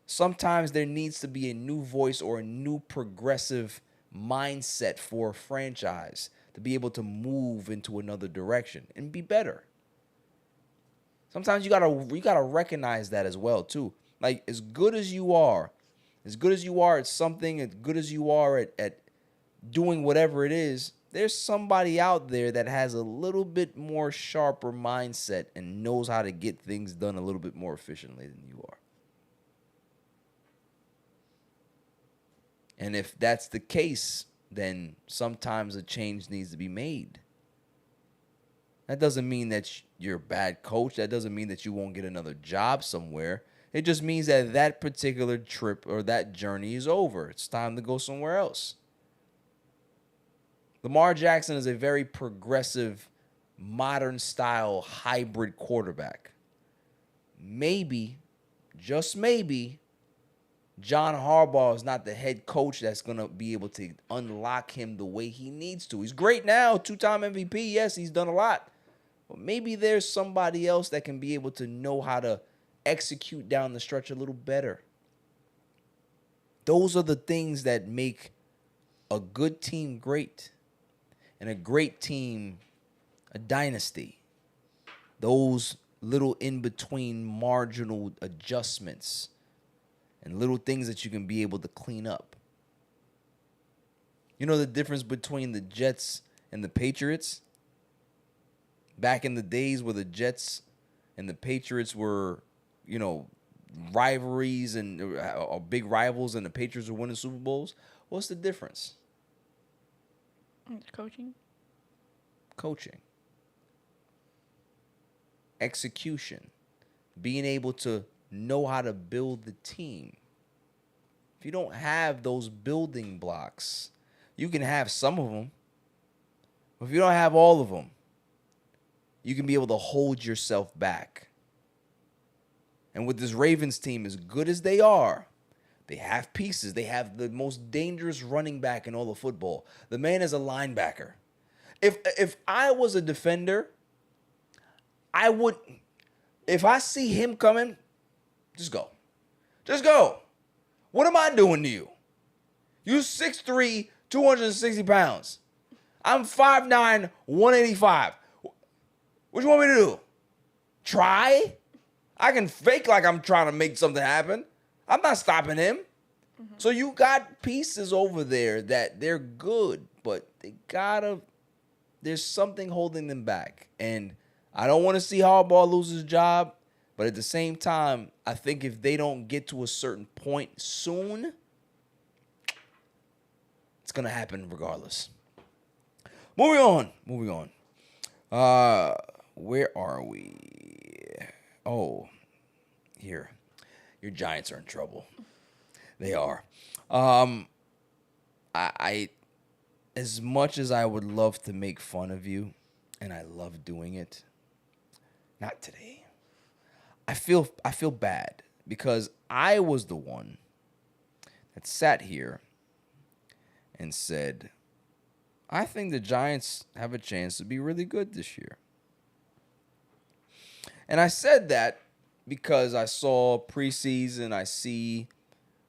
Sometimes there needs to be a new voice or a new progressive mindset for a franchise to be able to move into another direction and be better. Sometimes you gotta recognize that as well too. Like, as good as you are at something, as good as you are at doing whatever it is, there's somebody out there that has a little bit more sharper mindset and knows how to get things done a little bit more efficiently than you are. And if that's the case, then sometimes a change needs to be made. That doesn't mean that you're a bad coach. That doesn't mean that you won't get another job somewhere. It just means that that particular trip or that journey is over. It's time to go somewhere else. Lamar Jackson is a very progressive, modern-style hybrid quarterback. Maybe, just maybe, John Harbaugh is not the head coach that's going to be able to unlock him the way he needs to. He's great now, 2-time MVP. Yes, he's done a lot. But maybe there's somebody else that can be able to know how to execute down the stretch a little better. Those are the things that make a good team great. and a great team, a dynasty. Those little in-between marginal adjustments and little things that you can be able to clean up. You know the difference between the Jets and the Patriots? Back in the days where the Jets and the Patriots were, rivalries and or big rivals, and the Patriots were winning Super Bowls. What's the difference? Coaching. Execution. Being able to know how to build the team. If you don't have those building blocks, you can have some of them. But if you don't have all of them, you can be able to hold yourself back. And with this Ravens team, as good as they are, they have pieces. They have the most dangerous running back in all of football. The man is a linebacker. If I was a defender, I would, if I see him coming, just go. Just go. What am I doing to you? You 6'3", 260 pounds. I'm 5'9", 185. What you want me to do? Try? I can fake like I'm trying to make something happen. I'm not stopping him. Mm-hmm. So you got pieces over there that they're good, but there's something holding them back. And I don't want to see Harbaugh lose his job, but at the same time, I think if they don't get to a certain point soon, it's going to happen regardless. Moving on. Where are we? Oh, here. Your Giants are in trouble. They are. I as much as I would love to make fun of you, and I love doing it, not today. I feel bad because I was the one that sat here and said, I think the Giants have a chance to be really good this year. And I said that because I saw preseason, I see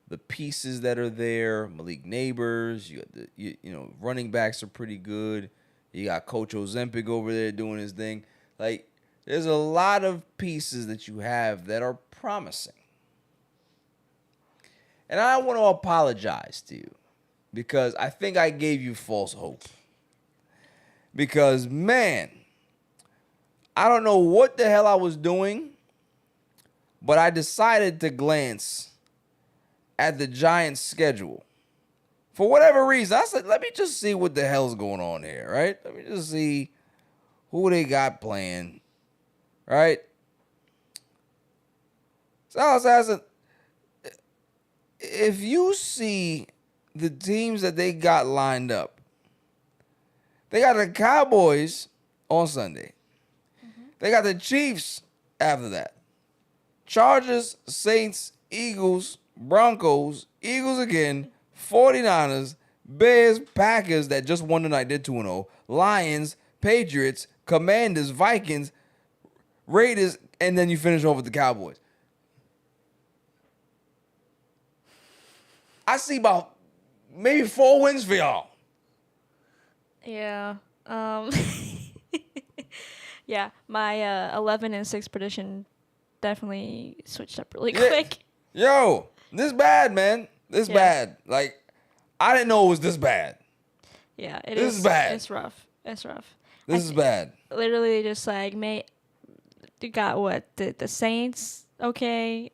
the pieces that are there, Malik Neighbors, you got the running backs are pretty good. You got Coach Ozempic over there doing his thing. Like, there's a lot of pieces that you have that are promising. And I want to apologize to you because I think I gave you false hope. Because, man, I don't know what the hell I was doing, but I decided to glance at the Giants' schedule. For whatever reason, I said, let me just see what the hell's going on here, right? Let me just see who they got playing, right? So I was asking, if you see the teams that they got lined up, they got the Cowboys on Sunday. Mm-hmm. They got the Chiefs after that. Chargers, Saints, Eagles, Broncos, Eagles again, 49ers, Bears, Packers that just won tonight, did 2-0, Lions, Patriots, Commanders, Vikings, Raiders, and then you finish off with the Cowboys. I see about maybe 4 wins for y'all. Yeah. Yeah, my 11-6 prediction definitely switched up really quick. Yo, this bad, man. This bad. Like, I didn't know it was this bad. Yeah, This is bad. It's rough. This is bad. Literally just like, you got what? The Saints, okay.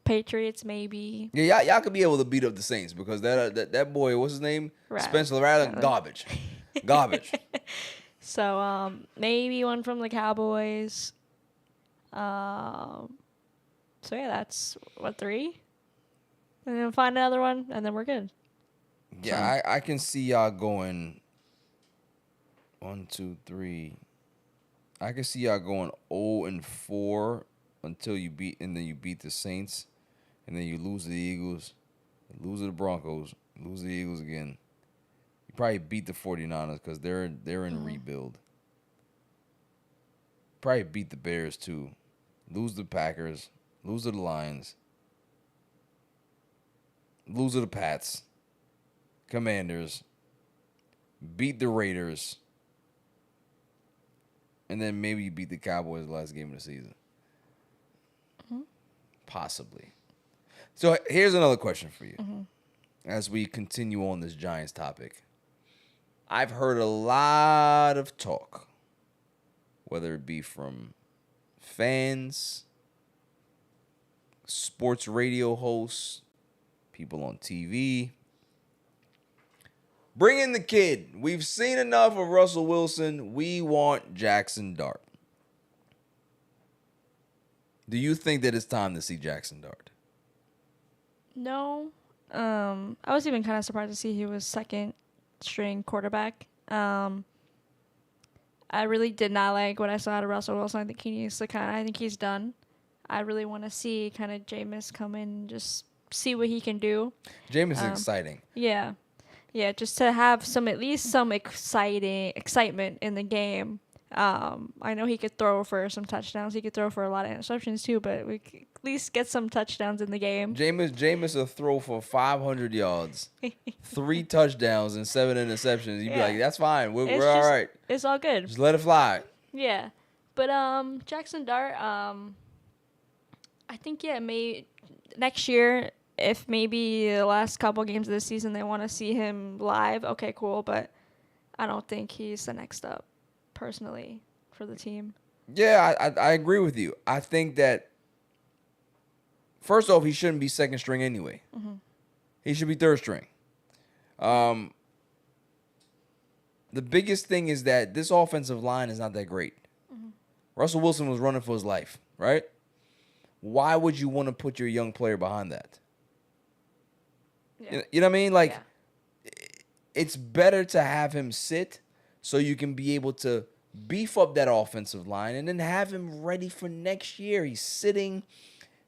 Patriots, maybe. Yeah, y'all could be able to beat up the Saints because that boy, what's his name? Spencer Rattler, garbage. Garbage. So, maybe one from the Cowboys. So yeah, that's 3. And then find another one, and then we're good. Yeah, I can see y'all going 1, 2, 3. I can see y'all going 0-4 until you beat the Saints, and then you lose to the Eagles, lose to the Broncos, lose to the Eagles again. You probably beat the 49ers because they're in rebuild. Probably beat the Bears too. Lose to the Packers, lose to the Lions, lose to the Pats, Commanders, beat the Raiders, and then maybe you beat the Cowboys the last game of the season. Possibly. So here's another question for you. As we continue on this Giants topic, I've heard a lot of talk, whether it be from fans, sports radio hosts, people on TV. Bring in the kid. We've seen enough of Russell Wilson. We want Jackson Dart. Do you think that it's time to see Jackson Dart? No. I was even kind of surprised to see he was second string quarterback. I really did not like what I saw out of Russell Wilson. I think he needs to I think he's done. I really want to see kind of Jameis come in and just see what he can do. Jameis is exciting. Yeah. Yeah, just to have at least some excitement in the game. I know he could throw for some touchdowns. He could throw for a lot of interceptions too, but we could at least get some touchdowns in the game. Jameis will throw for 500 yards, 3 touchdowns, and 7 interceptions. You'd be like, that's fine. We're all right. It's all good. Just let it fly. Yeah. But Jackson Dart, I think, next year, if maybe the last couple games of the season they want to see him live, okay, cool. But I don't think he's the next up, personally, for the team. Yeah, I agree with you. I think that, first off, he shouldn't be second string anyway. He should be third string. The biggest thing is that this offensive line is not that great. Russell Wilson was running for his life, right? Why would you want to put your young player behind that? Yeah. You know what I mean? Like, it's better to have him sit so you can be able to beef up that offensive line and then have him ready for next year. He's sitting.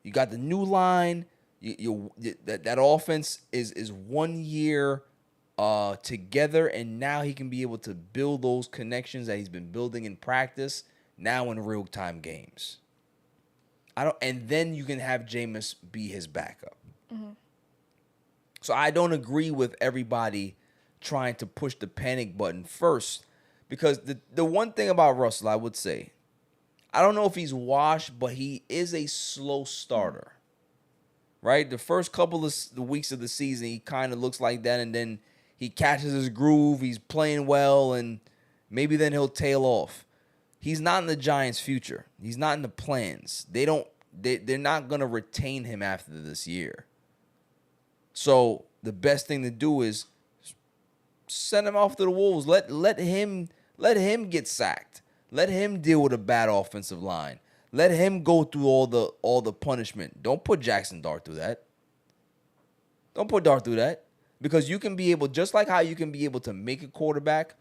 You got the new line. That offense is 1 year together, and now he can be able to build those connections that he's been building in practice now in real-time games. And then you can have Jameis be his backup. So I don't agree with everybody trying to push the panic button first, because the one thing about Russell, I would say, I don't know if he's washed, but he is a slow starter, right? The first couple of the weeks of the season, he kind of looks like that, and then he catches his groove, he's playing well, and maybe then he'll tail off. He's not in the Giants' future. He's not in the plans. They're not going to retain him after this year. So the best thing to do is send him off to the Wolves. Let him get sacked. Let him deal with a bad offensive line. Let him go through all the punishment. Don't put Jackson Dart through that. Don't put Dart through that. Because you can be able, just like how you can be able to make a quarterback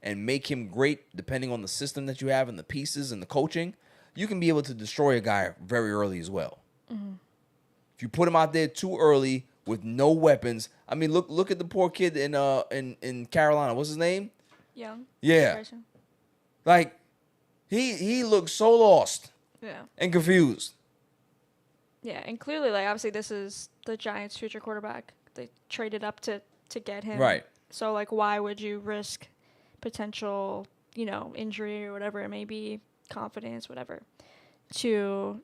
and make him great depending on the system that you have and the pieces and the coaching, you can be able to destroy a guy very early as well. If you put him out there too early with no weapons, I mean, look at the poor kid in Carolina. What's his name? Young. Yeah. Like, he looked so lost. Yeah. And confused. Yeah, and clearly, like, obviously this is the Giants' future quarterback. They traded up to get him. Right. So, like, why would you risk potential, injury or whatever it may be, confidence, whatever, to,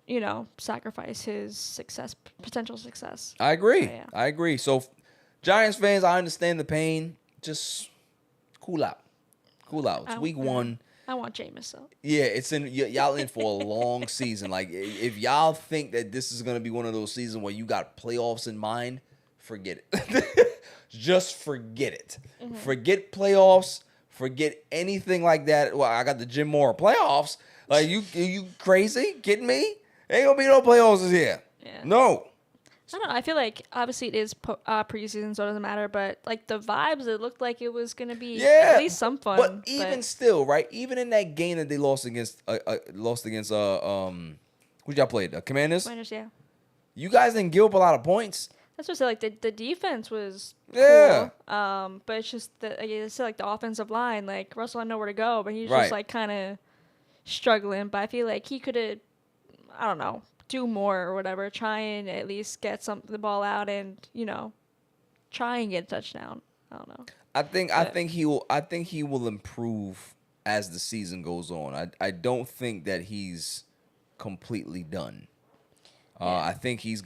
sacrifice his potential success? I agree. So, yeah. I agree. So, Giants fans, I understand the pain. Just cool out. Cool out. It's week 1. I want Jameis, though. Yeah, y'all in for a long season. Like, if y'all think that this is going to be one of those seasons where you got playoffs in mind, forget it. Just forget it. Forget playoffs. Forget anything like that. Well, I got the Jim Mora playoffs. Like, you crazy? Kidding me? Ain't going to be no playoffs this year. Yeah. No. I don't know. I feel like, obviously, it is preseason, so it doesn't matter. But, like, the vibes, it looked like it was going to be at least some fun. But even still, right? Even in that game that they lost against who y'all played? Commanders? Commanders, yeah. You guys didn't give up a lot of points. That's what I said. Like, the defense was cool. But it's just that, like, the offensive line, like, Russell had nowhere to go, but he's right. just, like, kind of struggling. But I feel like he could have, I don't know, do more or whatever, try and at least get the ball out and, try and get a touchdown. I don't know. I think he will improve as the season goes on. I don't think that he's completely done. I think he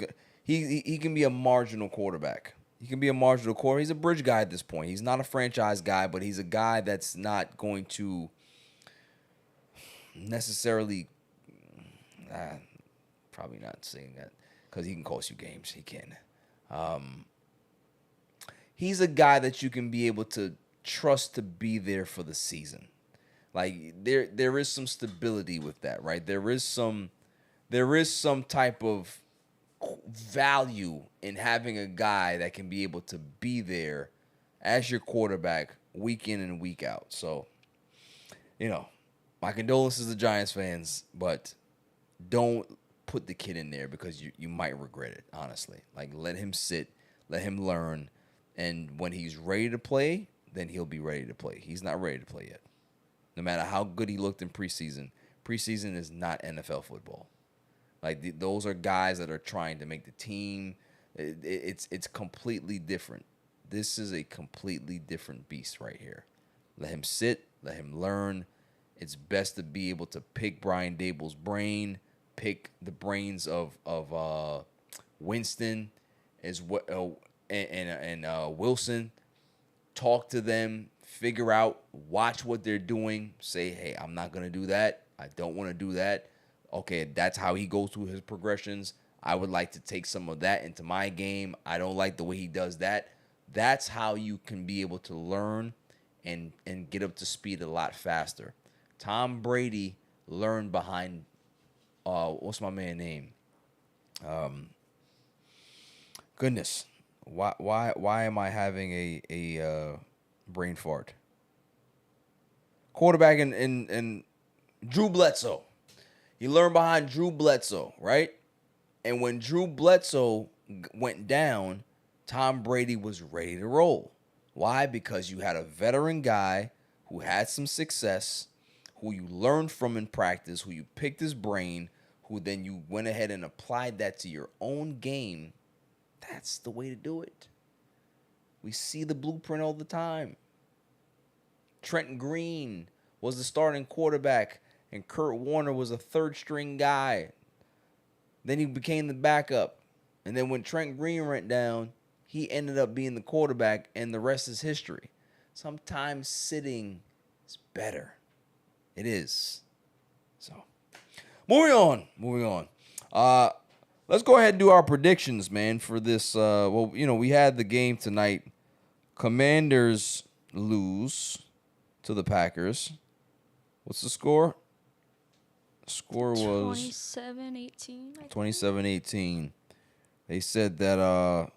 can be a marginal quarterback. He can be a marginal quarterback. He's a bridge guy at this point. He's not a franchise guy, but he's a guy that's not going to necessarily. Probably not saying that because he can cost you games. He can. He's a guy that you can be able to trust to be there for the season. Like there is some stability with that, right? There is some type of value in having a guy that can be able to be there as your quarterback week in and week out. So, my condolences to Giants fans, but don't put the kid in there because you might regret it, honestly. Like, let him sit, let him learn, and when he's ready to play, then he'll be ready to play. He's not ready to play yet. No matter how good he looked in preseason is not NFL football. Like, those are guys that are trying to make the team. It's completely different. This is a completely different beast right here. Let him sit, let him learn. It's best to be able to pick Brian Dable's brain, pick the brains of Winston and Wilson. Talk to them, figure out, watch what they're doing. Say, hey, I'm not going to do that. I don't want to do that. Okay, that's how he goes through his progressions. I would like to take some of that into my game. I don't like the way he does that. That's how you can be able to learn and get up to speed a lot faster. Tom Brady learned behind, what's my man's name? Goodness, why am I having a brain fart? Quarterback in Drew Bledsoe. He learned behind Drew Bledsoe, right? And when Drew Bledsoe went down, Tom Brady was ready to roll. Why? Because you had a veteran guy who had some success, who you learned from in practice, who you picked his brain, who then you went ahead and applied that to your own game. That's the way to do it. We see the blueprint all the time. Trent Green was the starting quarterback, and Kurt Warner was a third-string guy. Then he became the backup. And then when Trent Green went down, he ended up being the quarterback, and the rest is history. Sometimes sitting is better. It is. So, moving on. Let's go ahead and do our predictions, man, for this. We had the game tonight. Commanders lose to the Packers. What's the score? The score was 27-18. 27-18. They said that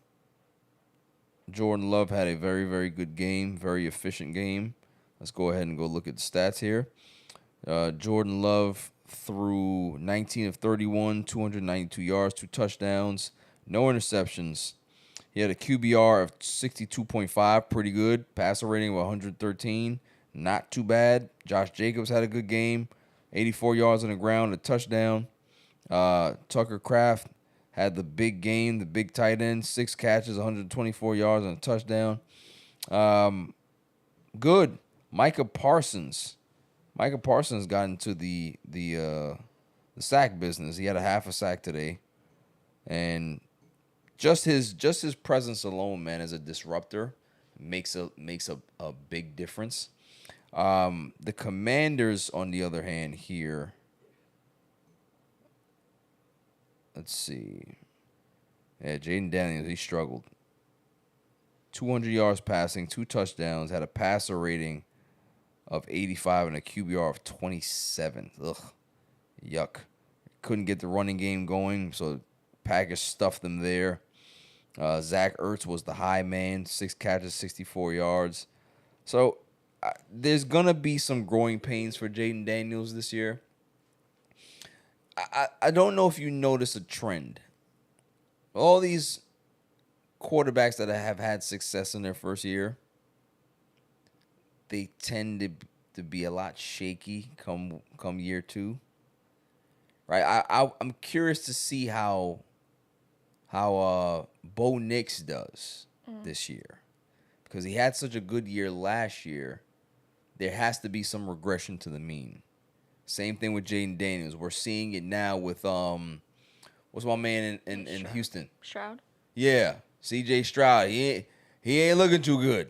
Jordan Love had a very, very good game, very efficient game. Let's go ahead and go look at the stats here. Jordan Love threw 19 of 31, 292 yards, 2 touchdowns, no interceptions. He had a QBR of 62.5, pretty good. Passer rating of 113, not too bad. Josh Jacobs had a good game, 84 yards on the ground, a touchdown. Tucker Kraft had the big game, the big tight end, 6 catches, 124 yards and a touchdown. Good. Micah Parsons got into the sack business. He had a half a sack today, and just his presence alone, man, as a disruptor makes a big difference. The Commanders, on the other hand, here. Let's see. Yeah, Jaden Daniels, he struggled. 200 yards passing, 2 touchdowns, had a passer rating of 85 and a QBR of 27. Ugh. Yuck. Couldn't get the running game going, so Packers stuffed them there. Zach Ertz was the high man, 6 catches, 64 yards. So there's going to be some growing pains for Jaden Daniels this year. I don't know if you notice a trend. All these quarterbacks that have had success in their first year, they tend to be a lot shaky come year 2. Right? I'm curious to see how Bo Nix does this year. because he had such a good year last year, there has to be some regression to the mean. Same thing with Jaden Daniels. We're seeing it now with what's my man in Houston? Stroud. Yeah, C.J. Stroud. He ain't looking too good.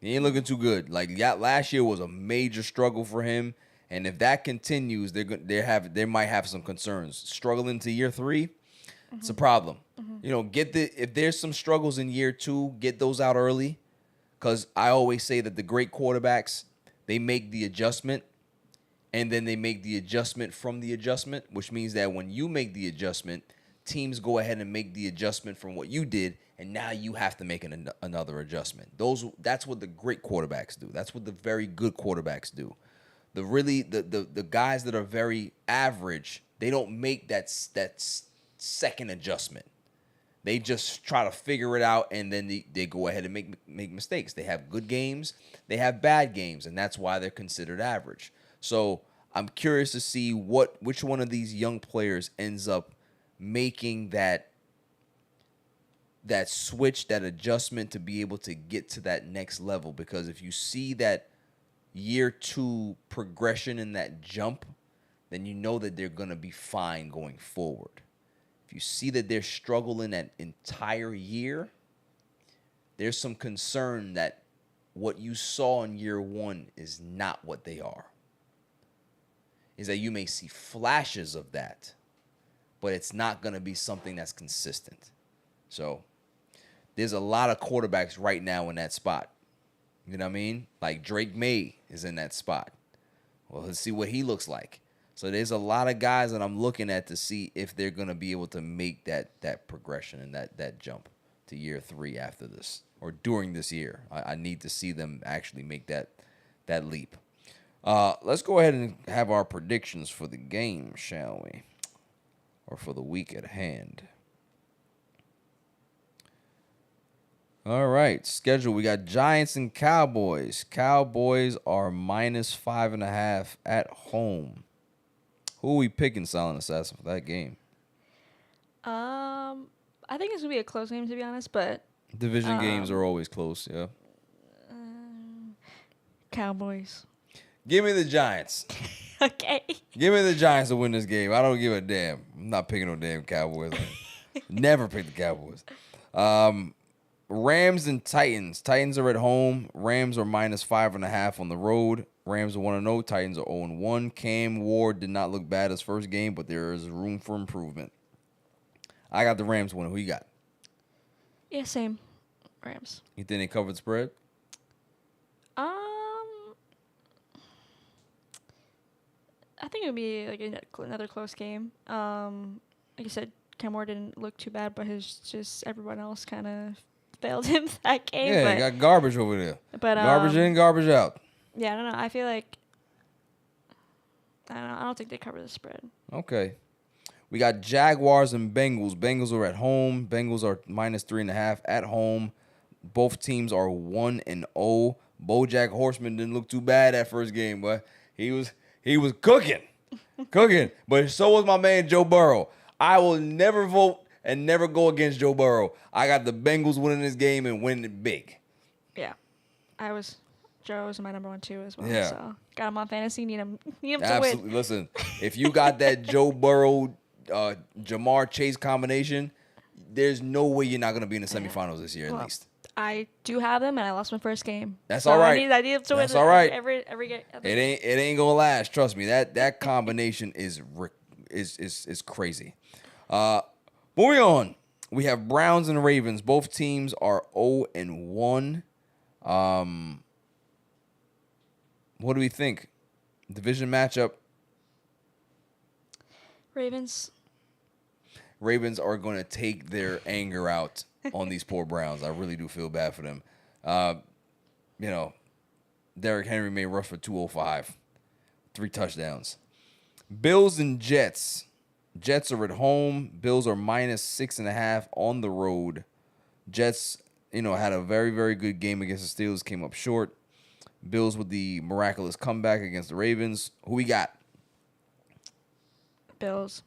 He ain't looking too good. Like last year was a major struggle for him, and if that continues, they might have some concerns. Struggling to year 3, it's a problem. You know, if there's some struggles in year 2, get those out early, because I always say that the great quarterbacks, they make the adjustment, and then they make the adjustment from the adjustment, which means that when you make the adjustment, teams go ahead and make the adjustment from what you did, and now you have to make another adjustment. That's what the great quarterbacks do. That's what the very good quarterbacks do. The guys that are very average, they don't make that second adjustment. They just try to figure it out, and then they go ahead and make mistakes. They have good games, they have bad games, and that's why they're considered average. So I'm curious to see which one of these young players ends up making that switch, that adjustment to be able to get to that next level. Because if you see that year 2 progression in that jump, then you know that they're going to be fine going forward. If you see that they're struggling that entire year, there's some concern that what you saw in year 1 is not what they are. Is that you may see flashes of that, but it's not going to be something that's consistent. So there's a lot of quarterbacks right now in that spot. You know what I mean? Like Drake May is in that spot. Well, let's see what he looks like. So there's a lot of guys that I'm looking at to see if they're going to be able to make that progression and that jump to year 3 after this or during this year. I need to see them actually make that leap. Let's go ahead and have our predictions for the game, shall we? Or for the week at hand. All right, schedule. We got Giants and Cowboys. Cowboys are -5.5 at home. Who are we picking, Silent Assassin, for that game? I think it's gonna be a close game, to be honest, but Division games are always close, yeah. Cowboys. Give me the Giants. Okay. Give me the Giants to win this game. I don't give a damn. I'm not picking no damn Cowboys. Never pick the Cowboys. Rams and Titans. Titans are at home. Rams are -5.5 on the road. Rams are 1-0. Titans are 0-1. Cam Ward did not look bad his first game, but there is room for improvement. I got the Rams winning. Who you got? Yeah, same. Rams. You think they covered the spread? I think it would be like another close game. Like you said, Cam Ward didn't look too bad, but everyone else kind of failed him that game. Yeah, but, got garbage over there. But garbage in, garbage out. Yeah, I don't know. I feel like I don't think they cover the spread. Okay. We got Jaguars and Bengals. Bengals are at home. Bengals are -3.5 at home. Both teams are 1-0. BoJack Horseman didn't look too bad that first game, but he was cooking. But so was my man Joe Burrow. I will never vote and never go against Joe Burrow. I got the Bengals winning this game and winning it big. Yeah. Joe was my number 1 too as well. Yeah. So got him on fantasy. Need him to Absolutely. win. Listen, if you got that Joe Burrow, Jamar Chase combination, there's no way you're not going to be in the semifinals this year at least. I do have them, and I lost my first game. That's all right. I need them to win. That's all right. Every game. It ain't gonna last. Trust me. That combination is crazy. Moving on, we have Browns and Ravens. Both teams are 0-1. What do we think? Division matchup. Ravens. Ravens are going to take their anger out on these poor Browns. I really do feel bad for them. Derrick Henry may rush for 205, 3 touchdowns. Bills and Jets. Jets are at home. Bills are -6.5 on the road. Jets, had a very, very good game against the Steelers, came up short. Bills with the miraculous comeback against the Ravens. Who we got? Bills.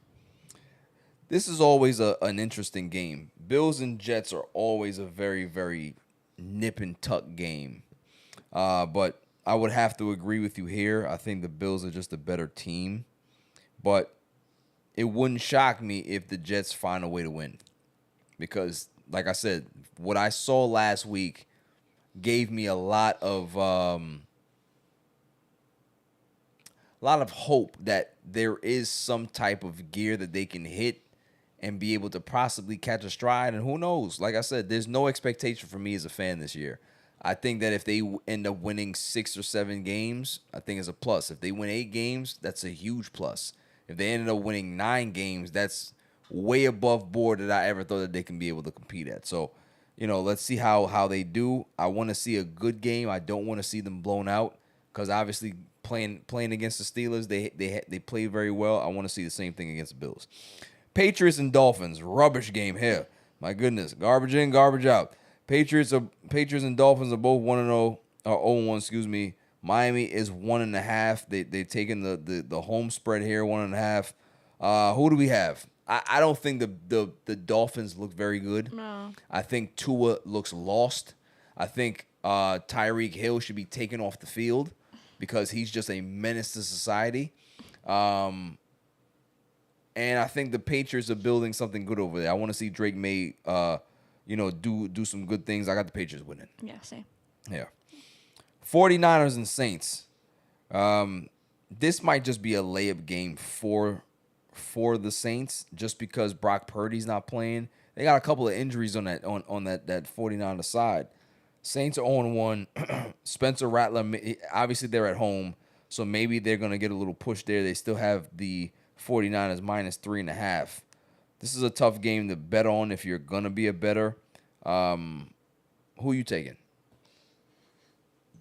This is always an interesting game. Bills and Jets are always a very, very nip and tuck game. But I would have to agree with you here. I think the Bills are just a better team. But it wouldn't shock me if the Jets find a way to win. Because, like I said, what I saw last week gave me a lot of hope that there is some type of gear that they can hit and be able to possibly catch a stride. And who knows? Like I said, there's no expectation for me as a fan this year. I think that if they end up winning 6 or 7 games, I think it's a plus. If they win 8 games, that's a huge plus. If they ended up winning 9 games, that's way above board that I ever thought that they can be able to compete at. So, let's see how they do. I want to see a good game. I don't want to see them blown out because obviously playing against the Steelers, they play very well. I want to see the same thing against the Bills. Patriots and Dolphins, rubbish game here. My goodness, garbage in, garbage out. Patriots and Dolphins are both 1-0 or 0-1. Excuse me. Miami is 1.5. They taking the home spread here 1.5. Who do we have? I don't think the Dolphins look very good. No. I think Tua looks lost. I think Tyreek Hill should be taken off the field because he's just a menace to society. And I think the Patriots are building something good over there. I want to see Drake May do some good things. I got the Patriots winning. Yeah, same. Yeah. 49ers and Saints. This might just be a layup game for the Saints just because Brock Purdy's not playing. They got a couple of injuries on that 49er side. Saints are 0-1. Spencer Rattler, obviously they're at home, so maybe they're going to get a little push there. They still have the 49ers minus 3.5. This is a tough game to bet on if you're going to be a bettor. Who are you taking?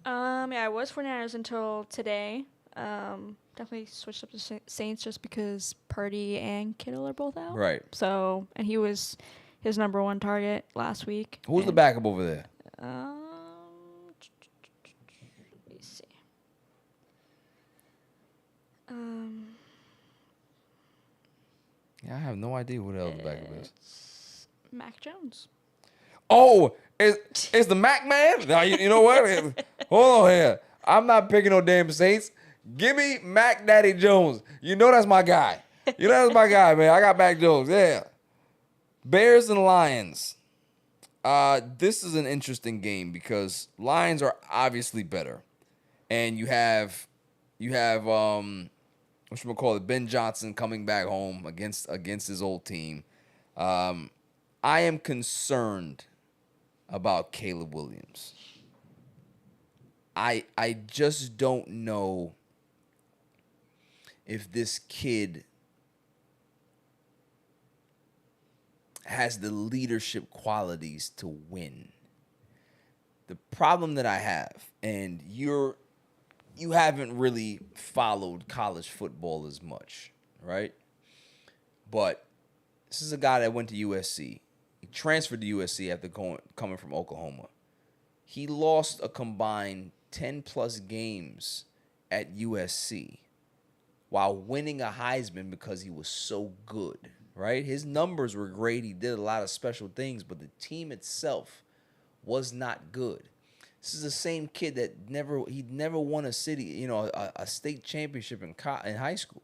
I was 49ers until today. Definitely switched up to Saints just because Purdy and Kittle are both out. Right. So, and he was his number 1 target last week. Who's the backup over there? Let me see. Yeah, I have no idea who the hell the backup is. It's Mac Jones. Oh, it's the Mac man? Now, you know what? Hold on here. I'm not picking no damn Saints. Give me Mac Daddy Jones. You know that's my guy. That's my guy, man. I got Mac Jones. Yeah. Bears and Lions. This is an interesting game because Lions are obviously better. And you have Ben Johnson coming back home against his old team. I am concerned about Caleb Williams. I just don't know if this kid has the leadership qualities to win. The problem that I have, and you haven't really followed college football as much, right? But this is a guy that went to USC. He transferred to USC after coming from Oklahoma. He lost a combined 10-plus games at USC while winning a Heisman because he was so good, right? His numbers were great. He did a lot of special things, but the team itself was not good. This is the same kid that never won a state championship in high school.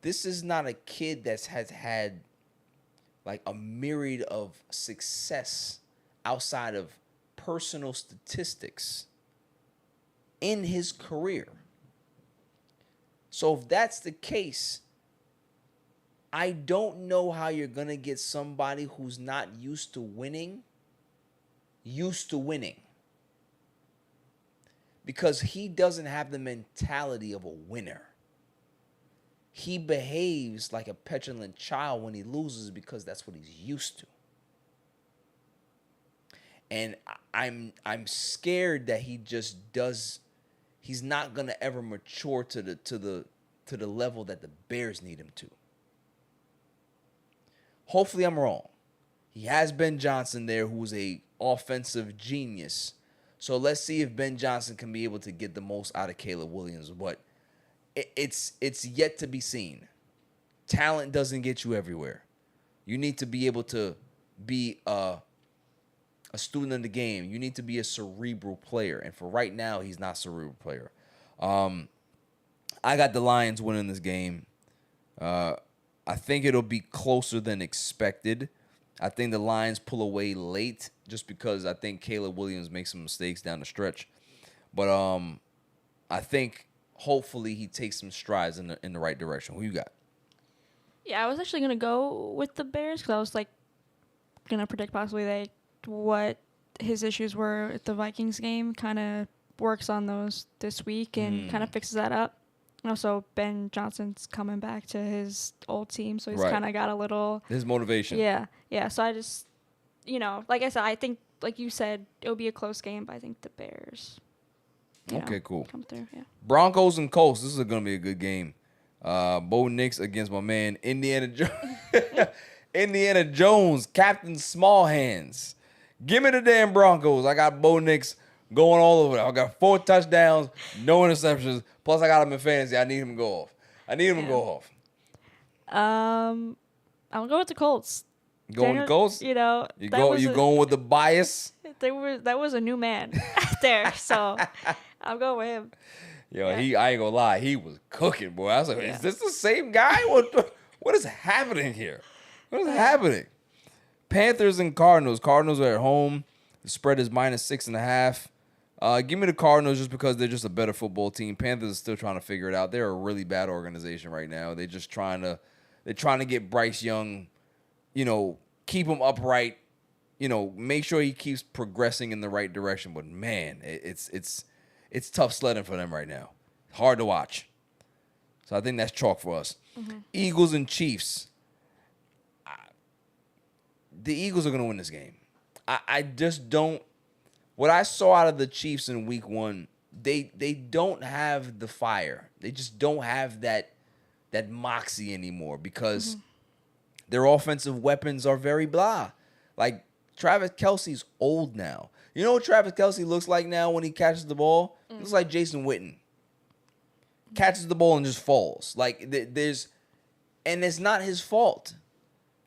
This is not a kid that has had like a myriad of success outside of personal statistics in his career. So if that's the case, I don't know how you're going to get somebody who's not used to winning. Because he doesn't have the mentality of a winner. He behaves like a petulant child when he loses because that's what he's used to. And I'm scared that he's not gonna ever mature to the level that the Bears need him to. Hopefully I'm wrong. He has Ben Johnson there, who's a offensive genius. So let's see if Ben Johnson can be able to get the most out of Caleb Williams. But it's yet to be seen. Talent doesn't get you everywhere. You need to be able to be a a student of the game. You need to be a cerebral player. And for right now, he's not a cerebral player. I got the Lions winning this game. I think it'll be closer than expected. I think the Lions pull away late just because I think Caleb Williams makes some mistakes down the stretch. But I think hopefully he takes some strides in the right direction. Who you got? Yeah, I was actually going to go with the Bears because I was, like, going to predict possibly, like, what his issues were at the Vikings game. Kind of works on those this week and kind of fixes that up. And also, Ben Johnson's coming back to his old team, so he's kind of got a little... His motivation. Yeah. So I just, like I said, I think, like you said, it'll be a close game, but I think the Bears... cool. Come through, yeah. Broncos and Colts. This is going to be a good game. Bo Nix against my man Indiana Jones. Indiana Jones, Captain Small Hands. Give me the damn Broncos. I got Bo Nix going all over. I got 4 touchdowns, no interceptions. Plus, I got him in fantasy. I need him to go off. I'm gonna go with the Colts. Going with the Colts? You going with the bias? That was a new man there, so I'll go with him. Yo, I ain't gonna lie, he was cooking, boy. I was like, is this the same guy? What is happening here? What is happening? Panthers and Cardinals. Cardinals are at home. The spread is -6.5. Give me the Cardinals just because they're just a better football team. Panthers are still trying to figure it out. They're a really bad organization right now. They're just trying to get Bryce Young, keep him upright, make sure he keeps progressing in the right direction. But man, it's tough sledding for them right now. Hard to watch. So I think that's chalk for us. Mm-hmm. Eagles and Chiefs. The Eagles are going to win this game. I just don't. What I saw out of the Chiefs in week 1, they don't have the fire. They just don't have that moxie anymore because their offensive weapons are very blah. Like, Travis Kelce's old now. You know what Travis Kelce looks like now when he catches the ball? He looks like Jason Witten. Catches the ball and just falls. Like, and it's not his fault.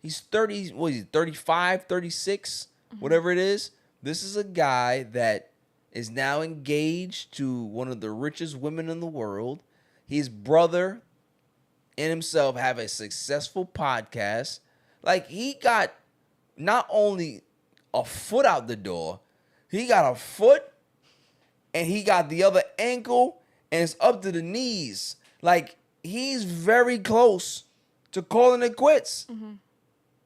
He's 30, 35, 36, whatever it is. This is a guy that is now engaged to one of the richest women in the world. His brother and himself have a successful podcast. Like, he got not only a foot out the door, he got a foot and he got the other ankle and it's up to the knees. Like, he's very close to calling it quits.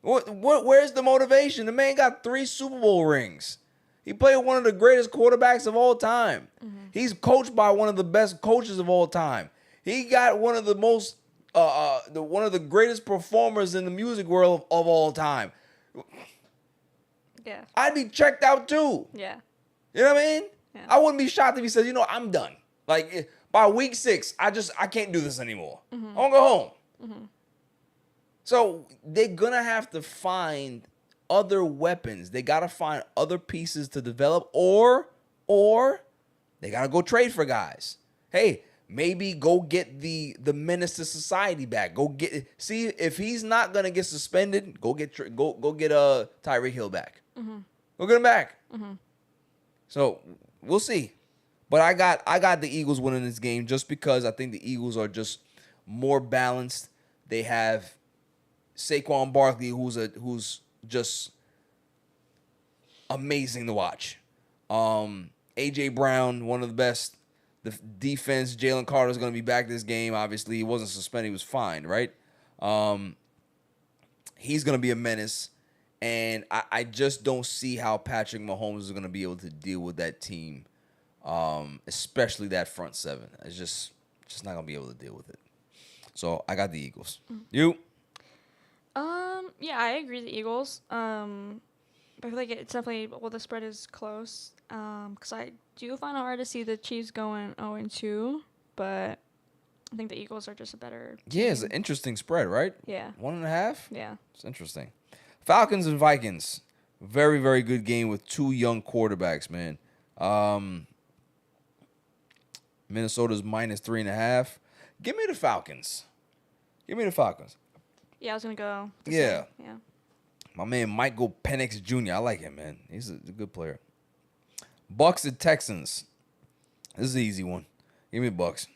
Where's the motivation? The man got 3 Super Bowl rings. He played one of the greatest quarterbacks of all time. He's coached by one of the best coaches of all time. He got one of the most, one of the greatest performers in the music world of all time. Yeah. I'd be checked out too. Yeah. You know what I mean? Yeah. I wouldn't be shocked if he says, I'm done. Like, by week 6, I can't do this anymore. I want to go home. So they're going to have to find other weapons. They got to find other pieces to develop or they got to go trade for guys. Hey, maybe go get the menace to society back. See if he's not going to get suspended, go get Tyreek Hill back. Go get him back. So we'll see. But I got the Eagles winning this game just because I think the Eagles are just more balanced. They have Saquon Barkley, who's just amazing to watch. A.J. Brown, one of the best. The defense, Jalen Carter's going to be back this game. Obviously, he wasn't suspended. He was fined, right? He's going to be a menace. And I just don't see how Patrick Mahomes is going to be able to deal with that team, especially that front 7. It's just not going to be able to deal with it. So I got the Eagles. You? Yeah, I agree the Eagles. I feel like it's definitely, the spread is close. Because I do find it hard to see the Chiefs going 0-2, but I think the Eagles are just a better team. Yeah, it's an interesting spread, right? Yeah. 1.5? Yeah. It's interesting. Falcons and Vikings. Very, very good game with 2 young quarterbacks, man. Minnesota's -3.5. Give me the Falcons. Yeah, I was going to go. Yeah. Yeah. My man Michael Penix Jr. I like him, man. He's a good player. Bucks and Texans. This is an easy one. Give me Bucks.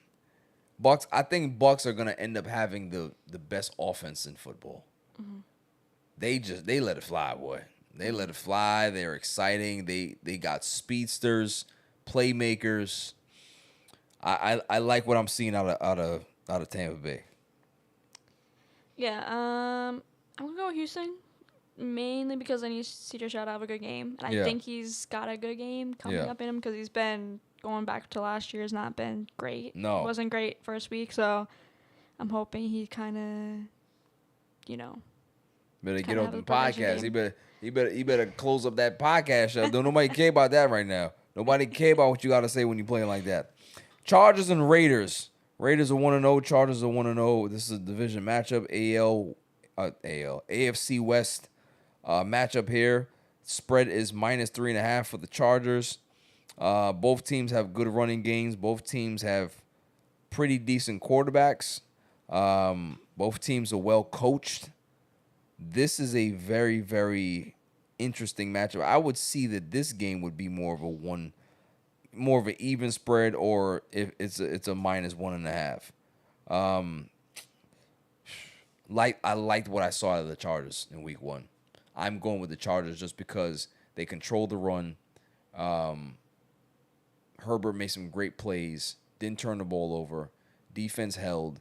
Bucks. I think Bucks are gonna end up having the best offense in football. Mm-hmm. They let it fly, boy. They let it fly. They're exciting. They got speedsters, playmakers. I like what I'm seeing out of Tampa Bay. Yeah, I'm gonna go with Houston, mainly because I need CJ Stroud to have a good game, and I think he's got a good game coming up in him because he's been going back to last year has not been great. No, it wasn't great first week, so I'm hoping he kind of, better get off the podcast. He better close up that podcast show. Don't nobody care about that right now. Nobody care about what you got to say when you're playing like that. Chargers and Raiders. Raiders are 1-0. Chargers are 1-0. This is a division matchup. AFC West matchup here. Spread is -3.5 for the Chargers. Both teams have good running games. Both teams have pretty decent quarterbacks. Both teams are well coached. This is a very, very interesting matchup. I would see that this game would be more of an even spread, or if it's a -1.5. I liked what I saw out of the Chargers in week 1. I'm going with the Chargers just because they control the run. Herbert made some great plays, didn't turn the ball over, defense held,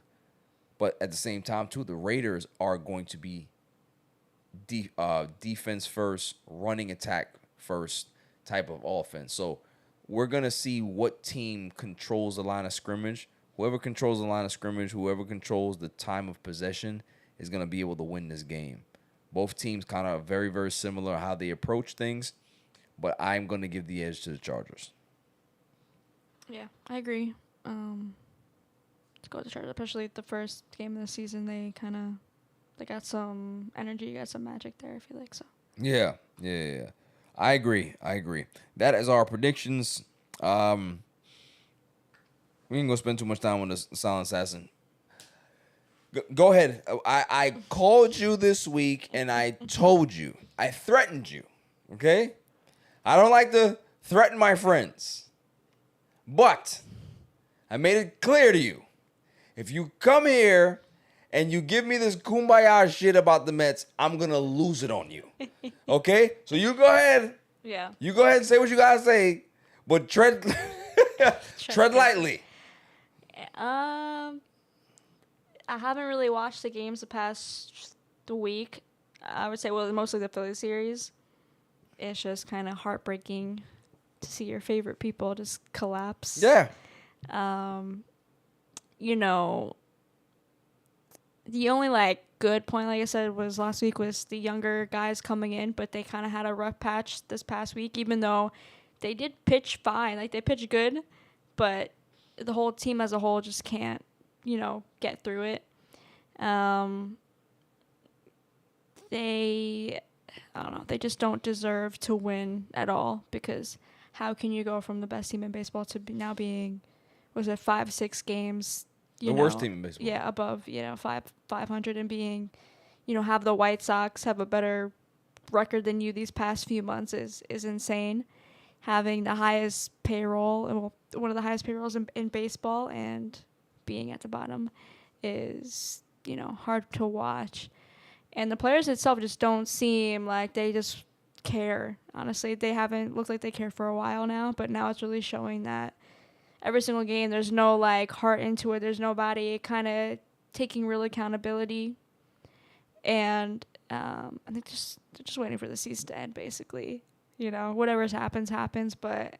but at the same time too, the Raiders are going to be defense first, running attack first type of offense. So we're going to see what team controls the line of scrimmage. Whoever controls the line of scrimmage, whoever controls the time of possession is going to be able to win this game. Both teams kind of very, very similar how they approach things, but I'm going to give the edge to the Chargers. Yeah, I agree. Let's go with the Chargers, especially the first game of the season. They got some energy, got some magic there, I feel like. So. Yeah. I agree. That is our predictions. We ain't gonna spend too much time on this Silent Assassin. Go ahead. I called you this week and I told you. I threatened you. Okay? I don't like to threaten my friends. But I made it clear to you. If you come here and you give me this kumbaya shit about the Mets, I'm going to lose it on you. Okay? So you go ahead. Yeah. You go ahead and say what you got to say, but tread lightly. I haven't really watched the games the past week. I would say, mostly the Philly series. It's just kind of heartbreaking to see your favorite people just collapse. Yeah. The only good point, like I said, was last week was the younger guys coming in, but they kind of had a rough patch this past week, even though they did pitch fine. They pitched good, but the whole team as a whole just can't, get through it. They just don't deserve to win at all, because how can you go from the best team in baseball to now being, 5-6 games? The worst team in baseball. Yeah, above, 500 and being, have the White Sox have a better record than you these past few months is insane. Having the highest payroll, one of the highest payrolls in baseball, and being at the bottom is, hard to watch. And the players itself just don't seem like they just care. Honestly, they haven't looked like they care for a while now, but now it's really showing that every single game there's no heart into it. There's nobody kind of taking real accountability. And I think they're just waiting for the season to end, basically. Whatever happens. But,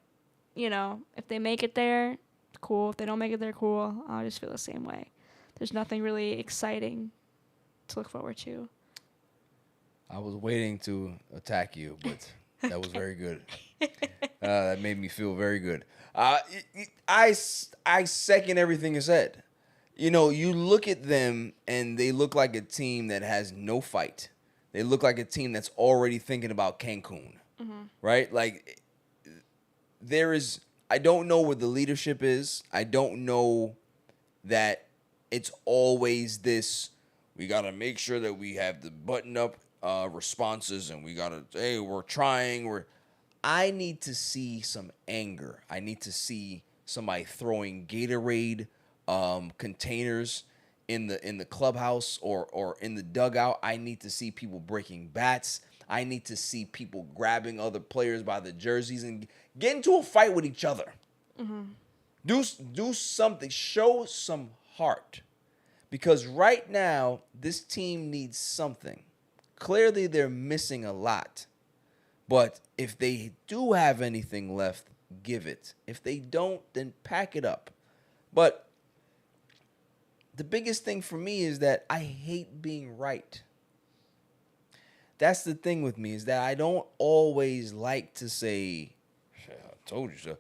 if they make it there, cool. If they don't make it there, cool. I'll just feel the same way. There's nothing really exciting to look forward to. I was waiting to attack you, but that was very good. That made me feel very good. I second everything you said. You look at them and they look like a team that has no fight. They look like a team that's already thinking about Cancun, right? I don't know what the leadership is. I don't know that it's always this, we got to make sure that we have the button up responses, and we gotta, hey, we're trying. I need to see some anger. I need to see somebody throwing Gatorade containers in the clubhouse or in the dugout. I need to see people breaking bats. I need to see people grabbing other players by the jerseys and get into a fight with each other. Do something. Show some heart. Because right now, this team needs something. Clearly, they're missing a lot. But if they do have anything left, give it. If they don't, then pack it up. But the biggest thing for me is that I hate being right. That's the thing with me, is that I don't always like to say, I told you so.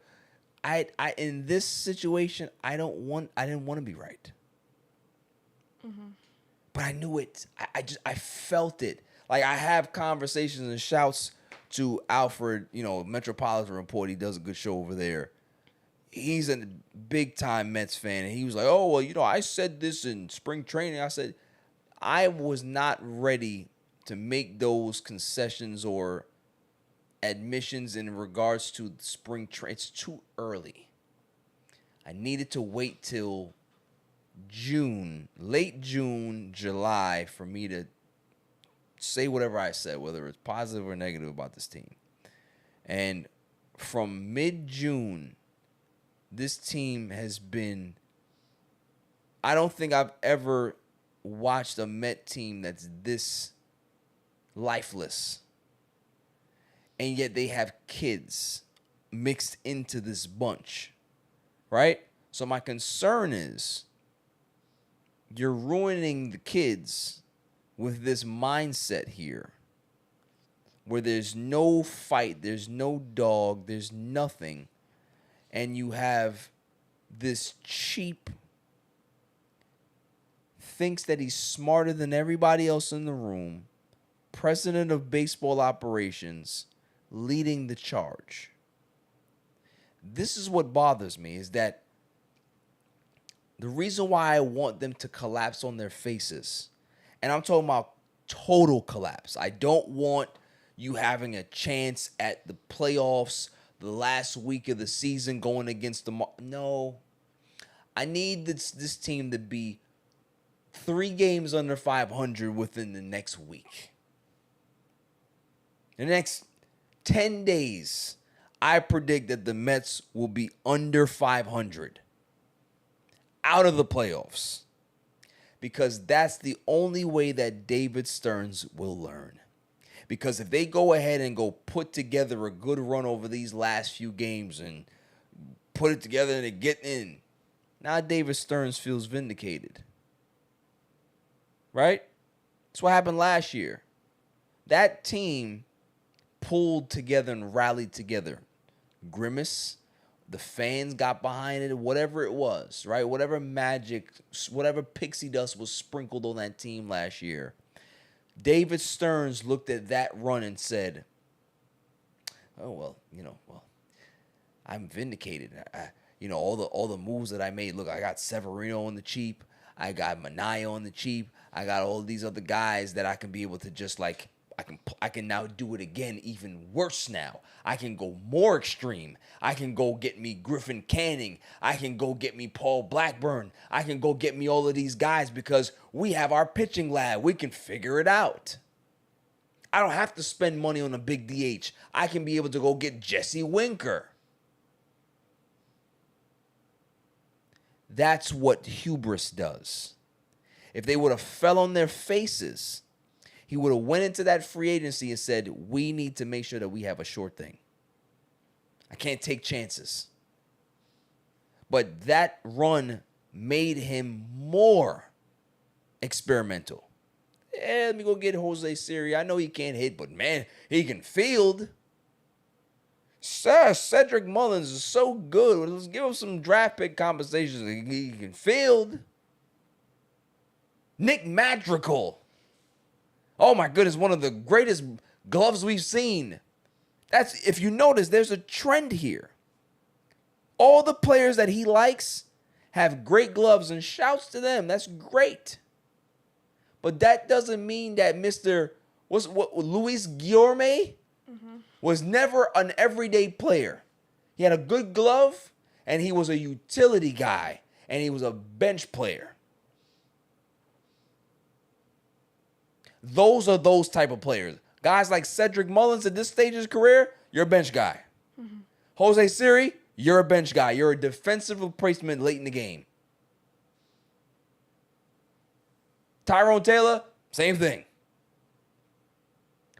I in this situation, I didn't want to be right. But I knew it. I felt it. Like, I have conversations and shouts to Alfred, Metropolitan Report. He does a good show over there. He's a big time Mets fan. And he was like, oh, well, I said this in spring training. I said, I was not ready to make those concessions or admissions in regards to spring training. It's too early. I needed to wait till June, late June, July, for me to say whatever I said, whether it's positive or negative about this team. And from mid-June, this team has been, I don't think I've ever watched a Met team that's this lifeless. And yet they have kids mixed into this bunch, right? So my concern is, you're ruining the kids with this mindset here where there's no fight, there's no dog, there's nothing. And you have this cheap, thinks that he's smarter than everybody else in the room, president of baseball operations, leading the charge. This is what bothers me, is that the reason why I want them to collapse on their faces, and I'm talking about total collapse. I don't want you having a chance at the playoffs the last week of the season going against the no. I need this team to be 3 games under 500 within the next week. The next 10 days, I predict that the Mets will be under 500. Out of the playoffs. Because that's the only way that David Stearns will learn. Because if they go ahead and go put together a good run over these last few games and put it together and get in, now David Stearns feels vindicated. Right? That's what happened last year. That team pulled together and rallied together. Grimace, the fans got behind it, whatever it was, right? Whatever magic, whatever pixie dust was sprinkled on that team last year. David Stearns looked at that run and said, oh, well, I'm vindicated. All the moves that I made. Look, I got Severino on the cheap. I got Manaea on the cheap. I got all these other guys that I can be able to just like, I can now do it again, even worse now. I can go more extreme. I can go get me Griffin Canning. I can go get me Paul Blackburn. I can go get me all of these guys because we have our pitching lab. We can figure it out. I don't have to spend money on a big DH. I can be able to go get Jesse Winker. That's what hubris does. If they would have fell on their faces, he would have went into that free agency and said, we need to make sure that we have a short thing. I can't take chances. But that run made him more experimental. Yeah, let me go get Jose Siri. I know he can't hit, but man, he can field. Cedric Mullins is so good. Let's give him some draft pick compensations. He can field. Nick Madrigal. Oh my goodness, one of the greatest gloves we've seen. That's, if you notice, there's a trend here. All the players that he likes have great gloves, and shouts to them. That's great. But that doesn't mean that Mr. Luis Guillorme was never an everyday player. He had a good glove, and he was a utility guy, and he was a bench player. Those are those type of players. Guys like Cedric Mullins at this stage of his career, you're a bench guy. Jose Siri, you're a bench guy. You're a defensive replacement late in the game. Tyrone Taylor, same thing.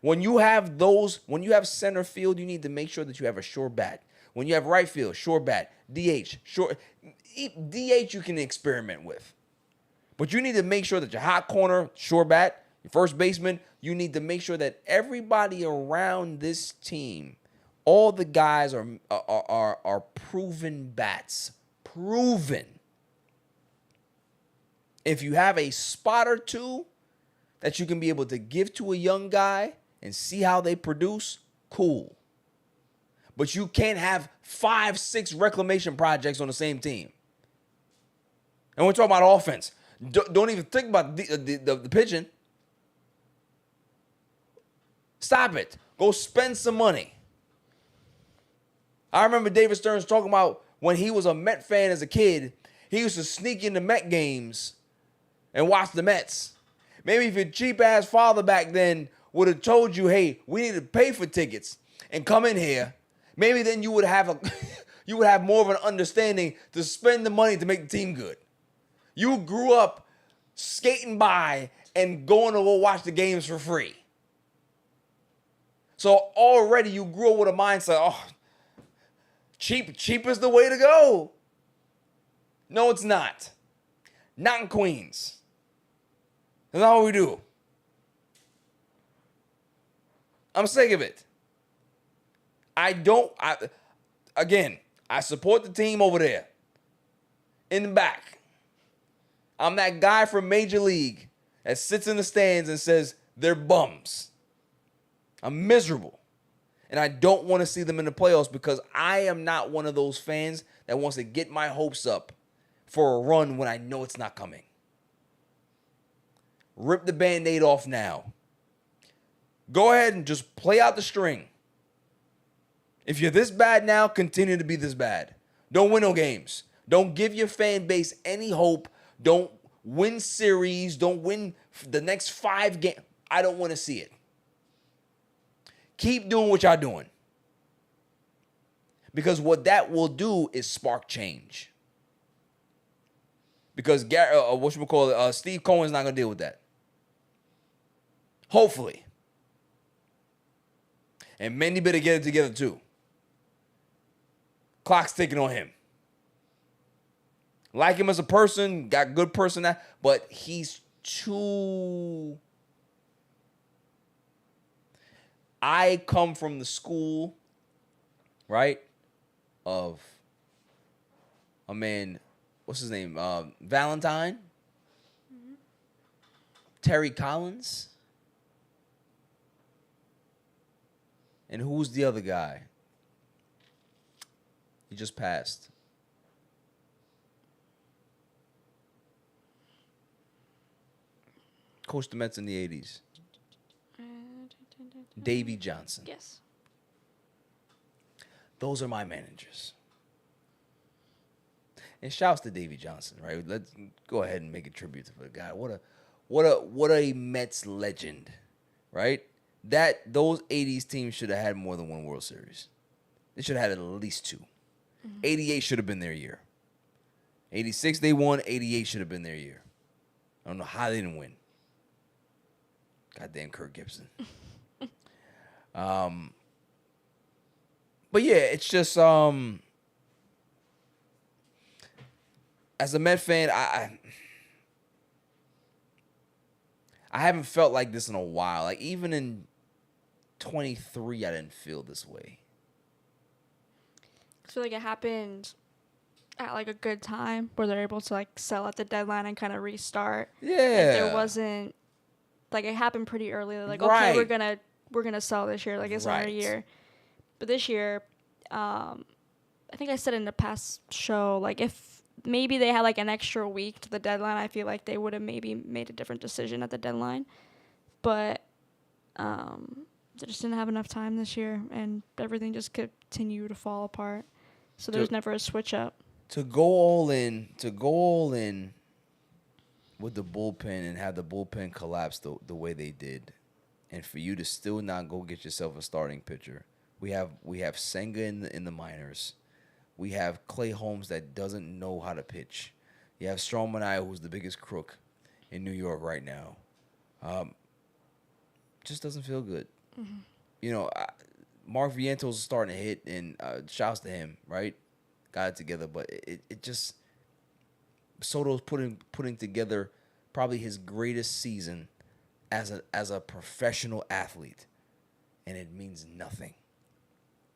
When you have center field, you need to make sure that you have a sure bat. When you have right field, sure bat. DH, sure. DH you can experiment with. But you need to make sure that your hot corner, sure bat, your first baseman, you need to make sure that everybody around this team, all the guys are proven bats. Proven. If you have a spot or two that you can be able to give to a young guy and see how they produce, cool. But you can't have 5, 6 reclamation projects on the same team. And we're talking about offense. Don't even think about the pitching. Stop it. Go spend some money. I remember David Stearns talking about when he was a Met fan as a kid, he used to sneak into Met games and watch the Mets. Maybe if your cheap-ass father back then would have told you, hey, we need to pay for tickets and come in here, maybe then you would have you would have more of an understanding to spend the money to make the team good. You grew up skating by and going to go watch the games for free. So already you grew up with a mindset, oh, cheap is the way to go. No, it's not. Not in Queens. That's not what we do. I'm sick of it. I support the team over there. In the back. I'm that guy from Major League that sits in the stands and says they're bums. I'm miserable. And I don't want to see them in the playoffs because I am not one of those fans that wants to get my hopes up for a run when I know it's not coming. Rip the Band-Aid off now. Go ahead and just play out the string. If you're this bad now, continue to be this bad. Don't win no games. Don't give your fan base any hope. Don't win series. Don't win the next 5 games. I don't want to see it. Keep doing what y'all doing. Because what that will do is spark change. Because Steve Cohen's not going to deal with that. Hopefully. And Mendy better get it together too. Clock's ticking on him. Like him as a person, got good personality, but he's too... I come from the school, right, of a man, what's his name? Valentine? Mm-hmm. Terry Collins? And who's the other guy? He just passed. Coached the Mets in the 80s. Davey Johnson. Yes. Those are my managers. And shouts to Davey Johnson, right? Let's go ahead and make a tribute to the guy. What a Mets legend, right? Those 80s teams should have had more than one World Series. They should have had at least 2. Mm-hmm. 88 should have been their year. 86 they won. 88 should have been their year. I don't know how they didn't win. Goddamn Kirk Gibson. But yeah, it's just as a Met fan, I haven't felt like this in a while. Like even in 23, I didn't feel this way. I feel like it happened at like a good time where they're able to like sell at the deadline and kind of restart. Yeah, like, there wasn't like it happened pretty early. Like okay, we're gonna sell this year. Like it's our year. But this year, I think I said in the past show, like if maybe they had like an extra week to the deadline, I feel like they would have maybe made a different decision at the deadline. But They just didn't have enough time this year, and everything just continued to fall apart. So there was never a switch up. To go all in with the bullpen and have the bullpen collapse the way they did, and for you to still not go get yourself a starting pitcher. We have Senga in the minors. We have Clay Holmes that doesn't know how to pitch. You have Stroman, who's the biggest crook in New York right now. Just doesn't feel good. Mm-hmm. You know, Mark Viento's starting to hit, and shouts to him, right? Got it together, but it just Soto's putting together probably his greatest season as a professional athlete, and it means nothing.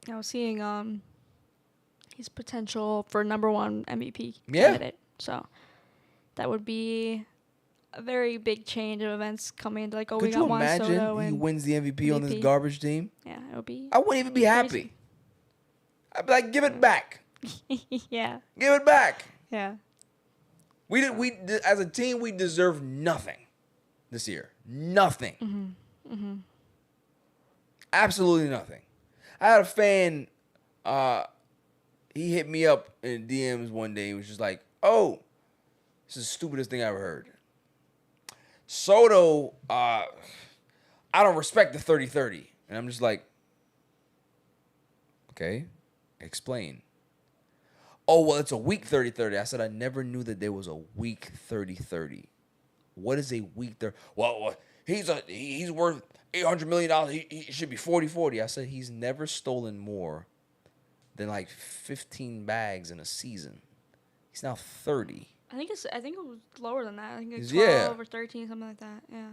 I was seeing his potential for #1 MVP candidate, so that would be a very big change of events coming into like, we got Juan Soto. Could you imagine he wins the MVP on this garbage team? Yeah, it would be. I wouldn't even be happy. I'd be like, give it back. Yeah. Give it back. Yeah. We as a team, we deserve nothing this year. Nothing. Mm-hmm. Mm-hmm. Absolutely nothing. I had a fan. He hit me up in DMs one day. He was just like, "Oh, this is the stupidest thing I ever heard." Soto, I don't respect the 30-30. And I'm just like, okay, explain. Oh, well, it's a weak 30-30. I said I never knew that there was a weak 30-30. What is a weak 30? Well, he's worth $800 million. He should be 40-40. I said he's never stolen more than like 15 bags in a season. He's now 30. I think it was lower than that. I think it's 12 or 13, something like that. Yeah.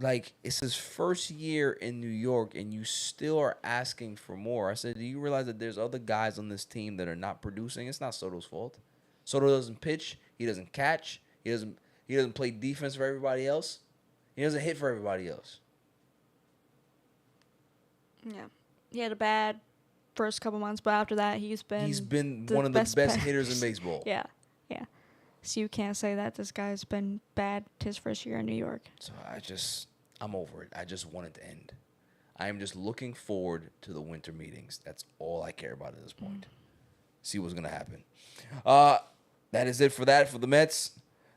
Like, it's his first year in New York, and you still are asking for more. I said, do you realize that there's other guys on this team that are not producing? It's not Soto's fault. Soto doesn't pitch. He doesn't catch. He doesn't play defense for everybody else. He doesn't hit for everybody else. Yeah. He had a bad first couple months, but after that, he's been one of the best hitters in baseball. Yeah. Yeah. So you can't say that this guy's been bad his first year in New York. So I'm over it. I just want it to end. I am just looking forward to the winter meetings. That's all I care about at this point. See what's going to happen. That is it for the Mets.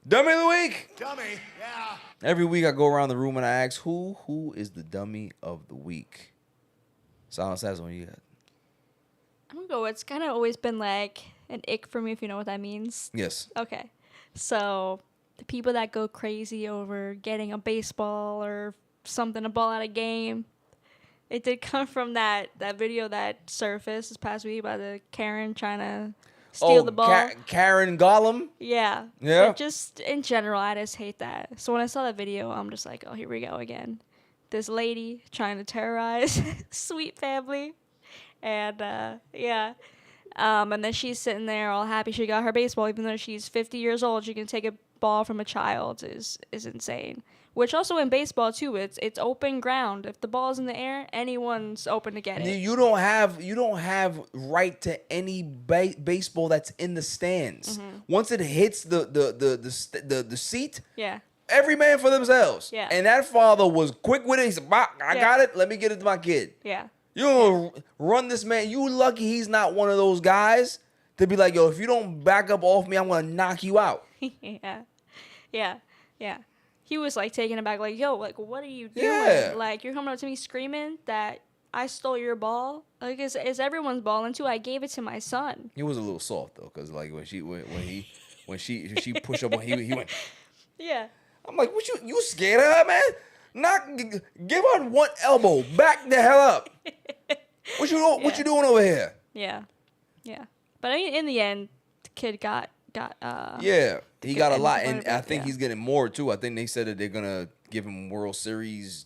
Dummy of the week. Dummy, yeah. Every week I go around the room and I ask who is the dummy of the week. Silence has one you got. I'm going to go. It's kind of always been like an ick for me, if you know what that means. Yes. Okay. So the people that go crazy over getting a baseball or something, a ball at a game, it did come from that video that surfaced this past week by the Karen trying to steal the ball. Karen Gollum? Yeah. Yeah. But just in general, I just hate that. So when I saw that video, I'm just like, oh, here we go again. This lady trying to terrorize sweet family. And, yeah. And then she's sitting there all happy she got her baseball, even though she's 50 years old. She can take a ball from a child is insane. Which also in baseball too, it's open ground. If the ball's in the air, anyone's open to get it. You don't have right to any baseball that's in the stands. Mm-hmm. Once it hits the seat, yeah, every man for themselves. Yeah. And that father was quick with it. He said, I got it. Let me get it to my kid. Yeah. You gonna run this man. You lucky he's not one of those guys to be like, yo, if you don't back up off me, I'm gonna knock you out. Yeah. He was like taken aback, like, yo, like, what are you doing? Yeah. Like, you're coming up to me screaming that I stole your ball. Like, it's everyone's ball, and too, I gave it to my son. He was a little soft though, cause like when she pushed up on he went. Yeah. I'm like, what you scared of her, man? Give her one elbow. Back the hell up. What you doing over here? Yeah. But I mean, in the end, the kid got. Yeah, he got a lot, and I think he's getting more too. I think they said that they're gonna give him World Series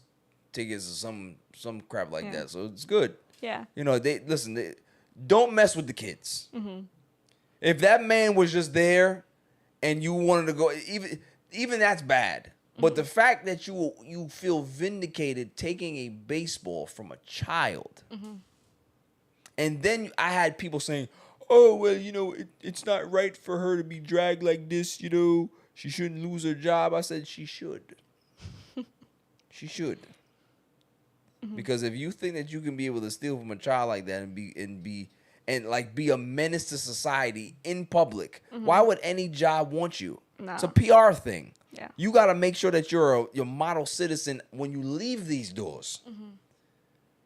tickets or some crap like that. So it's good. Yeah. You know, they don't mess with the kids. Mm-hmm. If that man was just there, and you wanted to go, even that's bad. But the fact that you feel vindicated taking a baseball from a child, and then I had people saying, oh, well, you know, it's not right for her to be dragged like this, you know. She shouldn't lose her job. I said she should. She should. Because if you think that you can be able to steal from a child like that and be a menace to society in public, why would any job want you? No. It's a PR thing. Yeah. You got to make sure that you're a model citizen when you leave these doors.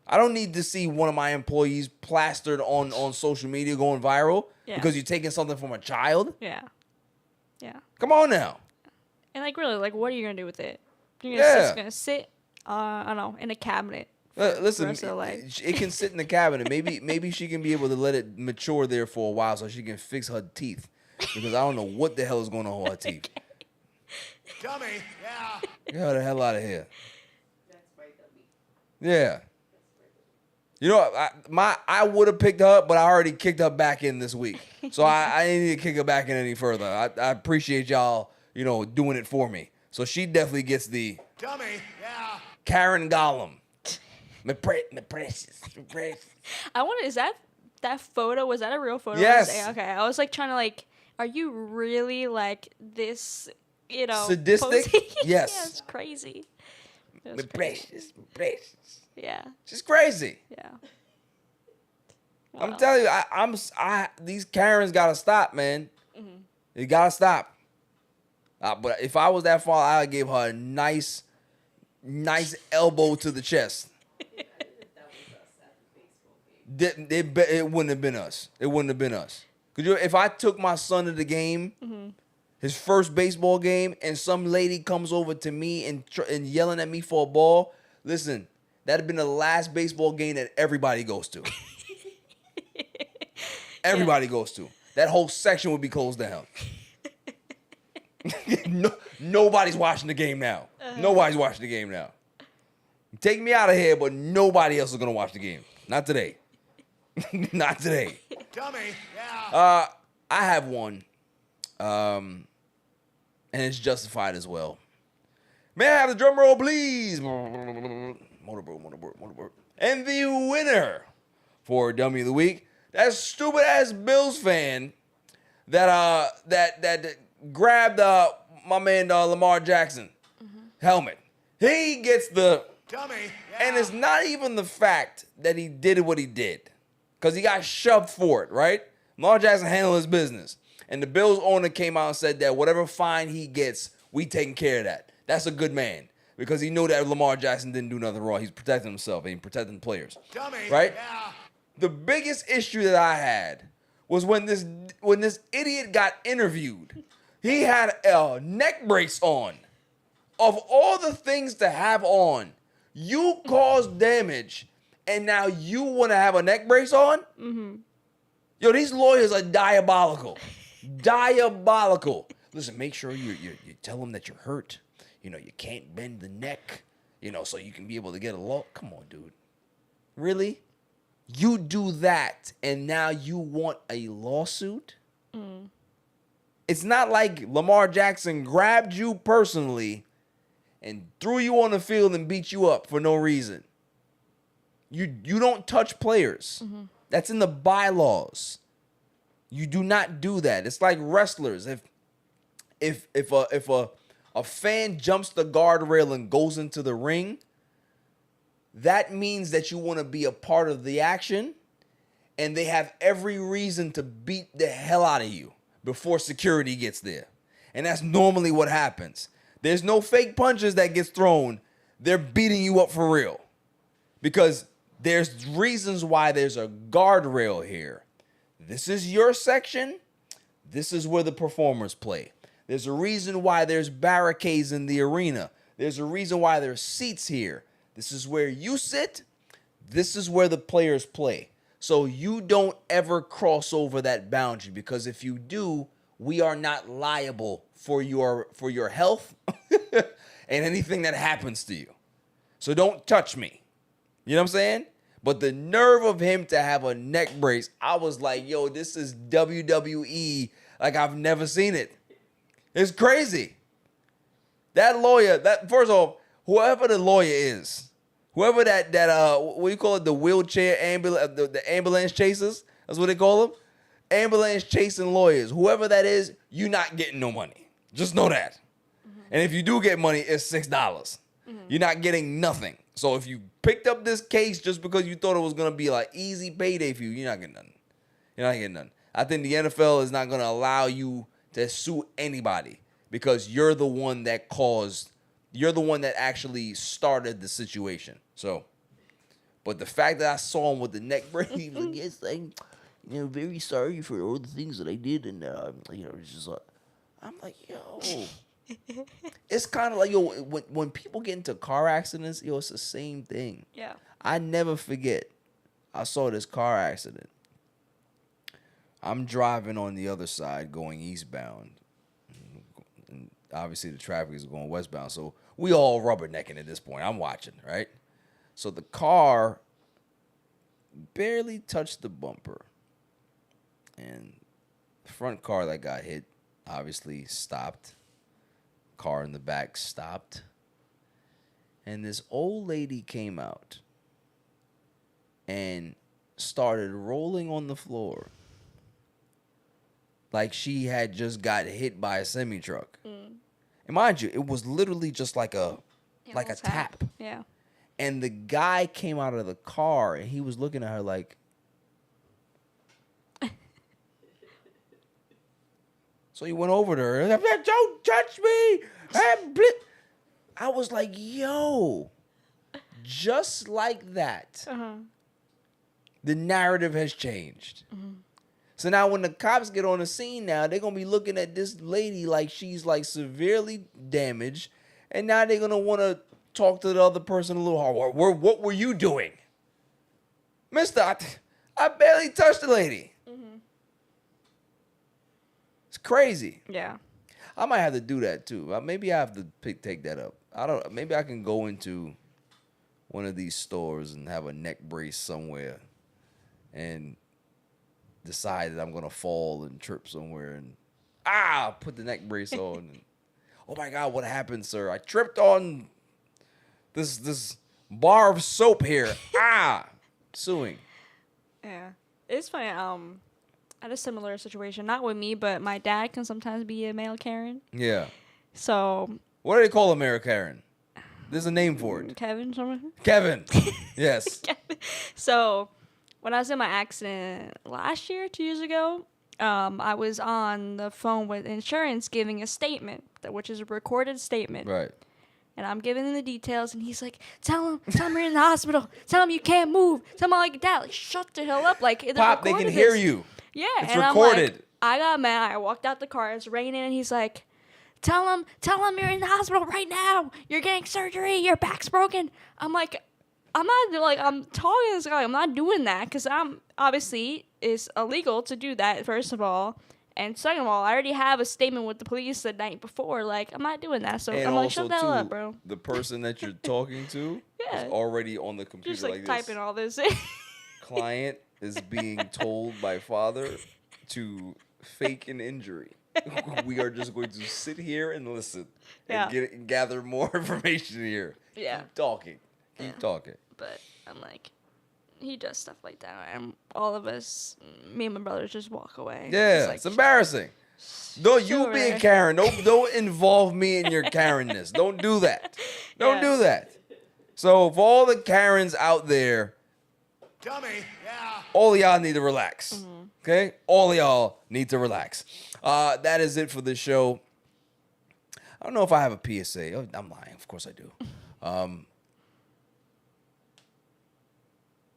I don't need to see one of my employees plastered on social media going viral because you're taking something from a child. Yeah. Come on now. And like really, like what are you gonna do with it? You're gonna sit, I don't know, in a cabinet. Listen, rest of the life. it can sit in the cabinet. Maybe she can be able to let it mature there for a while so she can fix her teeth. Because I don't know what the hell is going on with her teeth. Dummy, yeah. Get her the hell out of here. That's right, dummy. Yeah. You know, I would have picked her up, but I already kicked her back in this week. So I didn't need to kick her back in any further. I appreciate y'all, doing it for me. So she definitely gets the Dummy, yeah. Karen Gollum. My precious. I wonder, is that photo? Was that a real photo? Yes. Okay. I was like trying to like, are you really like this? Sadistic? posing? Yes. Yeah, it's crazy. It was My crazy. precious. Yeah. She's crazy. Yeah. I'm Wow. telling you, these Karens gotta stop, man. They gotta stop. But if I was that far, I'd give her a nice elbow to the chest. It wouldn't have been us. It wouldn't have been us. Cause if I took my son to the game, his first baseball game, and some lady comes over to me and yelling at me for a ball, listen, that'd have been the last baseball game that everybody goes to. Everybody goes to. That whole section would be closed down. Nobody's watching the game now. Nobody's watching the game now. Take me out of here, but nobody else is gonna watch the game. Not today. Not today. Dummy, yeah. I have one. And it's justified as well. May I have the drum roll, please? Motorboat. And the winner for Dummy of the Week, that stupid ass Bills fan that grabbed my man Lamar Jackson helmet. He gets the Dummy, yeah. and it's not even the fact that he did what he did, because he got shoved for it, right? Lamar Jackson handled his business. And the Bills owner came out and said that whatever fine he gets, we taking care of that. That's a good man, because he knew that Lamar Jackson didn't do nothing wrong. He's protecting himself and protecting players. Dummy, right? yeah. The biggest issue that I had was when this idiot got interviewed. He had a neck brace on. Of all the things to have on, you caused damage, and now you want to have a neck brace on? Mm-hmm. Yo, these lawyers are diabolical. Diabolical. Listen, make sure you tell them that you're hurt. You can't bend the neck, so you can be able to get a law. Come on, dude. Really? You do that, and now you want a lawsuit? It's not like Lamar Jackson grabbed you personally and threw you on the field and beat you up for no reason. You don't touch players. That's in the bylaws. You do not do that. It's like wrestlers. If a fan jumps the guardrail and goes into the ring, that means that you want to be a part of the action, and they have every reason to beat the hell out of you before security gets there. And that's normally what happens. There's no fake punches that gets thrown. They're beating you up for real. Because there's reasons why there's a guardrail here. This is your section. This is where the performers play. There's a reason why there's barricades in the arena. There's a reason why there's seats here. This is where you sit. This is where the players play. So you don't ever cross over that boundary, because if you do, we are not liable for your health and anything that happens to you. So don't touch me. You know what I'm saying? But the nerve of him to have a neck brace, I was like, yo, this is WWE like I've never seen it. It's crazy. That lawyer, first of all, whoever the lawyer is, whoever that what do you call it, the wheelchair ambulance, the ambulance chasers, that's what they call them, ambulance chasing lawyers, whoever that is, you're not getting no money. Just know that. And if you do get money, it's $6. You're not getting nothing. So if you picked up this case just because you thought it was gonna be like easy payday for you, you're not getting nothing. You're not getting nothing. I think the NFL is not gonna allow you to sue anybody because you're the one that actually started the situation. So, but the fact that I saw him with the neck brace, he was like, yes, I'm very sorry for all the things that I did, and it's just like, I'm like, yo. It's kind of like, yo, when people get into car accidents, yo, it's the same thing. Yeah. I never forget. I saw this car accident. I'm driving on the other side going eastbound. And obviously, the traffic is going westbound. So we all rubbernecking at this point. I'm watching, right? So the car barely touched the bumper. And the front car that got hit obviously stopped. Car in the back stopped. And this old lady came out and started rolling on the floor like she had just got hit by a semi-truck. And mind you, it was literally just like a tap. Yeah. And the guy came out of the car and he was looking at her like, so he went over to her. Don't touch me. I was like, yo, just like that, the narrative has changed. So now when the cops get on the scene now, they're going to be looking at this lady like she's like severely damaged. And now they're going to want to talk to the other person a little harder. What were you doing? Mister, I barely touched the lady. It's crazy. Yeah. I might have to do that too. Maybe I have to take that up. Maybe I can go into one of these stores and have a neck brace somewhere and decide that I'm gonna fall and trip somewhere and put the neck brace on. And, oh my God, what happened, sir? I tripped on this bar of soap here. Suing. Yeah. It's funny. I had a similar situation, not with me, but my dad can sometimes be a male Karen. Yeah. So. What do they call a male Karen? There's a name for it. Kevin, something. Kevin. Yes. Kevin. So, when I was in my accident last year, 2 years ago, I was on the phone with insurance giving a statement, which is a recorded statement. Right. And I'm giving him the details, and he's like, tell him you're in the hospital. Tell him you can't move. Tell him like that. Like, shut the hell up. Like, Pop, they can hear you. Yeah. It's and recorded. I'm like, I got mad. I walked out the car. It's raining, and he's like, tell him you're in the hospital right now. You're getting surgery. Your back's broken. I'm like, I'm talking to this guy. I'm not doing that because obviously it's illegal to do that, first of all. And second of all, I already have a statement with the police the night before. Like, I'm not doing that. So and I'm like, also, shut the hell up, bro. The person that you're talking to is already on the computer Just like this. typing all this. Client is being told by father to fake an injury. We are just going to sit here and listen and gather more information here. Yeah. Keep talking. Keep talking. But I'm like, he does stuff like that, and all of us, me and my brothers, just walk away. Yeah, it's embarrassing. Don't you be a Karen. Don't involve me in your Karenness. Don't do that. Don't do that. So for all the Karens out there, Dummy, all y'all need to relax. Okay? All y'all need to relax. That is it for the show. I don't know if I have a PSA. Oh, I'm lying. Of course I do.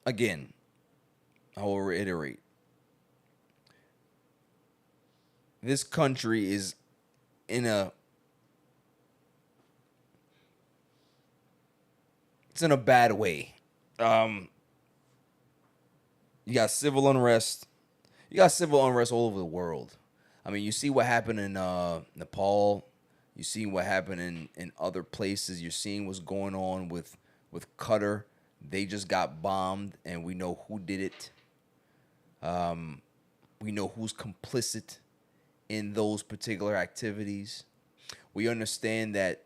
Again, I will reiterate. This country is it's in a bad way. You got civil unrest. You got civil unrest all over the world. I mean, you see what happened in Nepal. You see what happened in other places. You're seeing what's going on with Qatar. They just got bombed, and we know who did it. We know who's complicit in those particular activities. We understand that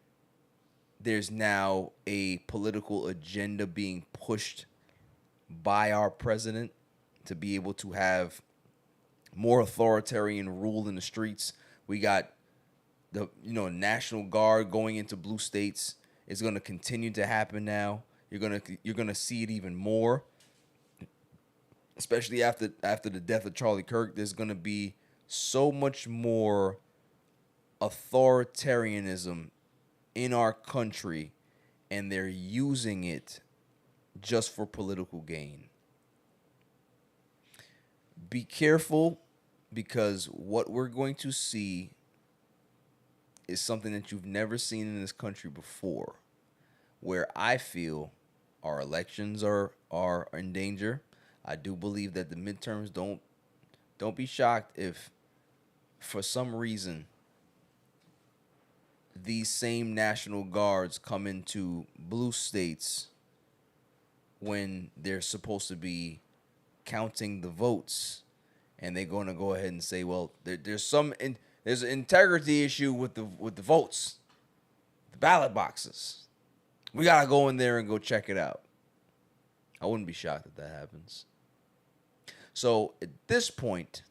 there's now a political agenda being pushed by our president to be able to have more authoritarian rule in the streets. We got the National Guard going into blue states. It's going to continue to happen now. You're gonna see it even more, especially after the death of Charlie Kirk. There's gonna be so much more authoritarianism in our country, and they're using it just for political gain. Be careful, because what we're going to see is something that you've never seen in this country before, where I feel our elections are in danger. I do believe that the midterms, don't be shocked if for some reason these same National Guards come into blue states when they're supposed to be counting the votes, and they're going to go ahead and say, well, there's an integrity issue with the votes, the ballot boxes. We got to go in there and go check it out. I wouldn't be shocked if that happens. So at this point,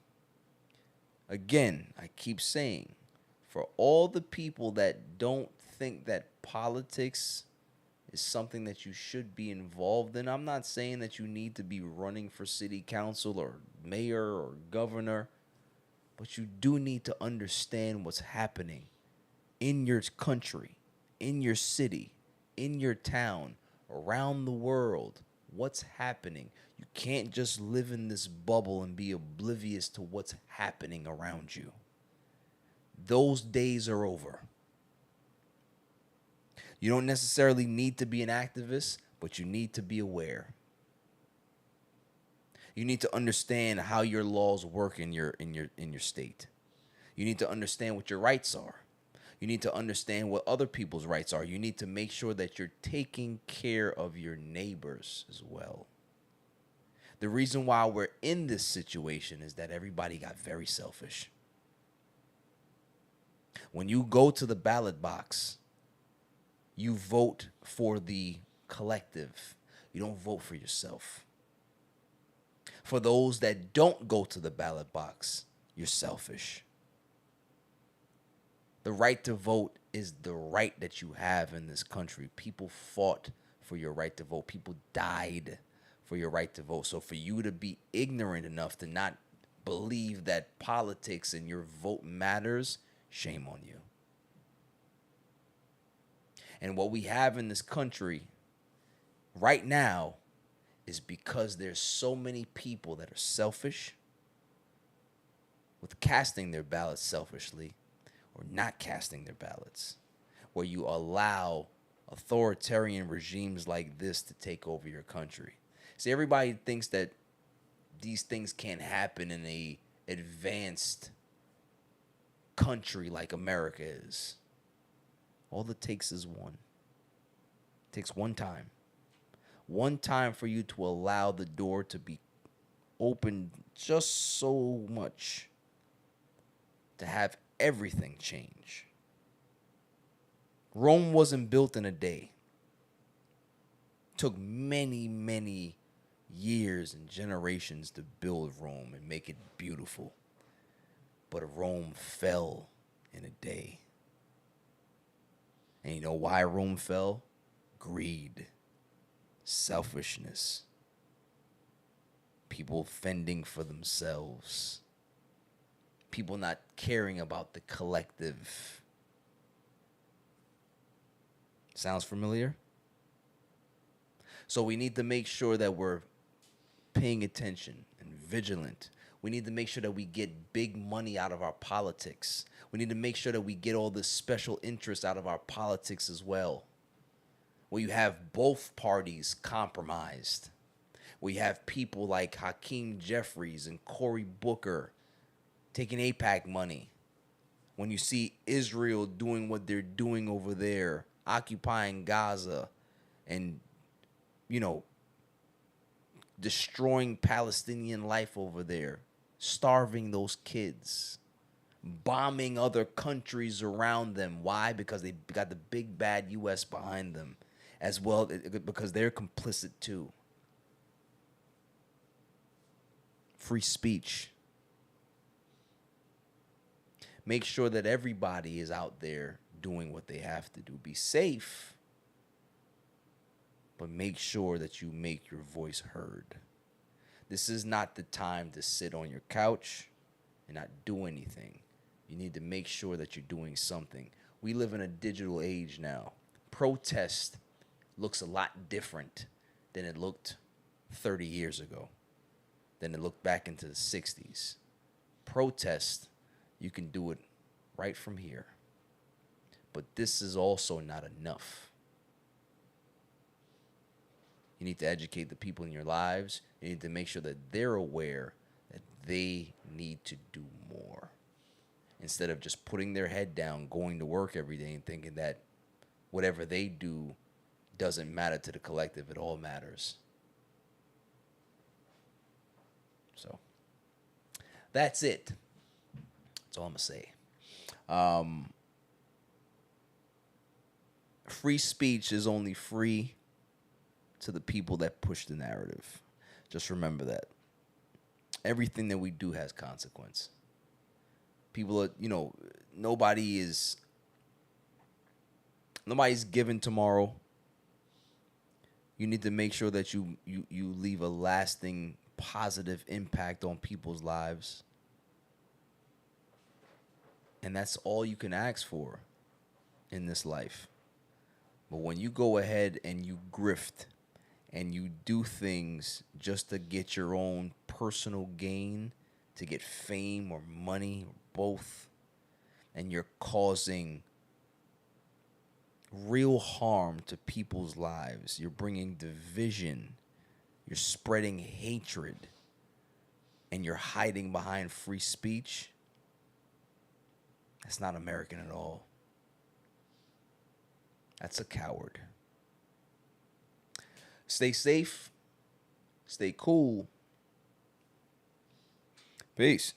again, I keep saying, for all the people that don't think that politics is something that you should be involved in, I'm not saying that you need to be running for city council or mayor or governor, but you do need to understand what's happening in your country, in your city, in your town, around the world. What's happening? You can't just live in this bubble and be oblivious to what's happening around you. Those days are over. You don't necessarily need to be an activist, but you need to be aware. You need to understand how your laws work in your state. You need to understand what your rights are. You need to understand what other people's rights are. You need to make sure that you're taking care of your neighbors as well. The reason why we're in this situation is that everybody got very selfish. When you go to the ballot box, you vote for the collective. You don't vote for yourself. For those that don't go to the ballot box, you're selfish. The right to vote is the right that you have in this country. People fought for your right to vote. People died for your right to vote. So for you to be ignorant enough to not believe that politics and your vote matters, shame on you. And what we have in this country right now is because there's so many people that are selfish with casting their ballots selfishly or not casting their ballots, where you allow authoritarian regimes like this to take over your country. See, everybody thinks that these things can't happen in a advanced country like America is. All it takes is one. It takes one time. One time for you to allow the door to be opened just so much to have everything change. Rome wasn't built in a day. It took many, many years and generations to build Rome and make it beautiful. But Rome fell in a day. And you know why Rome fell? Greed, selfishness, people fending for themselves, people not caring about the collective. Sounds familiar? So we need to make sure that we're paying attention and vigilant. We need to make sure that we get big money out of our politics. We need to make sure that we get all the special interests out of our politics as well. Where you have both parties compromised. We have people like Hakeem Jeffries and Cory Booker taking AIPAC money. When you see Israel doing what they're doing over there, occupying Gaza and, destroying Palestinian life over there, starving those kids, bombing other countries around them. Why? Because they got the big bad U.S. behind them, as well, because they're complicit too. Free speech. Make sure that everybody is out there doing what they have to do. Be safe, but make sure that you make your voice heard. This is not the time to sit on your couch and not do anything. You need to make sure that you're doing something. We live in a digital age now. Protest looks a lot different than it looked 30 years ago, than it looked back into the 60s. Protest, you can do it right from here. But this is also not enough. You need to educate the people in your lives. You need to make sure that they're aware that they need to do more. Instead of just putting their head down, going to work every day and thinking that whatever they do doesn't matter to the collective. It all matters. So that's it. That's all I'm going to say. Free speech is only free to the people that push the narrative. Just remember that. Everything that we do has consequence. People are, nobody's given tomorrow. You need to make sure that you leave a lasting positive impact on people's lives. And that's all you can ask for in this life. But when you go ahead and you grift and you do things just to get your own personal gain, to get fame or money or both, and you're causing real harm to people's lives, you're bringing division, you're spreading hatred, and you're hiding behind free speech, that's not American at all. That's a coward. Stay safe. Stay cool. Peace.